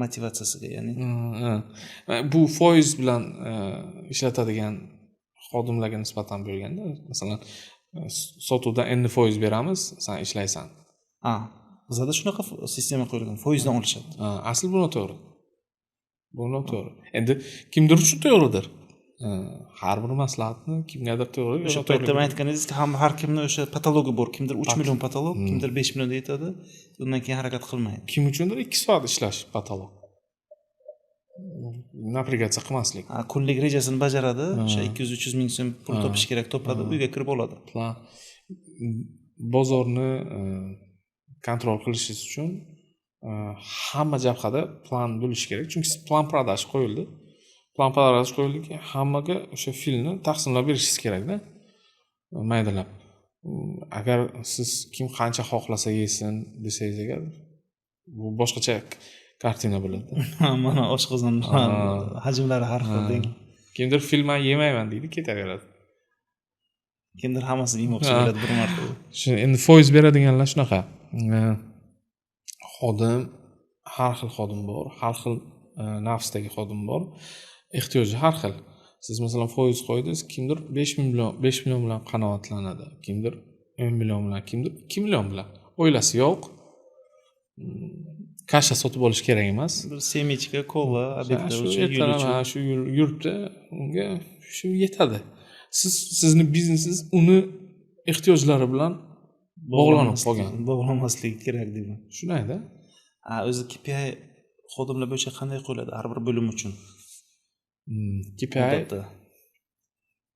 Motivatsiyasiga, ya'ni. Bu foiz bilan ishlatadigan xodimlarga nisbatan bo'lganda, masalan, sotuvda endi foiz beramiz, sen ishlaysan. Bizda shunaqa sistema qo'yilgan, foizdan olishadi. Asli bu noto'g'ri. Bu noto'g'ri. Endi kimdir uchun to'g'ridir. Har bir maslahatni kimgadir to'g'ri, O'sha paytda men aytganingizdek, har kimni o'sha patologi bor. Kimdir 3 million patolog, kimdir 5 million aytadi. Undan keyin harakat qilmaydi. Kim uchundir 2 soat ishlash patolog. Naprigatsiya qilmaslik. Kunlik rejasini bajaradi. O'sha 200-300 ming so'm pul topish kerak, topadi, uyga kirib oladi. Bozorni kontrol qilishingiz uchun hamma jabhada plan bo'lishi kerak. Chunki plan продаж qo'yildi. Plan продаж qo'yildiki, hammaga o'sha filni taqsimlab berishingiz kerak-da. Maydalab. Agar siz kim qancha xohlasa yesin desangiz agar, bu boshqacha kartina bo'ladi. Mana oshqozon hajmlari har xil. Kimdir filman yemayman deydi, ketaveradi. Kimdir hammasini yemoqchi bo'ladi bir marta. Shu endi foiz beradiganlar shunaqa. Xodim, har xil xodim bor, har xil nafsdagi xodim bor. Ehtiyoji har xil. Siz masalan foiz qo'ydingiz, kimdir 5 million bilan qanoatlanadi, kimdir 10 million bilan, kimdir 2 million bilan. O'ylasi yo'q. Kasha sotib olish kerak emas. Bir semichka, kola, obedda shu yuribdi, unga shu yetadi. Sizni biznesingiz uni ehtiyojlari bilan bog'lanib qolgan. Bog'lanmasligi kerak deyman. Shunday-da. O'zi KPI xodimlar bo'yicha qanday qo'yiladi har bir bo'lim uchun?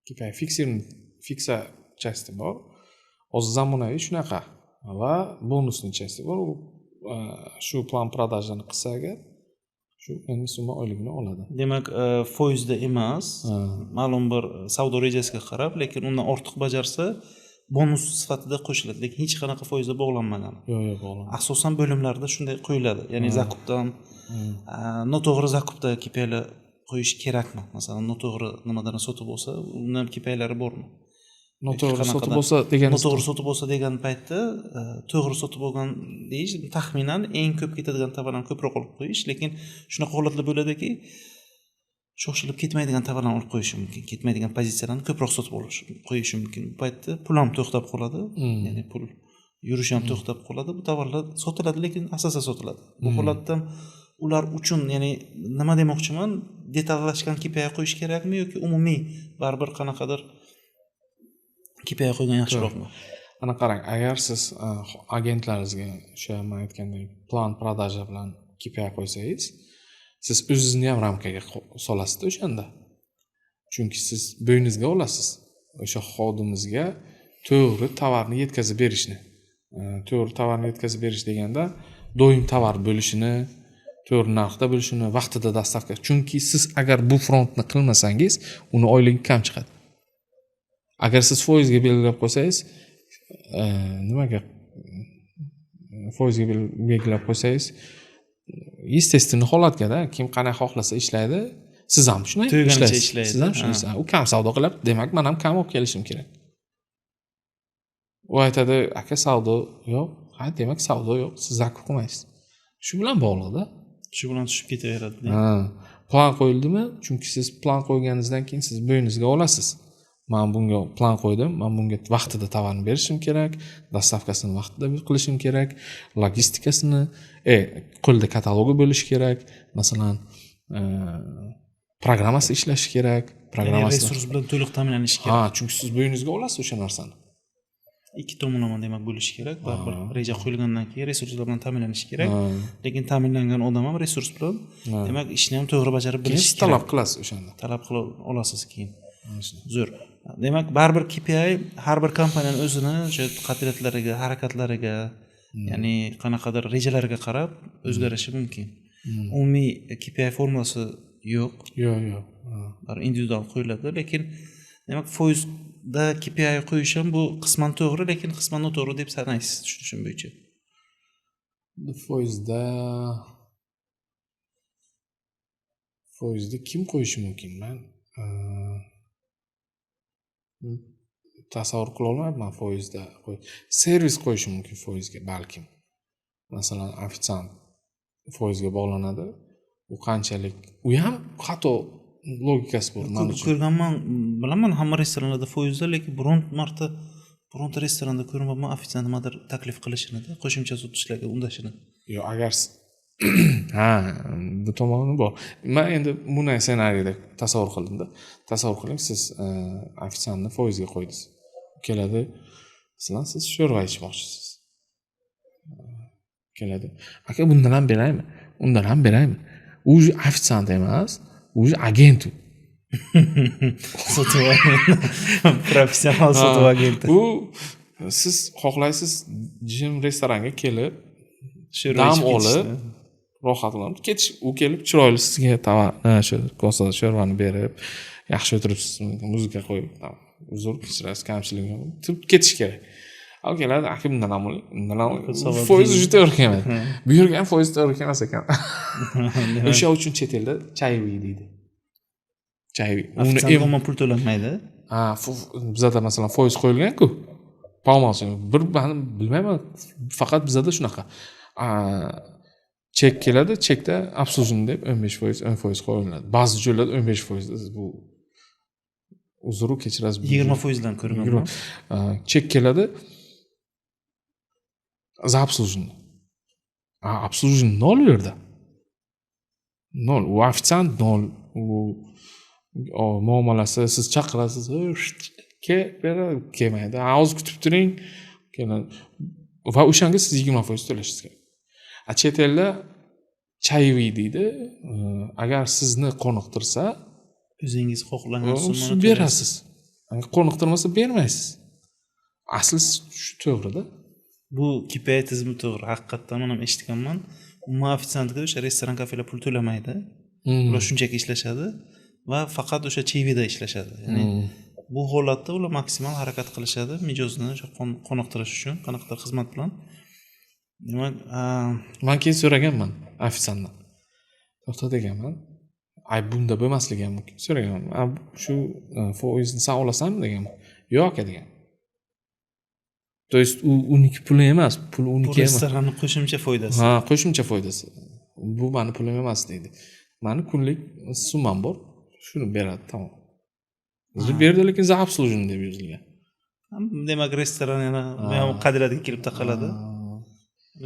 KPI fiksa части bor. Hozir zamonaviy shunaqa va bonusning части bor. Shu plan продажani qilsa agar shu endi summa oyligini oladi. Demak, foizda emas, ma'lum bir savdo rejasiga qarab, lekin undan ortiq bajarsa bonus sifatida qo'shiladi, lekin hech qanaqa foizga bog'lanmagan. Yo'q, bog'lanmagan. Asosan bo'limlarda shunday qo'yiladi. Ya'ni zakupdan noto'g'ri zakupda KPIlar qo'yish kerakmi? Masalan, noto'g'ri nimadan sotib bo'lsa, undan KPIlari bormi? Noto'g'ri sotib bo'lsa degan paytda to'g'ri sotib olgan deyish, taxminan eng ko'p ketadigan tovardan ko'proq olib qo'yish, lekin shunaqa holatlar bo'ladiki, shoshilib ketmaydigan tovarlarni olib qo'yish mumkin, ketmaydigan pozitsiyalarni ko'proq sotib qo'yish mumkin. Bu paytda pul ham to'xtab qoladi, ya'ni pul yurishi ham to'xtab qoladi. Bu tovarlar sotiladi, lekin asasa sotiladi. Bu holatda ular uchun, ya'ni nima demoqchiman, detallashgan KPI qo'yish kerakmi yoki umumiy baribir qanaqadir KPI qo'ygan yaxshiroqmi? Ana qarang, agar siz agentlaringizga o'sha men aytgandek plan продажа bilan KPI qo'ysangiz, siz o'zingizni ham ramkaga solasiz o'shanda. Chunki siz bo'yningizga olasiz o'sha xodimingizga to'g'ri tovarni yetkazib berishni. To'g'ri tovarni yetkazib berish deganda doim tovar bo'lishini, to'g'ri narxda bo'lishini, vaqtida dastavka. Chunki siz agar bu frontni qilmasangiz, uni oyligi kam chiqadi. Agar siz foizga belgilab qo'ysangiz, nimaga foizga belgilab qo'ysangiz, естественный holatga-da, kim qanday xohlasa ishlaydi, siz ham shunday ishlaysiz. Siz ham shunday. U kam savdo qilyapti, demak, men ham kam olib kelishim kerak. U aytadi, aka savdo yo'q. Ha, demak savdo yo'q, siz zakup qilmaysiz. Shu bilan bog'liq-da. Shu bilan tushib ketaveradi. Plan qo'yildimi? Chunki siz plan qo'yganingizdan keyin siz bo'yningizga olasiz. Men bunga plan qo'ydim, men bunga vaqtida tovarni berishim kerak, dastavkasini vaqtida qilishim kerak, logistikasini, qo'lda katalogi bo'lishi kerak, masalan, programmasi ishlashi kerak, resurs bilan to'liq ta'minlanishi kerak. Chunki siz bo'yningizga olasiz o'sha narsani. Ikki tomonlama demak bo'lishi kerak. Baribir reja qo'yilgandan keyin resurslar bilan ta'minlanishi kerak. Lekin ta'minlangan odam ham resurs bilan, demak, ishni ham to'g'ri bajarib bilishi kerak. Talab qilasiz o'shanda. Talab qila olasiz keyin. Zo'r. Demak, baribir KPI har bir kompaniyaning o'zini o'sha qadriyatlariga, harakatlariga, ya'ni qanaqadir rejalariga qarab o'zgarishi mumkin. Umumiy KPI formulasi yo'q. Yo'q. Bir individual qo'yiladi, lekin demak foizda KPI qo'yish ham bu qisman to'g'ri, lekin qisman noto'g'ri deb sanaysiz, tushunishim bo'yicha. Foizda kim qo'yishi mumkin? Men tasavvur qila olmayapman foizda servis qo'yishi mumkin foizga balkim. Masalan, ofitsiant foizga bog'lanadi. U qanchalik, u ham xato logikasi bor men uchun. Ko'rganman, bilaman hamma restoranlarda foizda, lekin bironta restoranda ko'rmadim ofitsiant nimadir taklif qilishini, qo'shimcha sut ishlarga undashini. Yo, agar ha, bu tomoni bor. Men endi bunday ssenariyda tasavvur qildim-da. Tasavvur qiling, siz ofitsiantni foizga qo'ydingiz. Keladi, masalan, siz sho'rva ichmoqchisiz. Keladi. Aka, bundan ham beraymi? Undan ham beraymi? U ofitsiant emas, u agent. Sotuv agenti. Professional sotuv agenti. U siz xohlaysiz jim restoranga kelib, Sho'rva dam ichib olib, ketishni. rohatlanib ketish. U kelib chiroyli sizga shu kosada sho'rvani berib, yaxshi o'tiribsiz, muzika qo'yib, uzr, kechirasiz, kamchilik yo'q. Turib ketish kerak. Al keladi, aka, bundan ham oling, bundan ham oling. Foiz juda to'g'ri kelmaydi. Bu yerga ham foiz to'g'ri kelmas ekan. O'sha uchun chet elda chayviy deydi. Chayviy. Ofitsiant umuman pul to'lanmaydi. Bizada masalan foiz qo'yilgan-ku. Palmas, bir bilmayman, faqat bizada shunaqa. Chek keladi, chekda obslužение deb 15%, 10% qo'yiladi. Ba'zi joylarda 15%. Bu uzr, kechirasiz. 20% dan ko'rganman. Chek keladi. За обслуживание. Обслуживание 0 u yerda. 0. U ofitsiant 0. U muomalasi, siz chaqirasiz, kelmaydi. Hozir kutib turing. Keladi. Va o'shanga siz 20% to'lashingiz kerak. Chet elda chayviy deydi. Agar sizni qoniqtirsa, O'zingiz xohlagan summani berasiz. Qoniqtirmasa bermaysiz. Asli shu to'g'ri-da. Bu KPI tizimi to'g'ri. Haqiqatdan men ham eshitganman. Umuman ofitsiantga o'sha restoran, kafelar pul to'lamaydi. Ular shunchaki ishlashadi va faqat o'sha chivida ishlashadi. Ya'ni bu holatda ular maksimal harakat qilishadi mijozni qoniqtirish uchun, qanaqadir xizmat bilan. Demak, men keyin so'raganman ofitsiantdan. To'xta deganman. Bunda bo'lmasligi ham mumkin. So'raganman. Shu foizni sen olasanmi deganman. Yo'q aka degan. То есть uniki puli emas, pul uniki emas. Restoranning qo'shimcha foydasi. Ha, qo'shimcha foydasi. Bu meni pulim emas deydi. Meni kunlik summam bor. Shuni beradi, tamom. O'zi berdi, lekin za obслуживание deb yozilgan. Demak, restoran yana qadriyaga kelib taqaladi.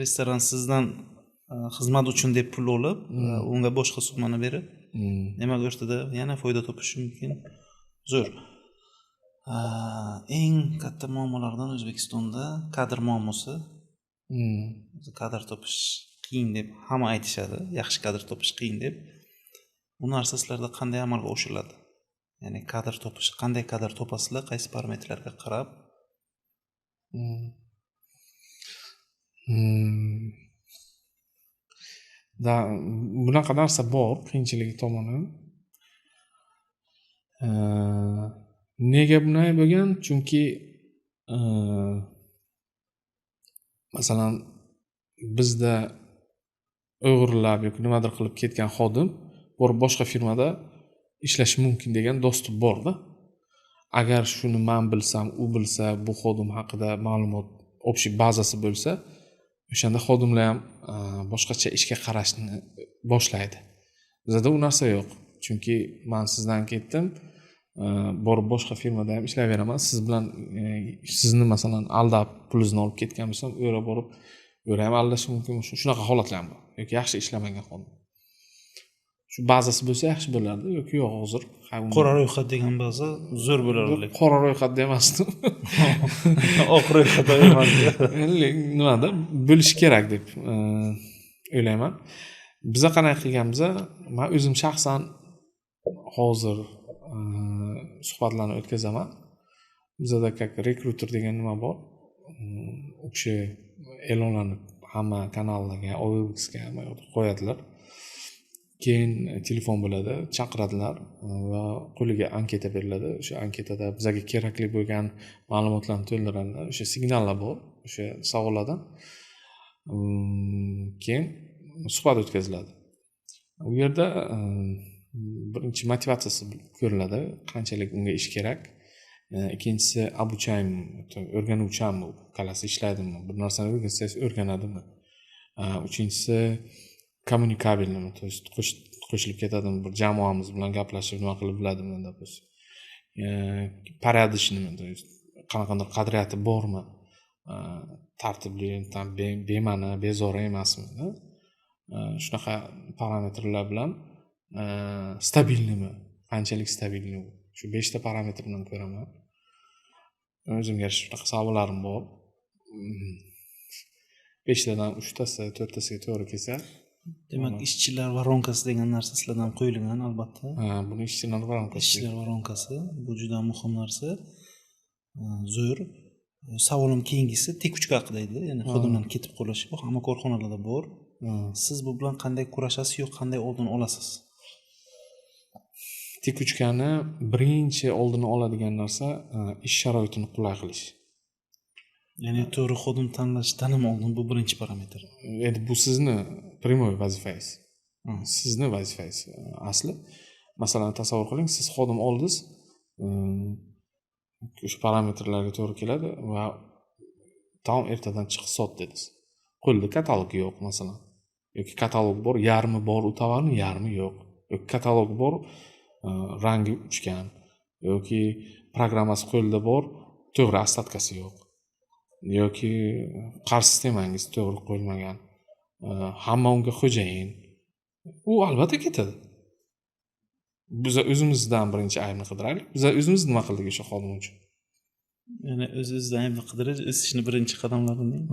Restoran sizdan xizmat uchun deb pul olib, unga boshqa summani berib, demak, o'rtada yana foyda topish mumkin. Zo'r. Eng katta muammolardan O'zbekistonda kadr muammosi. Kadr topish qiyin deb hamma aytishadi. Yaxshi kadr topish qiyin deb. Bu narsa sizlarda qanday amalga oshiriladi? Ya'ni kadr topish, qanday kadr topasizlar, qaysi parametrlarga qarab? Bunaqa narsa bor, qiyinchiligi tomoni. Nega bunday bo'lgan? Chunki masalan bizda o'g'irlab yoki nimadir qilib ketgan xodim borib boshqa firmada ishlashi mumkin degan dostуп bor-da. Agar shuni men bilsam, u bilsa, bu xodim haqida ma'lumot общий bazasi bo'lsa, o'shanda xodimlar ham boshqacha ishga qarashni boshlaydi. Bizda u narsa yo'q. Chunki men sizdan ketdim, borib boshqa firmada ham ishlayveraman. Siz bilan sizni masalan aldab pulingizni olib ketgan bo'lsam, u yerga borib, u yerga ham aldash mumkin. Shunaqa holatlar ham bor. Yoki yaxshi ishlamagan xodim. Shu bazasi bo'lsa yaxshi bo'lardi, yoki yo'q hozir. Qora ro'yxat degan baza zo'r bo'lardi. Qora ro'yxat demasdim. Oq ro'yxat emasdi. Nimada bo'lish kerak deb o'ylayman. Biza qanday qilganmiz? Men o'zim shaxsan hozir suhbatlarni o'tkazaman. Bizada как rekruter degan nima bor. U kishi e'lonlarni hamma kanallarga, OLXga hamma yoqda qo'yadilar. Keyin telefon bo'ladi, chaqiradilar va qo'liga anketa beriladi. O'sha anketada bizga kerakli bo'lgan ma'lumotlarni to'ldiradilar. O'sha signallar bor, o'sha savollardan. Keyin suhbat o'tkaziladi. U yerda birinchi motivatsiyasi ko'riladi, qanchalik unga ish kerak. ikkinchisi обучаемый, o'rganuvchanmi, qalasi ishlaydimi, bir narsani o'rgansangiz o'rganadimi. Uchinchisi kommunikabilmi, то есть qo'shilib ketadimi, bir jamoamiz bilan gaplashib nima qilib biladimi, допустим. Порядочныйmi, то есть qanaqadir qadriyati bormi, tartibli, tam bema'ni, bezori emasmi, shunaqa parametrlar bilan stabilnimi, qanchalik stabilni, shu 5 ta parametr bilan ko'raman. O'zimga shunaqa savollarim bor. 5 tadan 3 tasi, 4 tasiga to'g'ri kelsa, demak ishchilar voronkasi degan narsa sizlardan qo'yilgan albatta. buni ishchilar voronkasi. Ishchilar voronkasi bu juda muhim narsa. Zo'r. Savolim keyingisi tekuchka haqida edi. Ya'ni xodimlarni ketib qolishi bu hamma korxonalarda bor. Siz bu bilan qanday kurashasiz yo qanday oldini olasiz? Tekuchkani birinchi oldini oladigan narsa ish sharoitini qulay qilish. Ya'ni to'g'ri xodim tanlash, tanim oldin bu birinchi parametr. Endi bu sizni primoy vazifangiz. Sizni vazifangiz asli. Masalan, tasavvur qiling, siz xodim oldingiz, o'sha parametrlarga to'g'ri keladi va taom ertadan chiq sot dedingiz. Qo'lda katalog yo'q masalan. Yoki katalog bor, yarmi bor u tovarning, yarmi yo'q. Yoki katalog bor, rangi uchgan. Yoki programmasi qo'lda bor, to'g'ri ostatkasi yo'q. Yoki qarz sistemangiz to'g'ri qo'yilmagan. Hamma unga xo'jayin. U albatta ketadi. Biz o'zimizdan birinchi aybni qidiraylik. Biz o'zimiz nima qildik o'sha xodim uchun? Ya'ni o'z-o'zidan aybni qidirish, o'z ishini birinchi qadamlarining.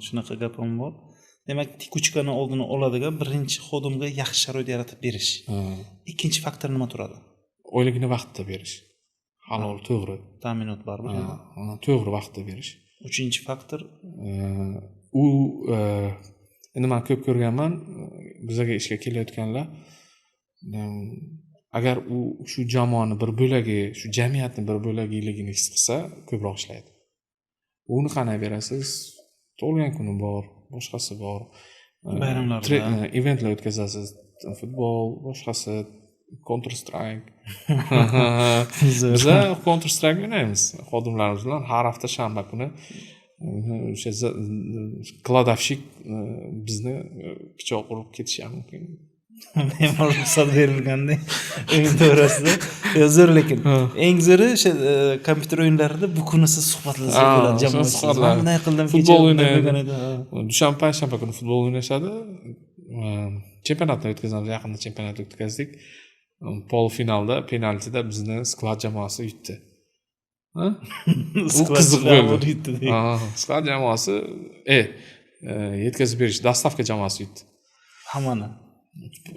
Shunaqa gap ham bor. Demak, tekuchkani oldini oladigan birinchi xodimga yaxshi sharoit yaratib berish. Ikkinchi faktor nima turadi? Oyligini vaqtida berish. Halol, to'g'ri. Ta'minot baribir. To'g'ri vaqtda berish. Uchinchi faktor endi men ko'p ko'rganman, bizga ishga kelayotganlar agar u shu jamoani bir bo'lagi, shu jamiyatning bir bo'lagiligini his qilsa, ko'proq ishlaydi. Uni qanday berasiz? Tug'ilgan kuni bor, boshqasi bor. Bayramlarda eventlar o'tkazasiz, futbol, boshqasi, Counter Strike. Biz Counter Strike o'ynaymiz xodimlarimiz bilan har hafta shanba kuni. O'sha kladovshik bizni pichoq urib ketishi mumkin. Me'mor ruxsat berilganda o'yin to'g'risida. Zo'r, lekin eng zo'ri o'sha kompyuter o'yinlarida bu kuni siz suhbatlashish bo'ladi jamoatchilar. Bunday qildim, futbol o'ynaydi. Dushanba, shanba kuni futbol o'ynashadi. Chempionatni o'tkazamiz, yaqinda chempionat o'tkazdik. Polfinalda penaltida bizni sklad jamoasi yutdi. U qiziq bo'ldi. Sklad jamoasi yetkazib berish dastavka jamoasi yutdi. Hammani.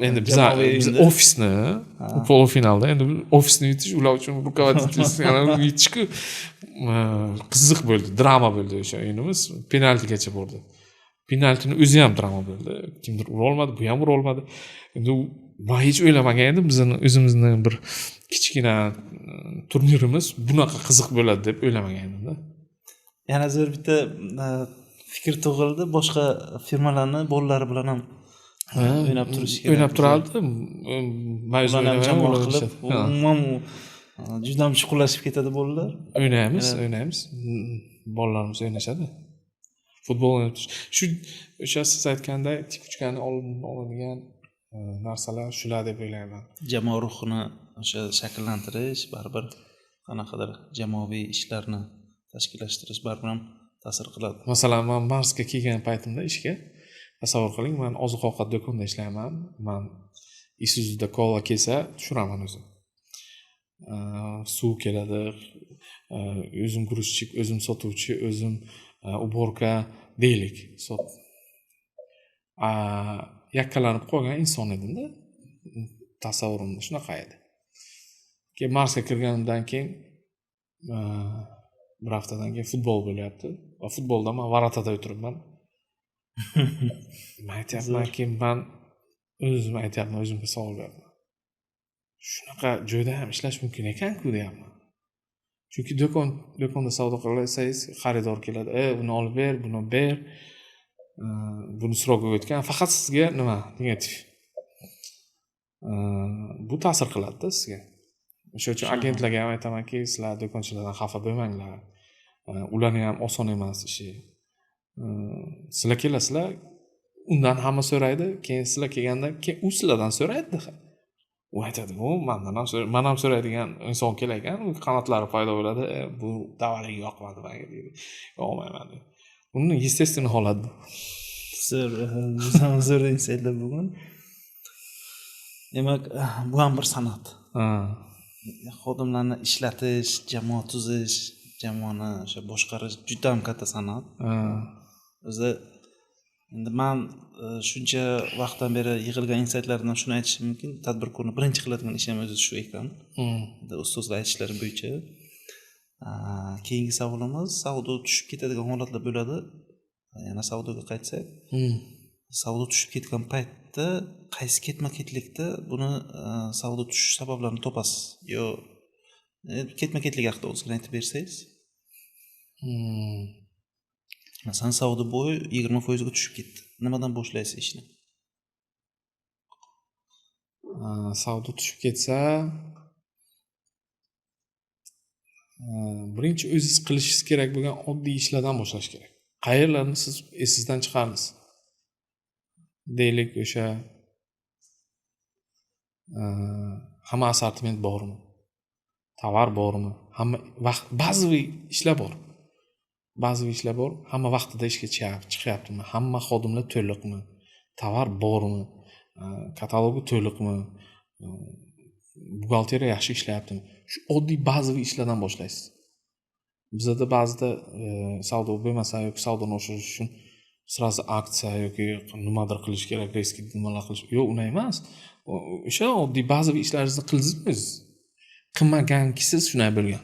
Endi biz ofisni polfinalda endi ofisni yutish ular uchun rukovodитель yutishku qiziq bo'ldi, drama bo'ldi o'sha o'yinimiz. Penaltigacha bordi. Penaltini o'zi ham drama bo'ldi. Kimdir ura olmadi, bu ham ura olmadi. Endi men hech o'ylamagan edim, bizning o'zimizni bir kichkina turnirimiz bunaqa qiziq bo'ladi deb o'ylamagan edim-da. Yana zo'r bitta fikr tug'ildi, boshqa firmalarni bolalari bilan ham o'ynab turish kerak. O'ynab turadi. Ularni ham jamoa qilib, umuman juda ham chuqurlashib ketadi bolalar. O'ynaymiz. Bolalarimiz o'ynashadi. Futbol o'ynab turish. O'sha siz aytganday tikuchkani oladigan narsalar shular deb o'ylayman. Jamoa ruhini o'sha shakllantirish, baribir qanaqadir jamoaviy ishlarni tashkillashtirish baribir ham ta'sir qiladi. Masalan, men Marsga kelgan paytimda ishga tasavvur qiling, men oziq-ovqat do'konida ishlayman. Men Isuzuda kola kelsa, tushiraman o'zim. Suv keladi, o'zim грузчик, o'zim sotuvchi, o'zim uborka deylik. Yakkalanib qolgan inson edim-da. Tasavvurimda shunaqa edi. Keyin Marsga kirganimdan keyin bir haftadan keyin futbol bo'lyapti. Va futbolda men varatada o'tiribman. Men aytyapmanki, men o'zimga savol beraman. Shunaqa joyda ham ishlash mumkin ekan-ku deyapman. Chunki do'konda savdo qilsangiz, xaridor keladi. Buni olib ber, buni ber. Buni srogga o'tgan. Faqat sizga nima? Negativ. Bu ta'sir qiladi-da sizga. O'sha uchun agentlarga ham aytamanki, sizlar do'konchilardan xafa bo'lmanglar. Ularni ham oson emas ishi. Sizlar kelasizlar, undan hamma so'raydi, keyin sizlar kelganda keyin u sizlardan so'raydi. U aytadi, "Bu men ham so'raydigan inson kelar ekan, u qanotlari paydo bo'ladi, bu davariga yoqmadi menga" deydi. Yoqmayman deydi. Uni естественный holat bu. Zo'r insaytlar bugun. Demak, bu ham bir san'at. Xodimlarni ishlatish, jamoa tuzish, jamoani o'sha boshqarish juda ham katta san'at. O'zi endi men shuncha vaqtdan beri yig'ilgan insaytlardan shuni aytishim mumkin, tadbirkorni birinchi qiladigan ishi ham o'zi shu ekan. Ustozlar aytishlari bo'yicha. Keyingi savolimiz, savdo tushib ketadigan holatlar bo'ladi. Yana savdoga qaytsak, savdo tushib ketgan paytda qaysi ketma-ketlikda buni savdo tushish sabablarini topasiz? Yo ketma-ketlik haqida o'zingizga aytib bersangiz. Masalan, savdo bo'yi 20% ga tushib ketdi. Nimadan boshlaysiz ishni? Savdo tushib ketsa, birinchi o'zingiz qilishingiz kerak bo'lgan oddiy ishlardan boshlash kerak. Qayerlarni siz esingizdan chiqarasiz? Deylik, o'sha hamma assortiment bormi? Tovar bormi? Hamma vaqt ba'ziviy ishlar bor. Hamma vaqtida ishga chiqyaptimi? Hamma xodimlar to'liqmi? Tovar bormi? Katalogi to'liqmi? Buxgalteriya yaxshi ishlayaptimi? Shu oddiy ba'ziviy ishlardan boshlaysiz. Bizda ba'zida savdo bo'lmasa yoki savdoni oshirish uchun sразу aksiya yoki nimadir qilish kerak, risk nimalar qilish. Yo'q, unday emas. O'sha oddiy ba'ziviy ishlaringizni qildingizmi? Qilmagankisiz shunday bo'lgan.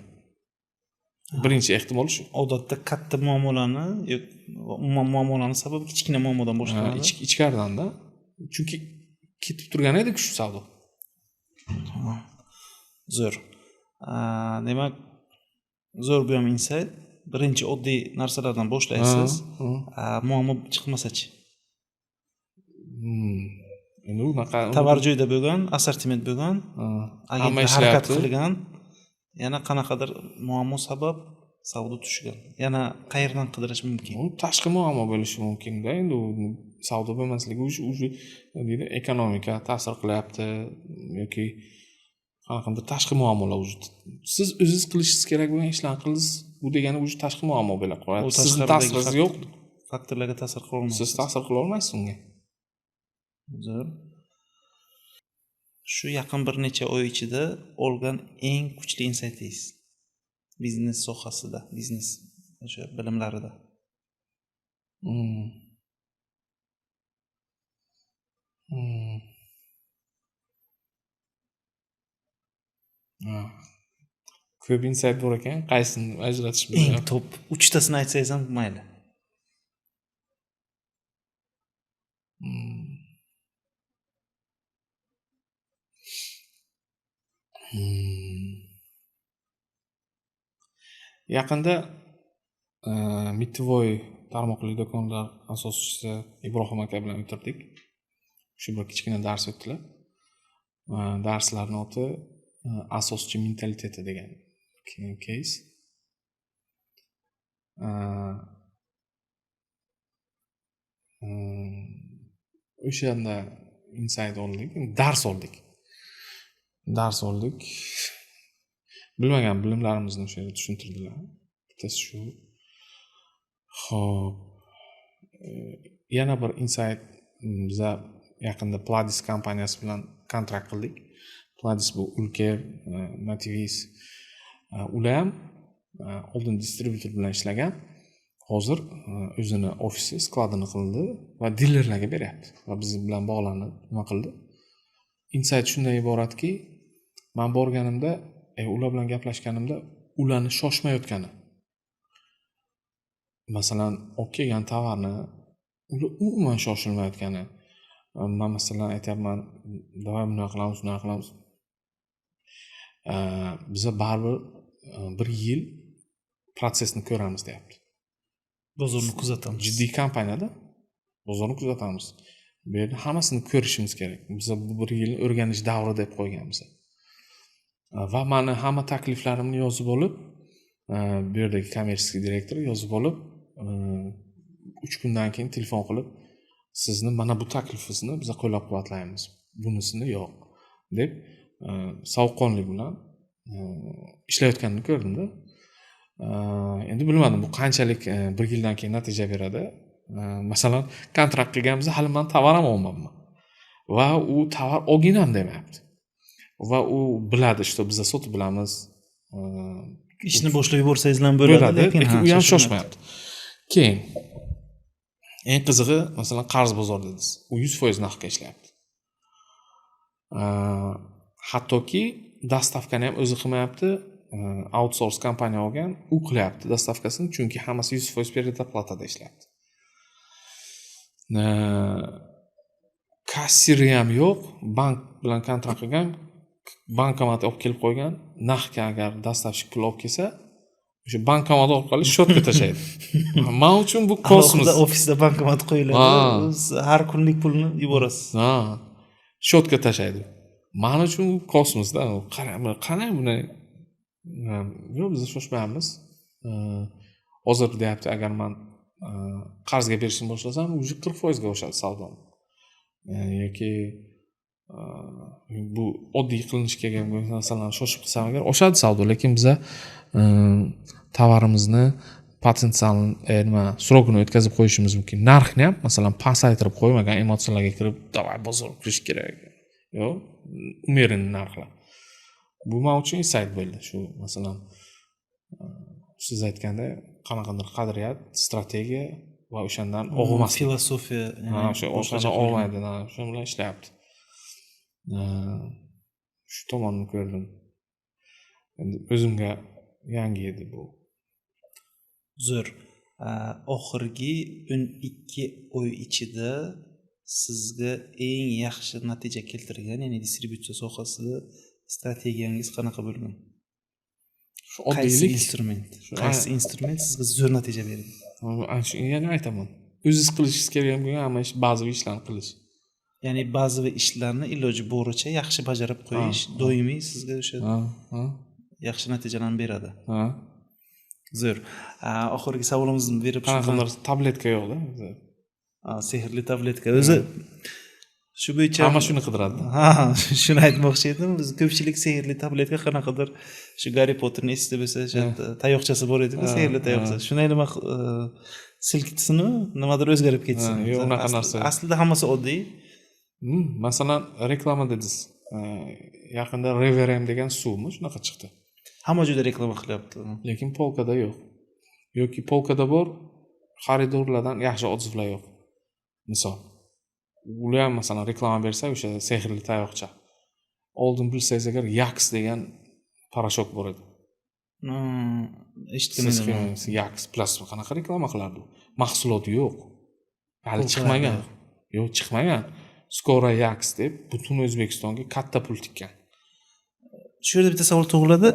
Birinchi ehtimol shu. Odatda katta muammolarni yoki umuman muammolarning sababi kichkina muammodan boshlanadi. Ichkaridan-da. Chunki ketib turgan edi shu savdo. Zo'r. Demak, zo'r bu ham insight. Birinchi oddiy narsalardan boshlaysiz. Muammo chiqmasa-chi? Endi unaqa tovar joyda bo'lgan, assortiment bo'lgan, agentlar harakat qilgan, yana qanaqadir muammo sabab savdo tushgan. Yana qayerdan qidirish mumkin? U tashqi muammo bo'lishi mumkin-da. Endi u savdo bo'lmasligi o'sha deydi, ekonomika ta'sir qilyapti yoki qanaqadir tashqi muammolar vujud. Siz o'zingiz qilishingiz kerak bo'lgan ishlarni qildingiz, bu degani o'sha tashqi muammo bo'lib qoladi. Sizning ta'siringiz yo'q. Faktorlarga ta'sir qila olmaysiz. Siz ta'sir qila olmaysiz unga. Zo'r. Shu yaqin bir necha oy ichida olgan eng kuchli insightingiz biznes sohasida, biznes o'sha bilimlarida. Ko'p insight bor ekan, qaysini ajratish eng top 3 tasini aytsangiz ham mayli. Yaqinda Mitvoy tarmoqli do'konlar asoschisi Ibrohim aka bilan o'tirdik. Shu bir kichkina dars o'tdilar. Darslarning oti asoschi mentaliteti degan case. O'shanda insight oldik, dars oldik. Bilmagan bilimlarimizni o'sha yerda tushuntirdilar. Bittasi shu. Xo'p. Yana bir insight, biz yaqinda Pladis kompaniyasi bilan kontrakt qildik. Pladis bu Ulker, Nativis. Ular ham oldin distributor bilan ishlagan. Hozir o'zini ofisi, skladini qildi va dilerlarga beryapti. Va biz bilan bog'lanib nima qildi? Insight shundan iboratki, men borganimda, ular bilan gaplashganimda, ularni shoshmayotgani. Masalan, olib kelgan tovarni ular umuman shoshilmayotgani. Men masalan aytayapman, "Davay bunaqa qilamiz. Biza baribir 1 yil protsessni ko'ramiz" deyapti. Bozorni kuzatamiz. Jiddiy kompaniyada bozorni kuzatamiz. Bu yerda hammasini ko'rishimiz kerak. Biz bu 1 yil o'rganish davri deb qo'yganmiz. va mani hamma takliflarimni yozib olib, bu yerdagi kommersiy direktor yozib olib, 3 kundan keyin telefon qilib, sizni mana bu taklifingizni biz qo'llab-quvvatlaymiz, bunisini yo'q deb sovuqqonlik bilan ishlayotganini ko'rdimda. Endi bilmadim bu qanchalik bir yildan keyin natija beradi. Masalan, kontrakt qilganimizda hali men tovar ham olmadim. Va u tovar olginam demayapti. Va u biladi, что biz sotib bilamiz. Ishni boshlab yuborsangiz ham bo'ladi, lekin u ham shoshmayapti. Keyin eng qizig'i, masalan, qarz bozor dedingiz. U 100% naqdga ishlayapti. Hattoki dastavkani ham o'zi qilmayapti. Outsource kompaniya olgan, u qilyapti dastavkasini, chunki hammasi 100% predoplatada ishlayapti. Kassiri ham yo'q, bank bilan kontrakt qilgan, bankomat olib kelib qo'ygan, naqdga agar dastavshik pul olib kelsa, o'sha bankomat orqali shotka tashlaydi. Men uchun bu kosmos. Ofisda bankomat qo'yiladi, siz har kunlik pulni yuborasiz. Shotka tashlaydi. Men uchun bu kosmosda. Qarang buni. Yo'q, biz shoshmayapmiz. Hozir deyapti, agar men qarzga berishni boshlasam, uje 40% ga oshadi savdom. Yoki bu oddiy qilinish kelgan masalan shoshib qilsam agar oshadi savdo, lekin biz tovarimizni potensial nima srogini o'tkazib qo'yishimiz mumkin. Narxni ham masalan pasaytirib qo'ymagan, emotsiyalarga kirib, "Davay bozor kirish kerak." Yo'q, umerin narxlar. Bu men uchun insight bo'ldi. Shu masalan siz aytganda qanaqadir qadriyat, strategiya va o'shandan og'mas filosofiya, o'sha olmaydi, shu bilan ishlayapti. Shu tomonni ko'rdim. Endi o'zimga yangi edi bu. Zo'r. Oxirgi 12 oy ichida sizga eng yaxshi natija keltirgan, ya'ni distributsiya sohasida strategiyangiz qanaqa bo'lgan? Shu oddiylik qaysi instrument sizga zo'r natija berdi? Yana aytaman. O'zingiz qilishingiz kerak bo'lgan hamma ish, ba'zi ishlarni qilish. Ya'ni ba'zi ishlarni iloji boricha yaxshi bajarib qo'yish doimiy sizga o'sha yaxshi natijalarni beradi. Zo'r. Oxirgi savolimizni berib qanaqadir tabletka yo'q-da. Sehrli tabletka. O'zi shu bo'yicha hamma shuni qidiradi. Shuni aytmoqchi edim. Biz ko'pchilik sehrli tabletka qanaqadir shu Harry Potterning esida bo'lsa, o'sha tayoqchasi bor edi-ku, sehrli tayoqcha. Shuni nima silkitsini, nimadir o'zgarib ketsin. Yo'q, unaqa narsa. Aslida hammasi oddiy. Masalan, reklama dedingiz. Yaqinda Reverem degan suvmi shunaqa chiqdi. Hamma joyda reklama qilyapti. Lekin polkada yo'q. Yoki polkada bor, xaridorlardan yaxshi odzivlar yo'q. Misol ular ham masalan reklama bersa, o'sha sehrli tayoqcha. Oldin bilsangiz agar Yax degan parashok bor edi. Eshitganim Yax plus qanaqa reklama qilardi? Mahsulot yo'q. Hali chiqmagan. Yo'q, chiqmagan. Skora Yax deb butun O'zbekistonga katta pul tikkan. Shu yerda bitta savol tug'iladi.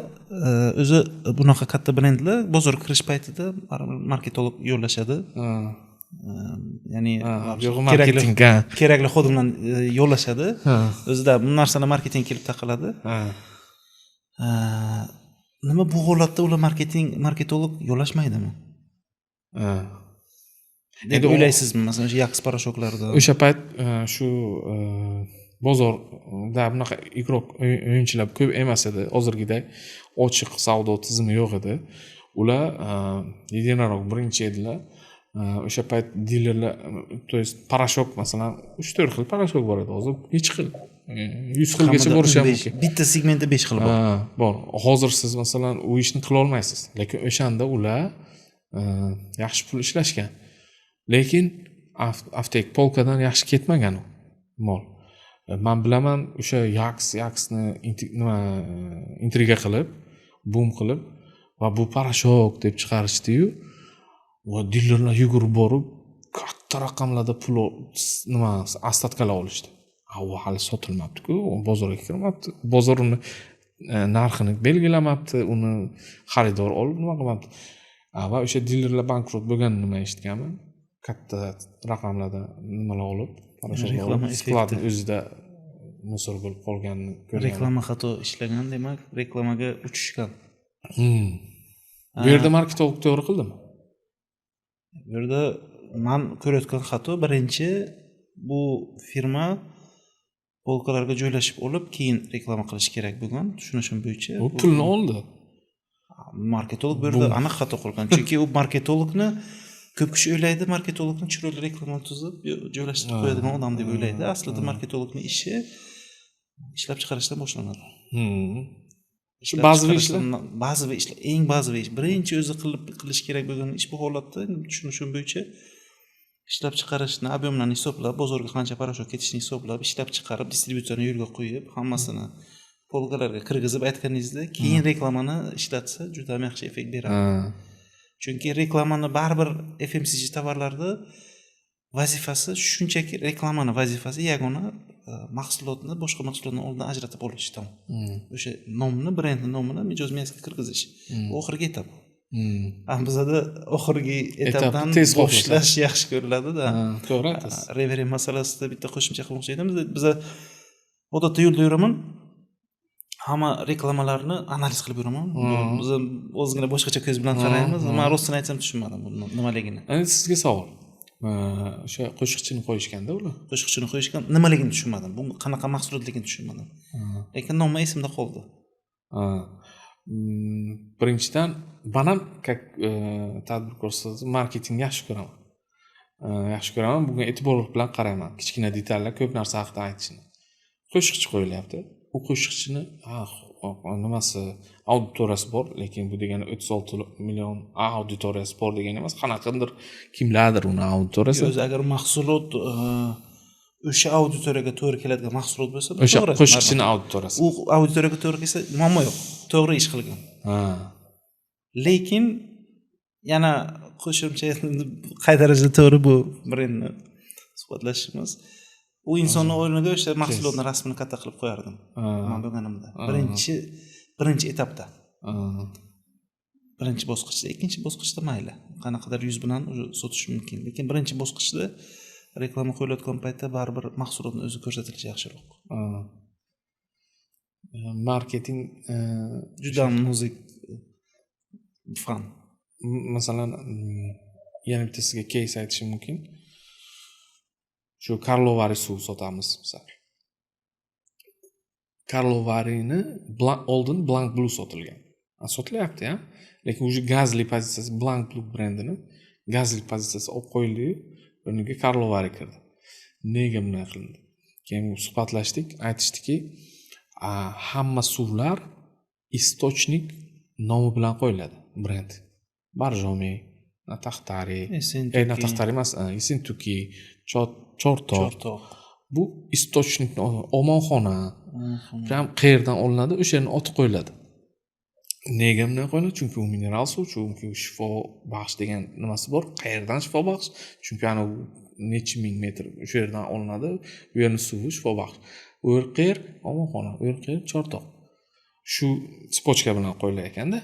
O'zi bunaqa katta brendlar bozorga kirish paytida marketolog yo'llashadi. Ya'ni kerakli xodimlarni yo'llashadi. O'zida bu narsalar marketing kelib taqaladi. Nima bu holatda ular marketolog yo'llashmaydimi? Endi o'ylaysizmi, masalan, o'sha Yax parashoklarda? O'sha payt shu bozorda bunaqa igrok o'yinchilar ko'p emas edi. Hozirgidek ochiq savdo tizimi yo'q edi. Ular единорог birinchi edilar. O'sha payt dilerlar, to есть parashok masalan 3-4 xil parashok bor edi. Hozir necha xil? 100 xilgacha bo'lishi ham mumkin. Bitta segmentda 5 xil bor. Hozir siz masalan u ishni qila olmaysiz. Lekin o'shanda ular yaxshi pul ishlashgan. Lekin aftek polkadan yaxshi ketmagan u mol. Men bilaman o'sha Yaxni intriga qilib, boom qilib va bu parashok deb chiqarishdi-yu, va dilerlar yugurib borib katta raqamlarda pul ostatkalar olishdi. U hali sotilmabdi-ku, bozorga kirmabdi. Bozor uni narxini belgilamabdi, uni xaridor olib nima qilmabdi. Va o'sha dilerlar bankrot bo'lganini eshitganman. Katta raqamlarda nimalar olib, parashoklar skladni o'zida musor bo'lib qolganini ko'rganman. Reklama xato ishlagan, demak, reklamaga uchishgan. Bu yerda marketolog to'g'ri qildimi? Bu yerda men ko'rayotgan xato birinchi bu firma polkalarga joylashib olib, keyin reklama qilish kerak bo'lgan, tushunishim bo'yicha. U pulni oldi. Marketolog bu yerda aniq xato qilgan. Chunki u marketologni ko'p kishi o'ylaydi, marketologni chiroyli reklama tuzib, joylashtirib qo'yadigan odam deb o'ylaydi. Aslida marketologning ishi ishlab chiqarishdan boshlanadi. Shu bazaviy ishlar, eng bazaviy ish. Birinchi o'zi qilish kerak bo'lgan ish bu holatda, tushunishim bo'yicha ishlab chiqarishni, ob'yomlarni hisoblab, bozorga qancha parashut ketishini hisoblab, ishlab chiqarib, distributsiyani yo'lga qo'yib, hammasini polkalarga kirgizib aytganingizda, keyin reklamani ishlatsa juda ham yaxshi effekt beradi. Chunki reklamani baribir FMCG tovarlarda vazifasi shunchaki reklamani vazifasi yagona mahsulotni boshqa mahsulotdan oldin ajratib olish tam. O'sha nomni, brendni nomini mijoz miyasiga kirgizish. Bu oxirgi etap. Bizda oxirgi etapdan boshlash yaxshi ko'riladi-da. To'g'ri aytasiz. Revering masalasida bitta qo'shimcha qilmoqchi edim. Biz odatda yo'lda yuraman. Hamma reklamalarni analiz qilib yuraman. Biz o'zgina boshqacha ko'z bilan qaraymiz. Men rostini aytsam tushunmadim buni nimaligini. Endi sizga savol. O'sha qo'shiqchini qo'yishganda ular. Qo'shiqchini qo'yishgan nimaligini tushunmadim. Bu qanaqa mahsulotligini tushunmadim. Lekin nomi esimda qoldi. Birinchidan, men ham tadbirkor sifatida marketing yaxshi ko'raman. Yaxshi ko'raman, bunga e'tiborli bilan qarayman. Kichkina detallar, ko'p narsa haqida aytishni. Qo'shiqchi qo'yilyapti. U qo'shiqchini nimasi auditoriyasi bor, lekin bu degani 36 million auditoriyasi bor degani emas, qanaqadir kimlardir uni auditoriyasi. O'zi agar mahsulot o'sha auditoriyaga to'g'ri keladigan mahsulot bo'lsa, o'sha qo'shiqchini auditoriyasi. U auditoriyaga to'g'ri kelsa, muammo yo'q. To'g'ri ish qilgan. Lekin yana qo'shimcha qay darajada to'g'ri bu brendni suhbatlashishimiz. U insonni o'rniga o'sha mahsulotni rasmini katta qilib qo'yardim. Men bo'lganimda. Birinchi etapda. Birinchi bosqichda, ikkinchi bosqichda mayli. Qanaqadir 100 bilan sotish mumkin. Lekin birinchi bosqichda reklama qo'yilayotgan paytda baribir mahsulotni o'zi ko'rsatilishi yaxshiroq. Marketing juda muzik fan. Masalan, yana bitta sizga case aytishim mumkin. Shu Karlovari suv sotamiz misol. Karlovarini oldin Blanc Blue sotilgan. Sotilyapti, ha? Lekin o'sha gazli pozitsiyasi Blanc Blue brendini gazli pozitsiyasi olib qo'yildi, o'rniga Karlovari kirdi. Nega bunday qilindi? Keyin suhbatlashdik, aytishdiki, hamma suvlar istochnik nomi bilan qo'yiladi, brend. Barjomi, Nataxtari, Nataxtari emas, Esentuki, Chortoq. Bu istochnik omonxona. Ham qayerdan olinadi, o'sha yerning oti qo'yiladi. Nega bunday qo'yiladi? Chunki u mineral suv, chunki u shifo baxsh degan nimasi bor. Qayerdan shifo baxsh? Chunki ana necha ming metr o'sha yerdan olinadi. U yerning suvi shifo baxsh. U yer qayer? Omonxona. U yer qayer? Chortoq. Shu spochka bilan qo'yilar ekanda.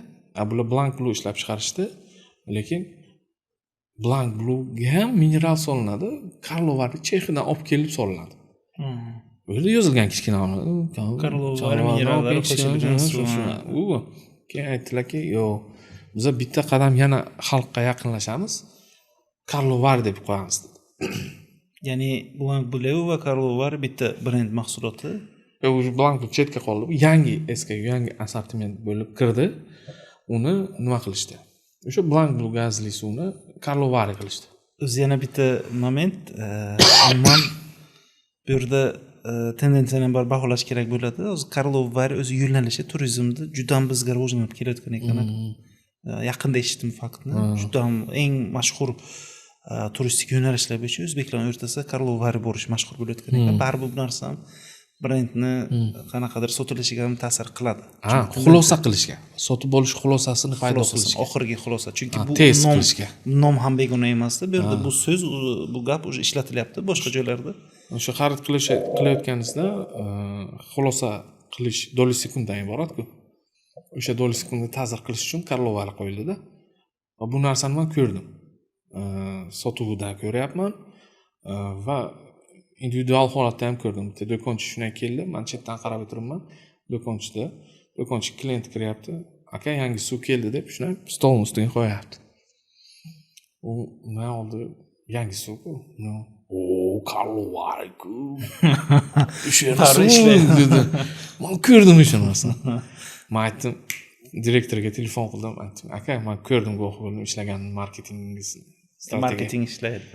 Bular Blanc Blue ishlab chiqarishdi, lekin Blanc Blue'ga ham mineral solinadi. Karlovari Chexiyadan olib kelib solinadi. O'zi yozilgan kichkina Karlovari minerallari qo'shilgan suv. Keyin aytdilarki, yo'q, biz bitta qadam yana xalqqa yaqinlashamiz. Karlovari deb qo'yamiz dedi. Ya'ni Blanc Blue va Karlovari bitta brend mahsuloti. O'sha Blanc Blue chetga qoldi. Yangi assortiment bo'lib kirdi. Uni nima qilishdi? O'sha Blanc Blue gazli suvni Karlovari qilishdi. O'zi yana bitta moment, umuman bu yerda tendensiyani ham baholash kerak bo'ladi. O'zi Karlovari o'zi yo'nalishi turizmda juda ham bizga rivojlanib kelayotgan ekan. Yaqinda eshitdim faktni. Juda ham eng mashhur turistik yo'nalishlar bo'yicha o'zbeklar o'rtasida Karlovari bo'lish mashhur bo'layotgan ekan. Baribir bu narsa ham brendni qanaqadir sotilishiga ham ta'sir qiladi. Xulosa qilishga, sotib olish xulosasini paydo qilishga, oxirgi xulosa. Chunki bu test qilishga. Nom ham begona emasdi. Bu yerda bu so'z, bu gap o'sha ishlatilyapti boshqa joylarda. O'sha xarid qilayotganingizda xulosa qilish do'li sekunddan iborat-ku. O'sha do'li sekundga ta'sir qilish uchun Karlovari qo'yildi-da. Va bu narsani men ko'rdim. Sotuvdan ko'ryapman va individual holatda ham ko'rdim. Bitta do'konchi shunday keldi, men chetdan qarab o'tiribman. Do'konchi klient kiryapti. Aka, yangi suv keldi deb shunday stolning ustiga qo'yapti. U nima oldi? Yangi suv-ku. Karlovariku. O'sha ishlaydi dedi. Men ko'rdim o'sha narsani. Men aytdim, direktorga telefon qildim, aytdim, aka, men ko'rdim guvoh bo'ldim ishlagan marketingingizni. Marketing ishlaydi.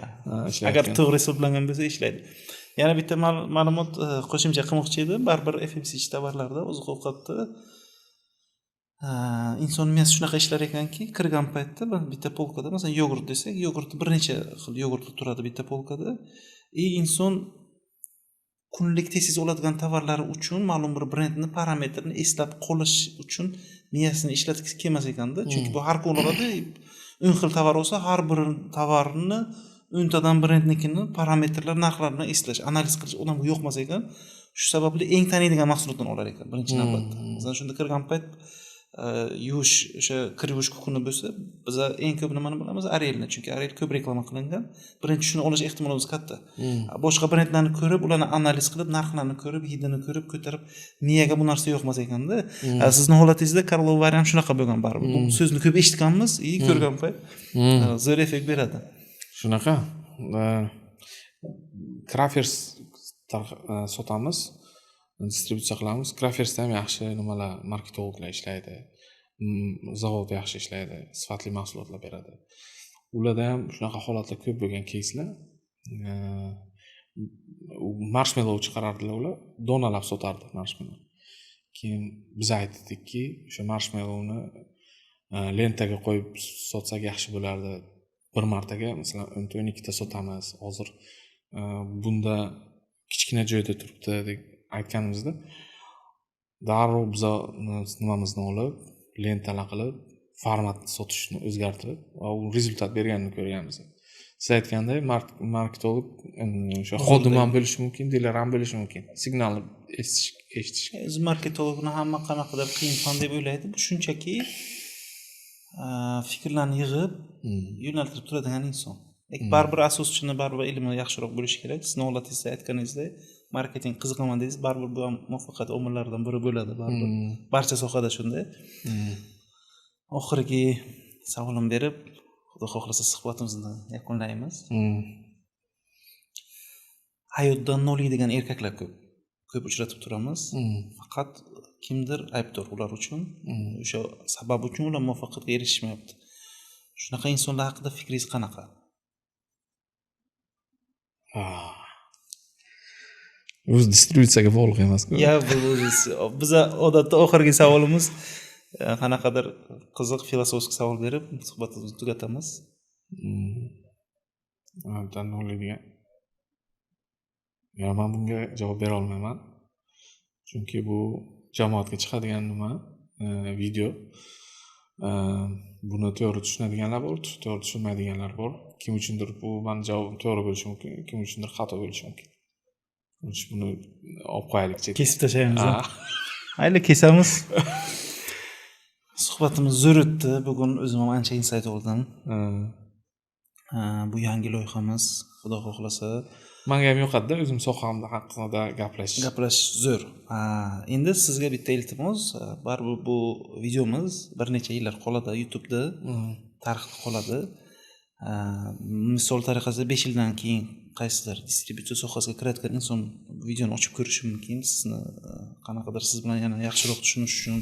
ishlaydi. Agar to'g'ri hisoblangan bo'lsa ishlaydi. Yana bitta ma'lumot qo'shimcha qilmoqchi edim. Baribir FMCG tovarlarda oziq-ovqatda inson miyasi shunaqa ishlar ekanki, kirgan paytda bitta polkada, masalan, yogurt desak, yogurt bir necha xil yogurt turadi bitta polkada. Inson kunlik tez oladigan tovarlari uchun ma'lum bir brendni parametrini eslab qolish uchun miyasini ishlatgisi kelmas ekanda. Chunki bu har kun oladi. 10 xil tovar olsa, har bir tovarni 10 tadan brendnikini parametrlar, narxlarini eslash, analiz qilish odamga yoqmas ekan. Shu sababli eng taniydigan mahsulotdan olar ekan birinchi navbatda. Masalan, shunda kirgan payt yuvish, o'sha kir yuvish kukuni bo'lsa, biz eng ko'p nimani bilamiz? Arielni, chunki Ariel ko'p reklama qilingan. Birinchi shuni olish ehtimolimiz katta. Boshqa brendlarni ko'rib, ularni analiz qilib, narxlarini ko'rib, hidini ko'rib, ko'tarib, miyaga bu narsa yoqmas ekanda. Sizning holatingizda Karlovari ham shunaqa bo'lgan baribir. Bu so'zni ko'p eshitganmiz, ko'rgan payt zo'r effekt beradi. Shunaqa. Crafers sotamiz. Distributsiya qilamiz. Crafersda ham yaxshi nimalar, marketologlar ishlaydi. Zavod yaxshi ishlaydi, sifatli mahsulotlar beradi. Ularda ham shunaqa holatlar ko'p bo'lgan keyslar. Marshmallow chiqarardilar ular, donalab sotardi marshmallow. Keyin biz aytdikki, o'sha marshmallowni lentaga qo'yib sotsak yaxshi bo'lardi. Bir martaga, masalan, 12 ta sotamiz. Hozir bunda kichkina joyda turibdi deb aytganimizda, darrov biz nimamizni olib, lentalar qilib, formatni sotishni o'zgartirib, va u rezultat berganini ko'rganmiz. Siz aytganday, marketolog o'sha xodim ham bo'lishi mumkin, diler ham bo'lishi mumkin. Signalni eshitish. O'zi marketologni hamma qanaqadir qiyin fan deb o'ylaydi. Bu shunchaki fikrlarni yig'ib, yo'naltirib turadigan inson. Baribir asoschini, baribir ilmi yaxshiroq bo'lishi kerak. Siz holatingizda aytganingizdek, marketing qiziqaman dedingiz, baribir bu ham muvaffaqiyat omillaridan biri bo'ladi, baribir. Barcha sohada shunday. Oxirgi savolim berib, xudo xohlasa suhbatimizni yakunlaymiz. Hayotdan noliydigan erkaklar ko'p uchratib turamiz. Faqat kimdir aybdor ular uchun. O'sha sabab uchun ular muvaffaqiyatga erishishmayapti. Shunaqa insonlar haqida fikringiz qanaqa? O'z distributsiyaga bog'liq emas-ku. Biz odatda oxirgi savolimiz qanaqadir qiziq filosofik savol berib suhbatimizni tugatamiz. Tanlovliga. Men bunga javob bera olmayman. Chunki bu jamoatga chiqadigan video. Buni to'g'ri tushunadiganlar bor, to'g'ri tushunmaydiganlar bor. Kim uchundir bu men javobim to'g'ri bo'lishi mumkin, kim uchundir xato bo'lishi mumkin. Buni olib qo'yaylik chetga. Kesib tashlaymiz. Mayli, kesamiz. Suhbatimiz zo'r o'tdi. Bugun o'zim ham ancha insight oldim. Bu yangi loyihamiz, xudo xohlasa, menga ham yoqadi-da, o'zim soham haqida gaplash zo'r. Endi sizga bitta iltimos, baribir bu videomiz bir necha yillar qoladi YouTube'da, tarixda qoladi. Misol tariqasida 5 yildan keyin qaysidir distributsiya sohasiga kirayotgan inson videoni ochib ko'rishi mumkin. Sizni qanaqadir siz bilan yana yaxshiroq tushunish uchun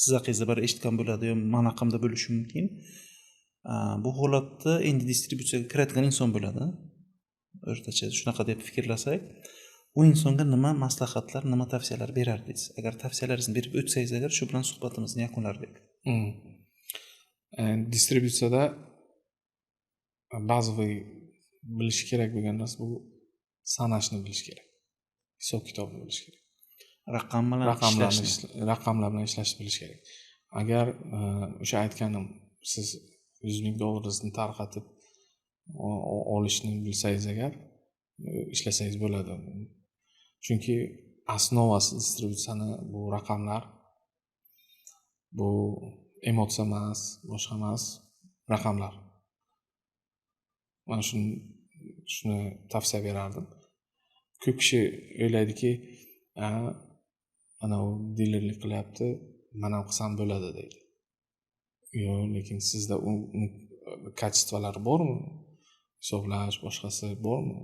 siz haqingizda bir eshitgan bo'ladi yo men haqimda bo'lishi mumkin. Bu holatda endi distributsiyaga kirayotgan inson bo'ladi. O'rtacha shunaqa deb fikrlasak, u insonga nima maslahatlar, nima tavsiyalar berardingiz? Agar tavsiyalaringizni berib o'tsangiz, agar shu bilan suhbatimizni yakunlardik. Distributsiyada ba'zi bilish kerak bo'lgan narsa bu sanashni bilish kerak. Hisob kitobni bilish kerak. Raqamlar bilan ishlashni bilish kerak. Agar o'sha aytganim siz $100,000 tarqatib olishni bilsangiz agar ishlasangiz bo'ladi. Chunki asnovasi distributsiyani bu raqamlar, bu emotsiya emas, boshqa emas, raqamlar. Men shuni tavsiya berardim. ko'p kishi o'ylaydiki, ana u dilerlik qilyapti, mana bu qilsam bo'ladi deydi. Yo'q, lekin sizda uni kачестволari bormi? Hisoblash, boshqasi bormi?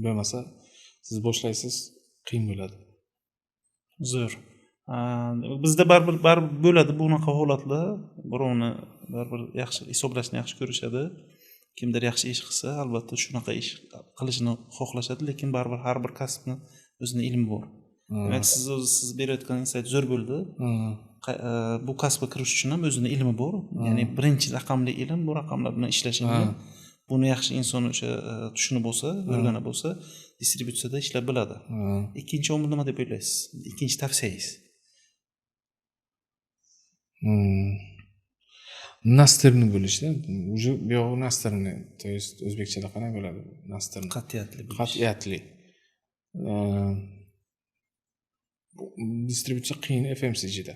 Bo'lmasa, siz boshlaysiz, qiyin bo'ladi. Zo'r. Bizda baribir bo'ladi bunaqa holatlar. Birovni baribir yaxshi hisoblashni yaxshi ko'rishadi. Kimdir yaxshi ish qilsa, albatta shunaqa ish qilishni xohlashadi, lekin baribir har bir kasbni o'zining ilmi bor. Demak, siz berayotgan insight zo'r bo'ldi. Bu kasbga kirish uchun ham o'zining ilmi bor. Ya'ni birinchi raqamli ilm bu raqamlar bilan ishlashingga. Buni yaxshi inson o'sha tushunib bo'lsa, o'rganib bo'lsa, distributsiyada ishlab biladi. Ikkinchi omil nima deb o'ylaysiz? Ikkinchi tavsiyangiz? Nastirni bo'lishda, уже bu yo'q nastirni, to есть o'zbekchada qanday bo'ladi? Nastirni. Qat'iyatli. Distributsiya qiyin FMCGda.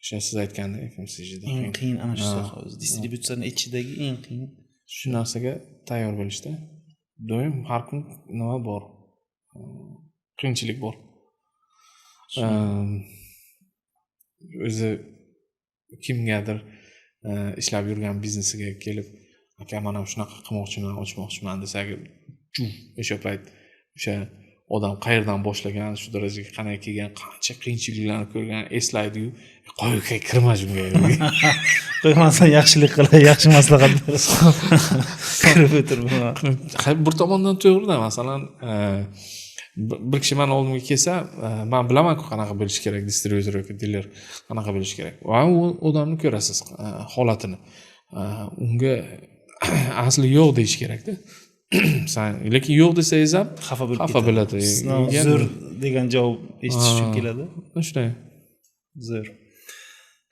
O'sha siz aytgandek FMCGda qiyin ana shu soha o'zi. Distributsiyaning ichidagi eng qiyin shu narsaga tayyor bo'lishda. Doim har kun nima bor? Qiyinchilik bor. O'zi kimgadir ishlab yurgan biznesiga kelib, aka mana shunaqa qilmoqchiman, ochmoqchiman desaga, o'sha payt o'sha odam qayerdan boshlagan, shu darajaga qanday kelgan, qancha qiyinchiliklarni ko'rgan, eslaydi-yu, qo'yga kirma shunga. Qo'ymasan yaxshilik qilay, yaxshi maslahat berasan. Kirib o'tirma. Bir tomondan to'g'ri-da, masalan, bir kishi meni oldimga kelsa, men bilaman-ku qanaqa bo'lish kerak, distributor yoki diler qanaqa bo'lish kerak. Va u odamni ko'rasiz, holatini. Unga asli yo'q deyish kerak-da. Lekin yo'q desangiz ham xafa bo'ladi. Zo'r degan javob eshitish uchun keladi. Shunday. Zo'r.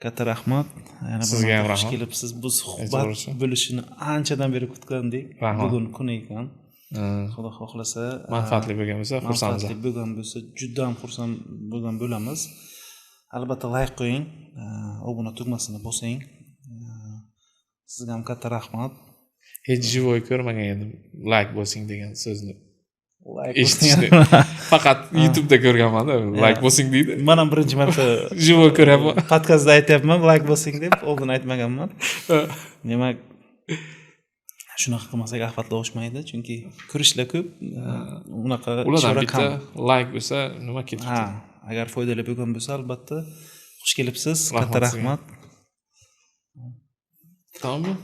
Katta rahmat. Yana sizga ham rahmat. Kelibsiz. Bu suhbat bo'lishini anchadan beri kutgandik. Bugun kun ekan. Xudo xohlasa, manfaatli bo'lgan bo'lsa, xursandmiz. Manfaatli bo'lgan bo'lsa, juda ham xursand bo'lgan bo'lamiz. Albatta like qo'ying, obuna tugmasini bosing. Sizga ham katta rahmat. Hech живой ko'rmagan edim, like bosing degan so'zni. Eshitishni. Faqat YouTube'da ko'rganman-da, like bosing deydi. Men ham birinchi marta живой ko'ryapman. Podkastda aytayapman, like bosing deb, oldin aytmaganman. Demak, shunaqa qilmasak ahvatlar oshmaydi, chunki kirishlar ko'p, unaqa ulardan bitta like bo'lsa, nima ketibdi? Ha, agar foydali bo'lgan bo'lsa, albatta xush kelibsiz. Katta rahmat. Tamam.